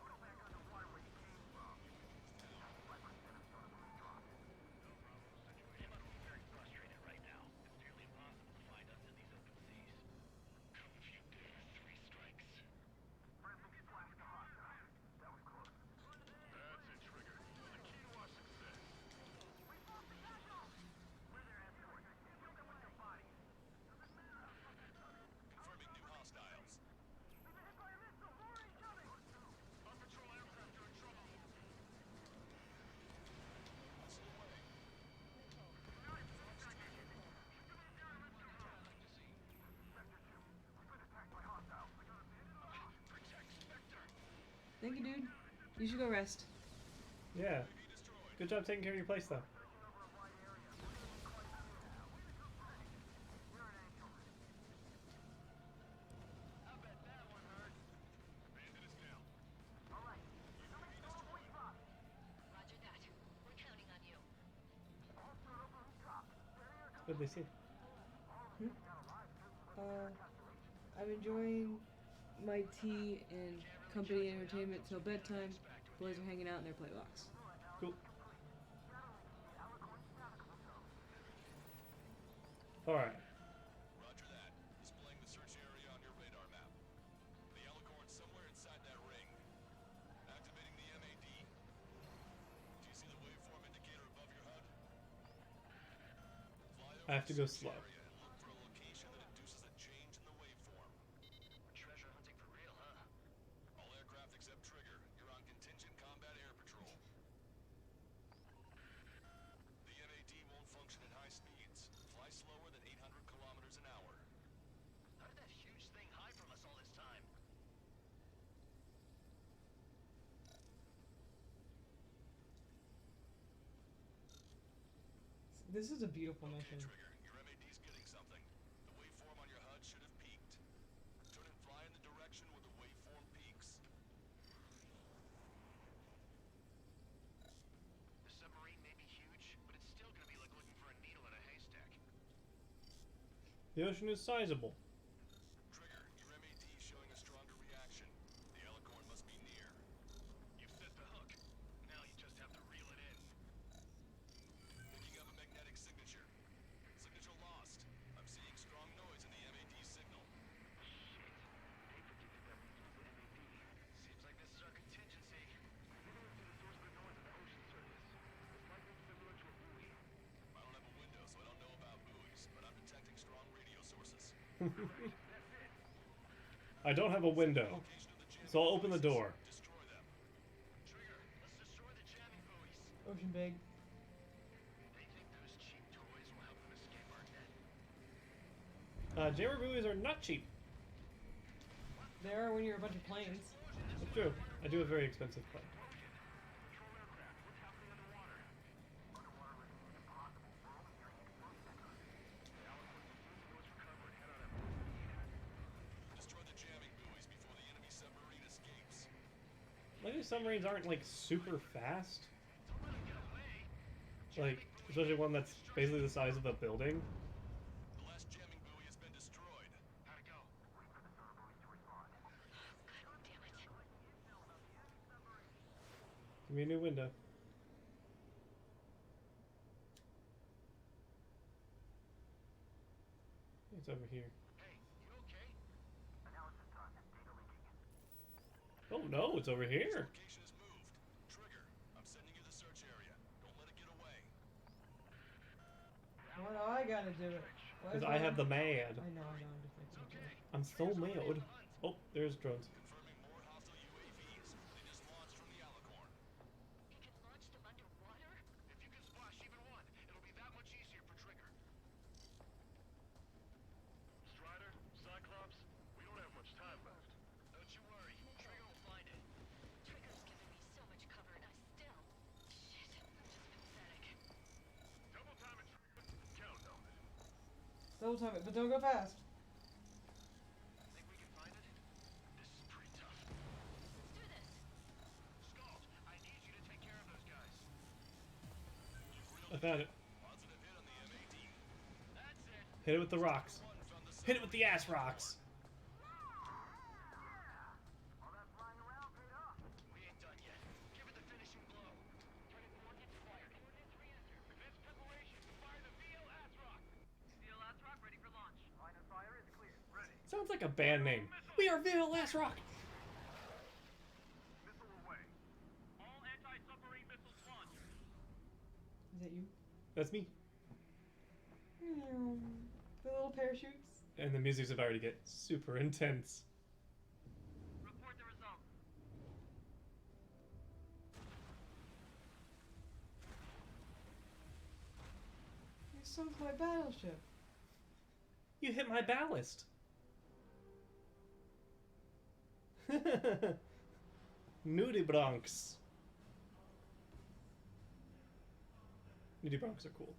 [SPEAKER 6] Go back underwater where you came from. 5% is on a blue drop.
[SPEAKER 5] Very frustrated right now. It's nearly impossible to find us in these open seas. Come if you dare, 3 strikes.
[SPEAKER 6] Friendly splash to hostile. That was close.
[SPEAKER 12] That's it, Trigger. You're the key to our success.
[SPEAKER 6] We lost the vessel. We're their escort. Kill them with your bodies.
[SPEAKER 5] Confirming new hostiles.
[SPEAKER 6] We've been hit by a missile. More incoming.
[SPEAKER 12] Our patrol aircraft are in trouble.
[SPEAKER 5] Missile away. Protect Spectre.
[SPEAKER 2] Thank you, dude. You should go rest.
[SPEAKER 1] Yeah.
[SPEAKER 5] Be destroyed.
[SPEAKER 1] Good job taking care of your place, though.
[SPEAKER 6] I bet that one hurt.
[SPEAKER 12] Bandit is down.
[SPEAKER 6] All right. Show me the way spot.
[SPEAKER 11] Roger that. We're counting on you.
[SPEAKER 6] All start over rooftop. Barrier
[SPEAKER 1] What'd they see?
[SPEAKER 2] I'm enjoying my tea and company entertainment till bedtime. Boys are hanging out in their play box.
[SPEAKER 1] Cool. Alright.
[SPEAKER 5] Roger that. Displaying the search area on your radar map. The Alicorn's somewhere inside that ring. Activating the MAD. Do you see the waveform indicator above your HUD? Fly over
[SPEAKER 1] I have to go
[SPEAKER 5] the search
[SPEAKER 1] slow.
[SPEAKER 5] area and look for a location that induces a change in the waveform. We're treasure hunting for real, huh? All aircraft except Trigger. You're on contingent combat air patrol. The MAD won't function at high speeds. Fly slower than 800 kilometers an hour. How did that huge thing hide from us all this time?
[SPEAKER 2] This is a beautiful
[SPEAKER 5] Okay,
[SPEAKER 2] mission.
[SPEAKER 5] Trigger, your MAD's getting something. The waveform on your HUD should have peaked. Turn and fly in the direction where the waveform peaks. The submarine may be huge, but it's still gonna be like looking for a needle in a haystack.
[SPEAKER 1] The ocean is sizable.
[SPEAKER 5] Trigger, your MAD's showing a stronger reaction. The Alicorn must be near. You've set the hook. Now you just have to reel it in. Picking up a magnetic signature. Signature lost. I'm seeing strong noise in the MAD signal. Shit. They predicted that we use the MAD. Seems like this is our contingency.
[SPEAKER 6] Maybe it's the source of the noise at the ocean surface. This might be similar to a buoy.
[SPEAKER 5] I don't have a window, so I don't know about buoys, but I'm detecting strong radio sources.
[SPEAKER 1] I don't have a window,
[SPEAKER 5] Location of the jamming
[SPEAKER 1] so I'll open the
[SPEAKER 5] buoys.
[SPEAKER 1] door.
[SPEAKER 5] Destroy them. Trigger, let's destroy the jamming buoys.
[SPEAKER 2] Ocean Big.
[SPEAKER 5] They think those cheap toys will help them escape our net.
[SPEAKER 1] Jammer buoys are not cheap.
[SPEAKER 2] They are when you're a bunch of planes.
[SPEAKER 1] That's true. I do a very expensive plane.
[SPEAKER 5] Destroy the jamming buoys before the enemy submarine escapes.
[SPEAKER 1] Maybe submarines aren't like super fast. Like, especially one that's basically the size of a building.
[SPEAKER 5] The last jamming buoy has been destroyed. How'd it go?
[SPEAKER 1] Give me a new window. It's over here.
[SPEAKER 5] Hey, you okay?
[SPEAKER 1] Oh no, it's over here.
[SPEAKER 5] Location is moved. Trigger, I'm sending you the search area. Don't let it get away.
[SPEAKER 2] What do I gotta do it? Why
[SPEAKER 1] Because
[SPEAKER 2] is
[SPEAKER 1] I
[SPEAKER 2] that-
[SPEAKER 1] have the mad.
[SPEAKER 2] I know, I'm just making it.
[SPEAKER 1] I'm so mad. Oh, there's drones.
[SPEAKER 5] Confirming more hostile UAVs. They just launched from the Alicorn.
[SPEAKER 10] You can launch them underwater?
[SPEAKER 5] If you can splash even one, it'll be that much easier for Trigger.
[SPEAKER 6] Strider, Cyclops, we don't have much time left.
[SPEAKER 5] Don't you worry. Trigger will find it.
[SPEAKER 10] Trigger's given me so much cover and I still... Shit, I'm just pathetic.
[SPEAKER 6] Double time it. Count on it.
[SPEAKER 2] Double time it, but don't go fast.
[SPEAKER 5] Think we can find it? This is pretty tough.
[SPEAKER 10] Let's do this.
[SPEAKER 5] Scald, I need you to take care of those guys.
[SPEAKER 1] I found it.
[SPEAKER 5] Positive hit on the MAD. That's it.
[SPEAKER 1] Hit it with the rocks.
[SPEAKER 5] One from the
[SPEAKER 1] Hit it with the ass rocks.
[SPEAKER 5] We ain't done yet. Give it the finishing blow. Target coordinates fired. Coordinates re-enter. Advanced preparation. Fire the VLS rock.
[SPEAKER 11] VLS rock ready for launch. Line of fire is clear. Ready.
[SPEAKER 1] Sounds like a band name. We are VLS Rock.
[SPEAKER 6] Missile away.
[SPEAKER 11] All anti-submarine missiles launched.
[SPEAKER 2] Is that you?
[SPEAKER 1] That's me.
[SPEAKER 2] The little parachutes.
[SPEAKER 1] And the music's about to get super intense.
[SPEAKER 11] Report the results.
[SPEAKER 2] You sunk my battleship.
[SPEAKER 1] You hit my ballast. Nudibranchs. Nudibranchs are cool.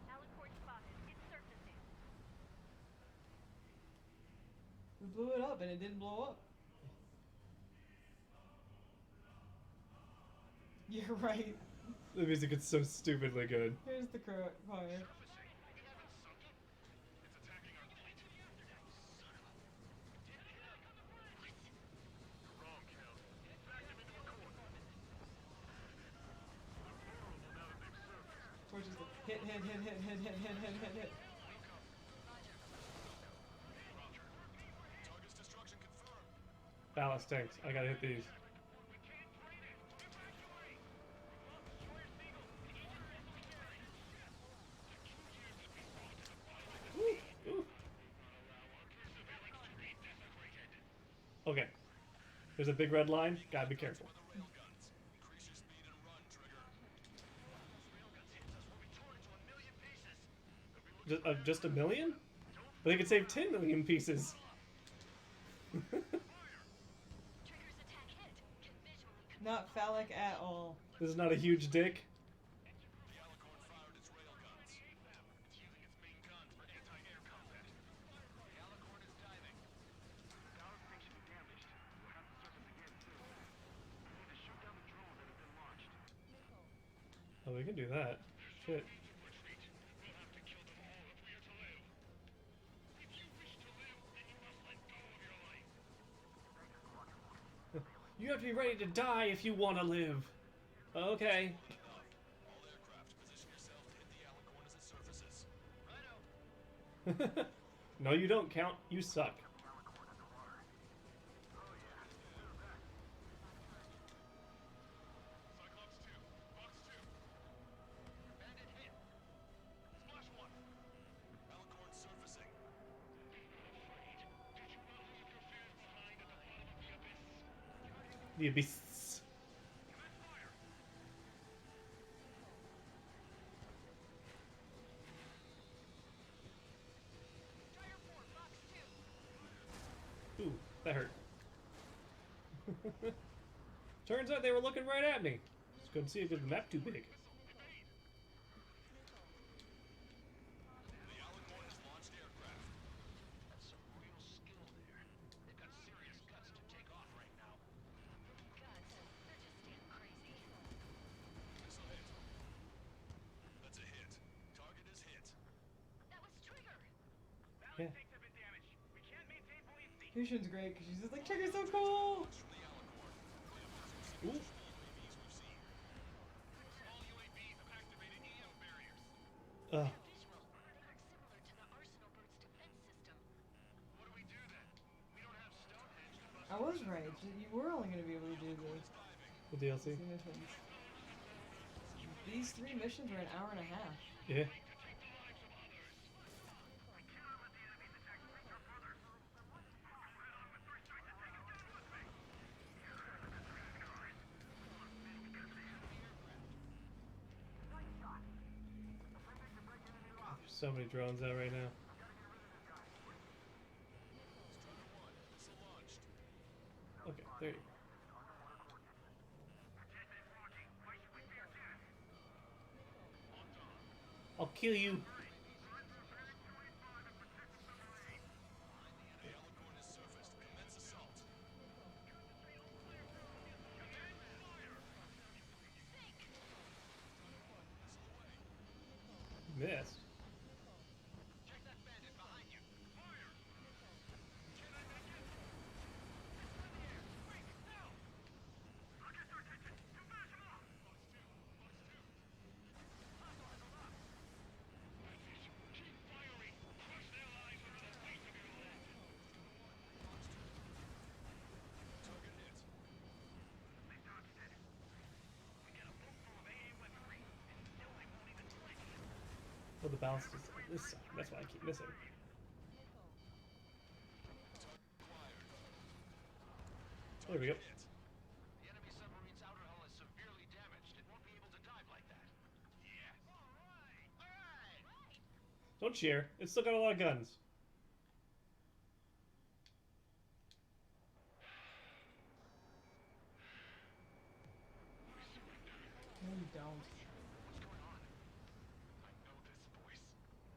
[SPEAKER 10] Alicorn spotted. It's surfacing.
[SPEAKER 2] We blew it up and it didn't blow up. You're right.
[SPEAKER 1] The music is so stupidly good.
[SPEAKER 2] Here's the fire. Or just hit.
[SPEAKER 5] Target's destruction confirmed.
[SPEAKER 1] Ballast tanks. I gotta hit these. Ooh, ooh. Okay. There's a big red line. Gotta be careful.
[SPEAKER 5] Railguns. Increase your speed and run, Trigger. Railguns hits us. We'll be torn into a million pieces.
[SPEAKER 1] Just a million? But they could save 10 million pieces.
[SPEAKER 10] Trigger's attack hit. Can visually confirm.
[SPEAKER 2] Not phallic at all.
[SPEAKER 1] This is not a huge dick.
[SPEAKER 5] The Alicorn fired its railguns. It's using its main guns for anti-air combat. The Alicorn is diving.
[SPEAKER 6] Power station damaged. We'll have to surface again soon. We need to shoot down the drones that have been launched.
[SPEAKER 1] Oh, we can do that. Shit.
[SPEAKER 6] We'll have to kill them all if we are to live. If you wish to live, then you must let go of your life.
[SPEAKER 1] You have to be ready to die if you want to live. Okay.
[SPEAKER 5] All aircraft, position yourself to hit the Alicorn as it surfaces. Righto.
[SPEAKER 1] No, you don't count. You suck.
[SPEAKER 6] Cyclops 2, Box 2.
[SPEAKER 5] Bandit hit. Splash 1. Alicorn surfacing.
[SPEAKER 6] Did you not leave your fears behind at the bottom of the abyss?
[SPEAKER 1] The abyss.
[SPEAKER 6] Commander,
[SPEAKER 1] That hurt. Turns out they were looking right at me. Just couldn't see it because the map too big.
[SPEAKER 5] The Alicorn has launched aircraft. That's some real skill there. They've got serious guts to take off right now.
[SPEAKER 3] Guts. They're just damn crazy.
[SPEAKER 5] Missile hit. That's a hit. Target is hit.
[SPEAKER 3] That was Trigger.
[SPEAKER 1] Yeah.
[SPEAKER 2] Fusion's great because she's just like, Trigger's so cool!
[SPEAKER 5] From the Alicorn.
[SPEAKER 1] Ooh.
[SPEAKER 5] UAVs we've seen. All UAVs have activated EM barriers.
[SPEAKER 1] Ugh.
[SPEAKER 3] Visual. They look similar to the Arsenal Bird's defense system.
[SPEAKER 5] What do we do then? We don't have Stonehenge to bust
[SPEAKER 2] I was right. You were only going to be able to do this.
[SPEAKER 1] The DLC.
[SPEAKER 2] These missions. These 3 missions are an hour and a half.
[SPEAKER 1] Yeah. There's so many drones out right now.
[SPEAKER 5] Missile launched.
[SPEAKER 1] Okay, there you go. I'll kill you.
[SPEAKER 5] The Alicorn has surfaced. Commence assault. Missile away.
[SPEAKER 1] Missed.
[SPEAKER 5] Check that bandit behind you. Fire! Target hit.
[SPEAKER 1] Well, the balance is on this side. That's why I keep missing. There we go.
[SPEAKER 5] Hit. The enemy submarine's outer hull is severely damaged. It won't be able to dive like that. Yeah. All right.
[SPEAKER 1] Don't cheer. It's still got a lot of guns.
[SPEAKER 2] No, you don't.
[SPEAKER 5] What's going on? I know this voice.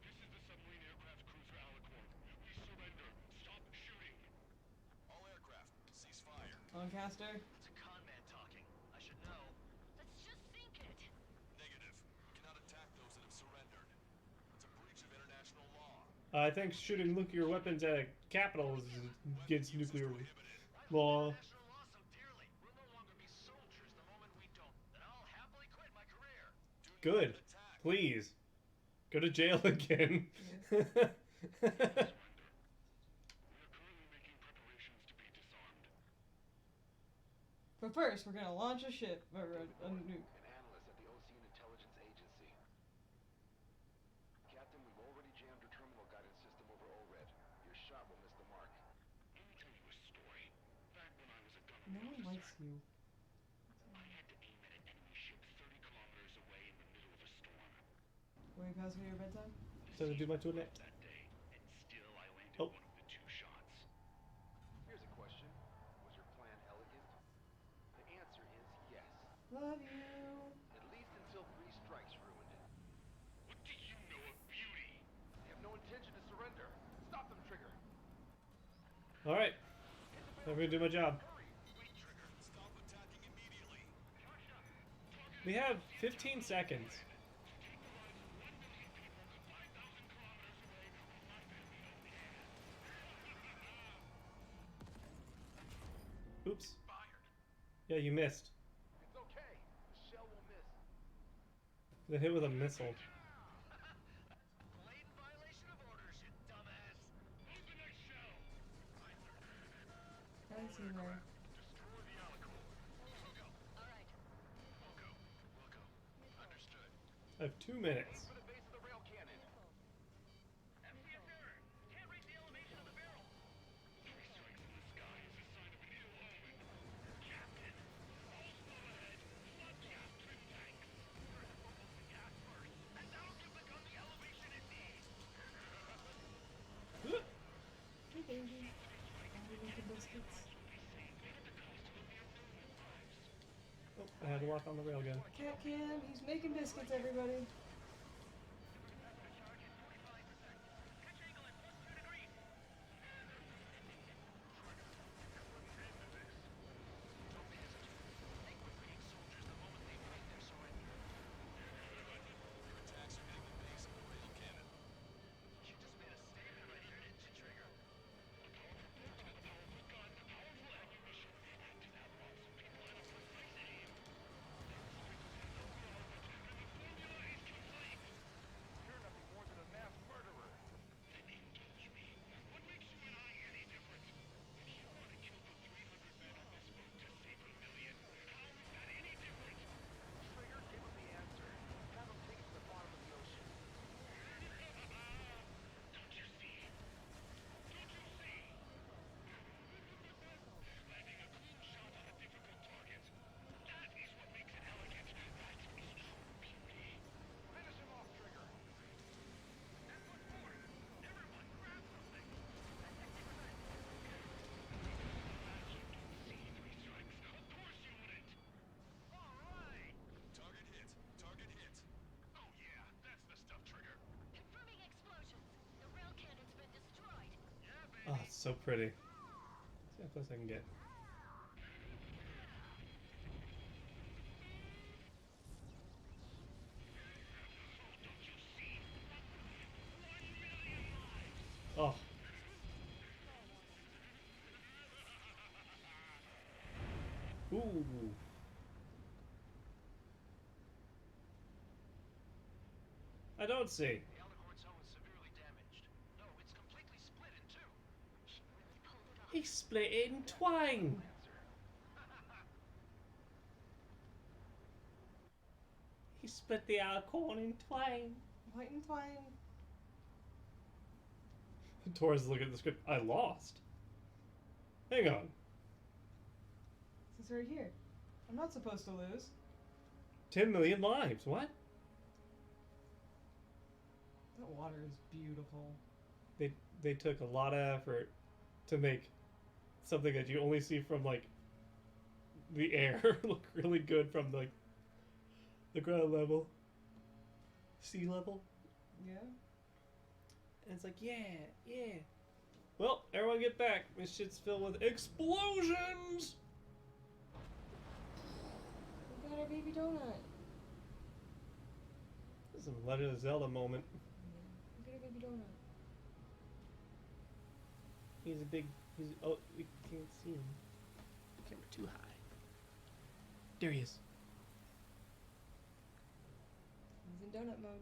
[SPEAKER 12] This is the submarine aircraft cruiser Alicorn. We surrender. Stop shooting.
[SPEAKER 5] All aircraft, cease fire.
[SPEAKER 2] Lancaster?
[SPEAKER 5] It's a con man talking. I should know.
[SPEAKER 3] Let's just sink it.
[SPEAKER 5] Negative. We cannot attack those that have surrendered. It's a breach of international law.
[SPEAKER 1] I think shooting nuclear weapons at a capital is against nuclear law.
[SPEAKER 5] International law so dearly. We'll no longer be soldiers the moment we don't. Then I'll happily quit my career. Do
[SPEAKER 1] Good.
[SPEAKER 5] not attack.
[SPEAKER 1] Please. Go to jail again.
[SPEAKER 12] We are currently making preparations to be disarmed.
[SPEAKER 2] But first, we're gonna launch a ship, or a nuke.
[SPEAKER 8] An analyst at the Osea Intelligence Agency. Captain, we've already jammed your terminal guidance system over ORED. Your shot will miss the mark.
[SPEAKER 12] Let me tell you a story. Back when I was a gunner
[SPEAKER 2] No one likes
[SPEAKER 12] officer,
[SPEAKER 2] you.
[SPEAKER 12] I had to aim at an enemy ship 30 kilometers away in the middle of a storm.
[SPEAKER 2] Way past me your bedtime?
[SPEAKER 1] So to do my toilet.
[SPEAKER 12] That day, and still I landed
[SPEAKER 1] Oh.
[SPEAKER 12] one of the 2 shots.
[SPEAKER 8] Here's a question. Was your plan elegant? The answer is yes.
[SPEAKER 2] Love you.
[SPEAKER 8] At least until 3 strikes ruined it.
[SPEAKER 12] What do you know of beauty?
[SPEAKER 8] They have no intention to surrender. Stop them, Trigger.
[SPEAKER 1] Alright. I'm gonna do my job.
[SPEAKER 5] Wait, Trigger. Stop attacking immediately.
[SPEAKER 1] We have 15 seconds. Oops.
[SPEAKER 5] Fired.
[SPEAKER 1] Yeah, you missed.
[SPEAKER 8] It's okay. The shell will miss.
[SPEAKER 1] Got hit with a missile.
[SPEAKER 5] Blatant violation of orders, you dumbass.
[SPEAKER 12] Move the next shell!
[SPEAKER 2] I see her.
[SPEAKER 5] Destroy the Alicorn. We'll go.
[SPEAKER 3] All right.
[SPEAKER 5] We'll go. We'll go. Understood.
[SPEAKER 1] I have 2 minutes.
[SPEAKER 8] For the base of the rail cannon.
[SPEAKER 12] FPS error! Can't rate the elevation of the barrel! 3 strikes in the sky is a sign of an ill omen. Captain, all slow ahead. Flood gas trim tanks. First focus the gas first, and that'll give the gun the elevation it needs.
[SPEAKER 2] Hey, baby. Are you making biscuits?
[SPEAKER 1] to lock on the railgun.
[SPEAKER 2] Cat Cam, he's making biscuits, everybody.
[SPEAKER 1] Oh, it's so pretty. Let's see how close I can get. Oh. Ooh. I don't see.
[SPEAKER 5] The Alicorn's hull is severely damaged. No, it's completely split in two. She really pulled it off.
[SPEAKER 1] He split it in twain. He split the Alicorn in twain.
[SPEAKER 2] White and twine.
[SPEAKER 1] Torres look at the script. I lost. Hang on.
[SPEAKER 2] It's right here. I'm not supposed to lose.
[SPEAKER 1] 10 million lives. What?
[SPEAKER 2] That water is beautiful.
[SPEAKER 1] They took a lot of effort to make something that you only see from like the air look really good from like the ground level, sea level.
[SPEAKER 2] Yeah.
[SPEAKER 1] And it's like, yeah. Well, everyone get back. This shit's filled with explosions.
[SPEAKER 2] We got our baby donut.
[SPEAKER 1] This is a Legend of Zelda moment.
[SPEAKER 2] We got our baby donut.
[SPEAKER 1] Oh, we can't see him. Camera too high. There he is.
[SPEAKER 2] He's in donut mode.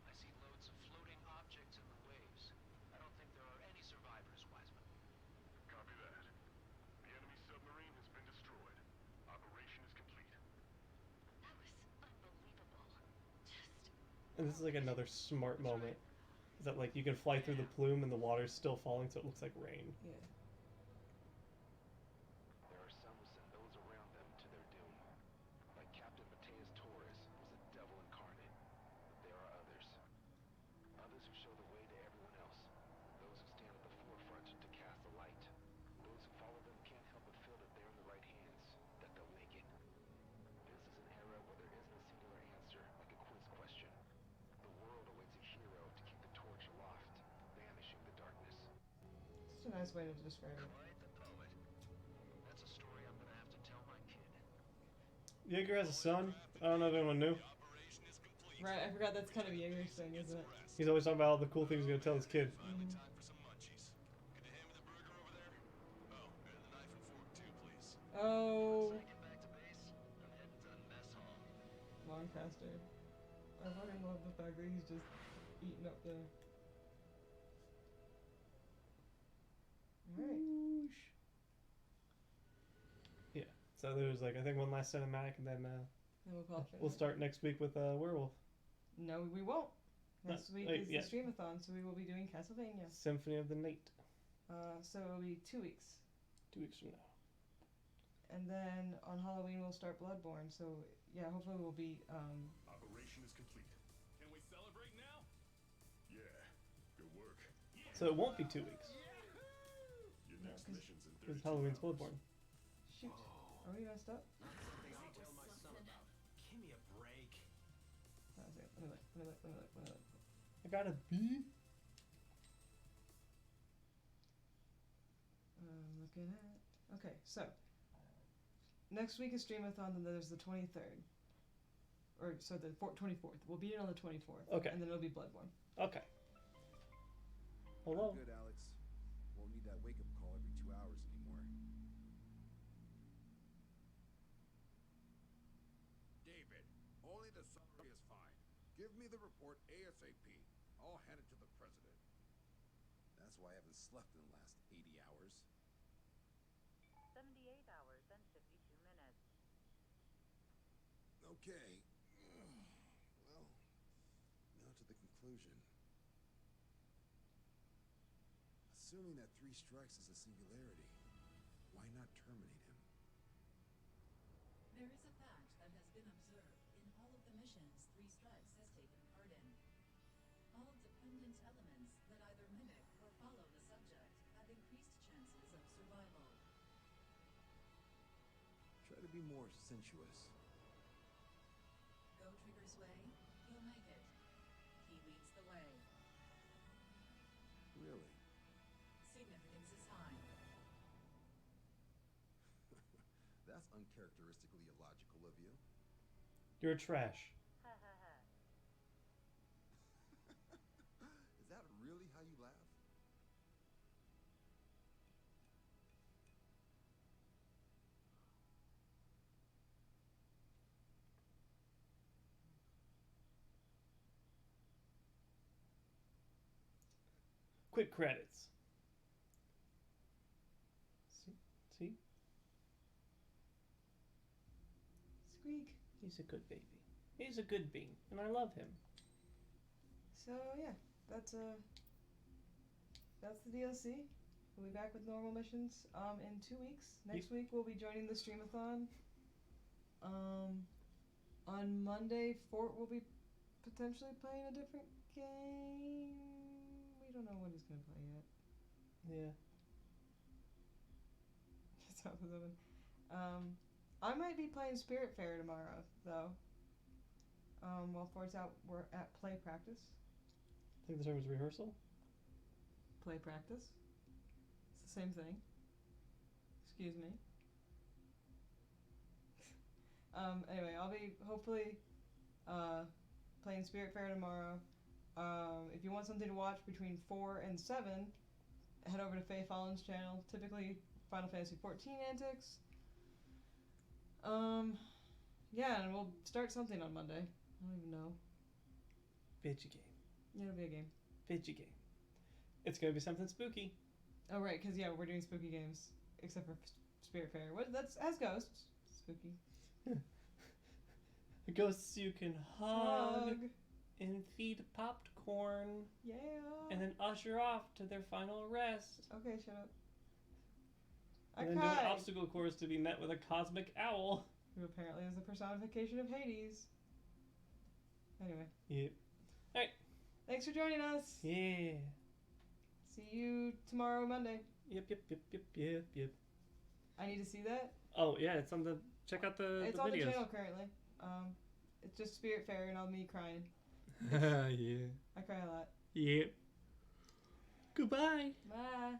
[SPEAKER 5] I see loads of floating objects in the waves. I don't think there are any survivors, Wiseman.
[SPEAKER 12] Copy that. The enemy submarine has been destroyed. Operation is complete.
[SPEAKER 3] That was unbelievable.
[SPEAKER 1] And this is like another smart moment. Is that like you can fly through the plume and the water's still falling, so it looks like rain.
[SPEAKER 2] Yeah.
[SPEAKER 8] There are some who send those around them to their doom. Like Captain Mateus Torres was a devil incarnate. But there are others. Others who show the way to everyone else. Those who stand at the forefront to cast the light. Those who follow them can't help but feel that they're in the right hands, that they'll make it. This is an era where there isn't a singular answer, like a quiz question. The world awaits a hero to keep the torch aloft, banishing the darkness.
[SPEAKER 2] Such a nice way to describe it.
[SPEAKER 5] Quite the poet. That's a story I'm gonna have to tell my kid.
[SPEAKER 1] Jaeger has a son. I don't know if anyone knew.
[SPEAKER 2] Right, I forgot that's kind of Jaeger's thing, isn't it?
[SPEAKER 1] He's always talking about all the cool things he's gonna tell his kid.
[SPEAKER 12] Finally time for some munchies. Could you hand me the burger over there? Oh, and the knife and fork too, please.
[SPEAKER 2] Oh,
[SPEAKER 5] Once I get back to base, I'm heading to the mess hall.
[SPEAKER 2] Lancaster. I fucking love the fact that he's just eating up there. Alright.
[SPEAKER 1] Yeah. So there's like I think one last cinematic, and then
[SPEAKER 2] Then we'll call it
[SPEAKER 1] we'll
[SPEAKER 2] finish.
[SPEAKER 1] start next week with Werewolf
[SPEAKER 2] No, we won't. Next week
[SPEAKER 1] wait,
[SPEAKER 2] is
[SPEAKER 1] yeah.
[SPEAKER 2] the streamathon, so we will be doing Castlevania.
[SPEAKER 1] Symphony of the Night.
[SPEAKER 2] So it'll be 2 weeks.
[SPEAKER 1] 2 weeks from now.
[SPEAKER 2] And then on Halloween we'll start Bloodborne, so yeah, hopefully we'll be
[SPEAKER 12] Operation is complete. Can we celebrate now? Yeah. Good work.
[SPEAKER 1] So it won't be 2 weeks.
[SPEAKER 12] Your
[SPEAKER 2] No,
[SPEAKER 12] next
[SPEAKER 2] 'cause-
[SPEAKER 12] mission's in 32
[SPEAKER 1] Because Halloween's
[SPEAKER 12] hours.
[SPEAKER 1] Bloodborne.
[SPEAKER 2] shoot.
[SPEAKER 12] Oh,
[SPEAKER 2] Are we messed up?
[SPEAKER 13] Not something I tell my son about. Give me a break.
[SPEAKER 2] Oh, let me look. Let me look. Let me look. Let me look.
[SPEAKER 1] I got a B.
[SPEAKER 2] Looking at. Okay, so next week is Streamathon, then there's the 23rd. Or, so the 24th. We'll beat it on the 24th.
[SPEAKER 1] Okay.
[SPEAKER 2] And then it'll be Bloodborne.
[SPEAKER 1] Okay. Hello.
[SPEAKER 9] Good, Alex. Won't need that wake-up call every 2 hours anymore. David, only the summary is fine. Give me the report ASAP. I'll hand it to the president. That's why I haven't slept in the last 80 hours.
[SPEAKER 11] 78 hours and 52 minutes.
[SPEAKER 9] Okay. Well, now to the conclusion. Assuming that 3 strikes is a singularity, why not terminate him?
[SPEAKER 10] There is a fact that has been observed in all of the missions 3 Strikes has taken part in. All dependent elements that either mimic or follow the subject have increased chances of survival.
[SPEAKER 9] Try to be more sensuous.
[SPEAKER 10] Go Trigger's way, he'll make it. He leads the way.
[SPEAKER 9] Really?
[SPEAKER 10] Significance is high.
[SPEAKER 9] That's uncharacteristically illogical of you.
[SPEAKER 1] You're trash.
[SPEAKER 11] Ha ha ha.
[SPEAKER 9] Is that really how you laugh?
[SPEAKER 1] Quick credits. See?
[SPEAKER 2] Squeak.
[SPEAKER 1] He's a good baby. He's a good bean, and I love him.
[SPEAKER 2] So, yeah. That's the DLC. We'll be back with normal missions in 2 weeks. Next week we'll be joining the Streamathon. On Monday, Fort will be potentially playing a different game. We don't know what he's gonna play yet.
[SPEAKER 1] Yeah.
[SPEAKER 2] His mouth is open. I might be playing Spiritfarer tomorrow, though. While Fort's out, we're at play practice.
[SPEAKER 1] I think the term is rehearsal.
[SPEAKER 2] Play practice. It's the same thing. Excuse me. Anyway, I'll be hopefully playing Spiritfarer tomorrow. If you want something to watch between 4 and 7, head over to Faye Fallen's channel. Typically Final Fantasy XIV antics. Yeah, and we'll start something on Monday. I don't even know.
[SPEAKER 1] Video game.
[SPEAKER 2] Yeah, it'll be a game.
[SPEAKER 1] Video game. It's gonna be something spooky.
[SPEAKER 2] Oh, right, because, yeah, we're doing spooky games. Except for Spiritfarer. What? That's as ghosts. Spooky.
[SPEAKER 1] Ghosts you can hug and feed popcorn.
[SPEAKER 2] Yeah.
[SPEAKER 1] And then usher off to their final rest.
[SPEAKER 2] Okay, shut up.
[SPEAKER 1] And then do an obstacle course to be met with a cosmic owl.
[SPEAKER 2] Who apparently is the personification of Hades. Anyway.
[SPEAKER 1] Yep. Alright.
[SPEAKER 2] Thanks for joining us.
[SPEAKER 1] Yeah.
[SPEAKER 2] See you tomorrow, Monday.
[SPEAKER 1] Yep.
[SPEAKER 2] I need to see that?
[SPEAKER 1] Oh, yeah, it's on the... Check out the
[SPEAKER 2] It's
[SPEAKER 1] videos.
[SPEAKER 2] on the channel currently. It's just Spiritfarer and all me crying.
[SPEAKER 1] Yeah.
[SPEAKER 2] I cry a lot.
[SPEAKER 1] Yep. Goodbye.
[SPEAKER 2] Bye.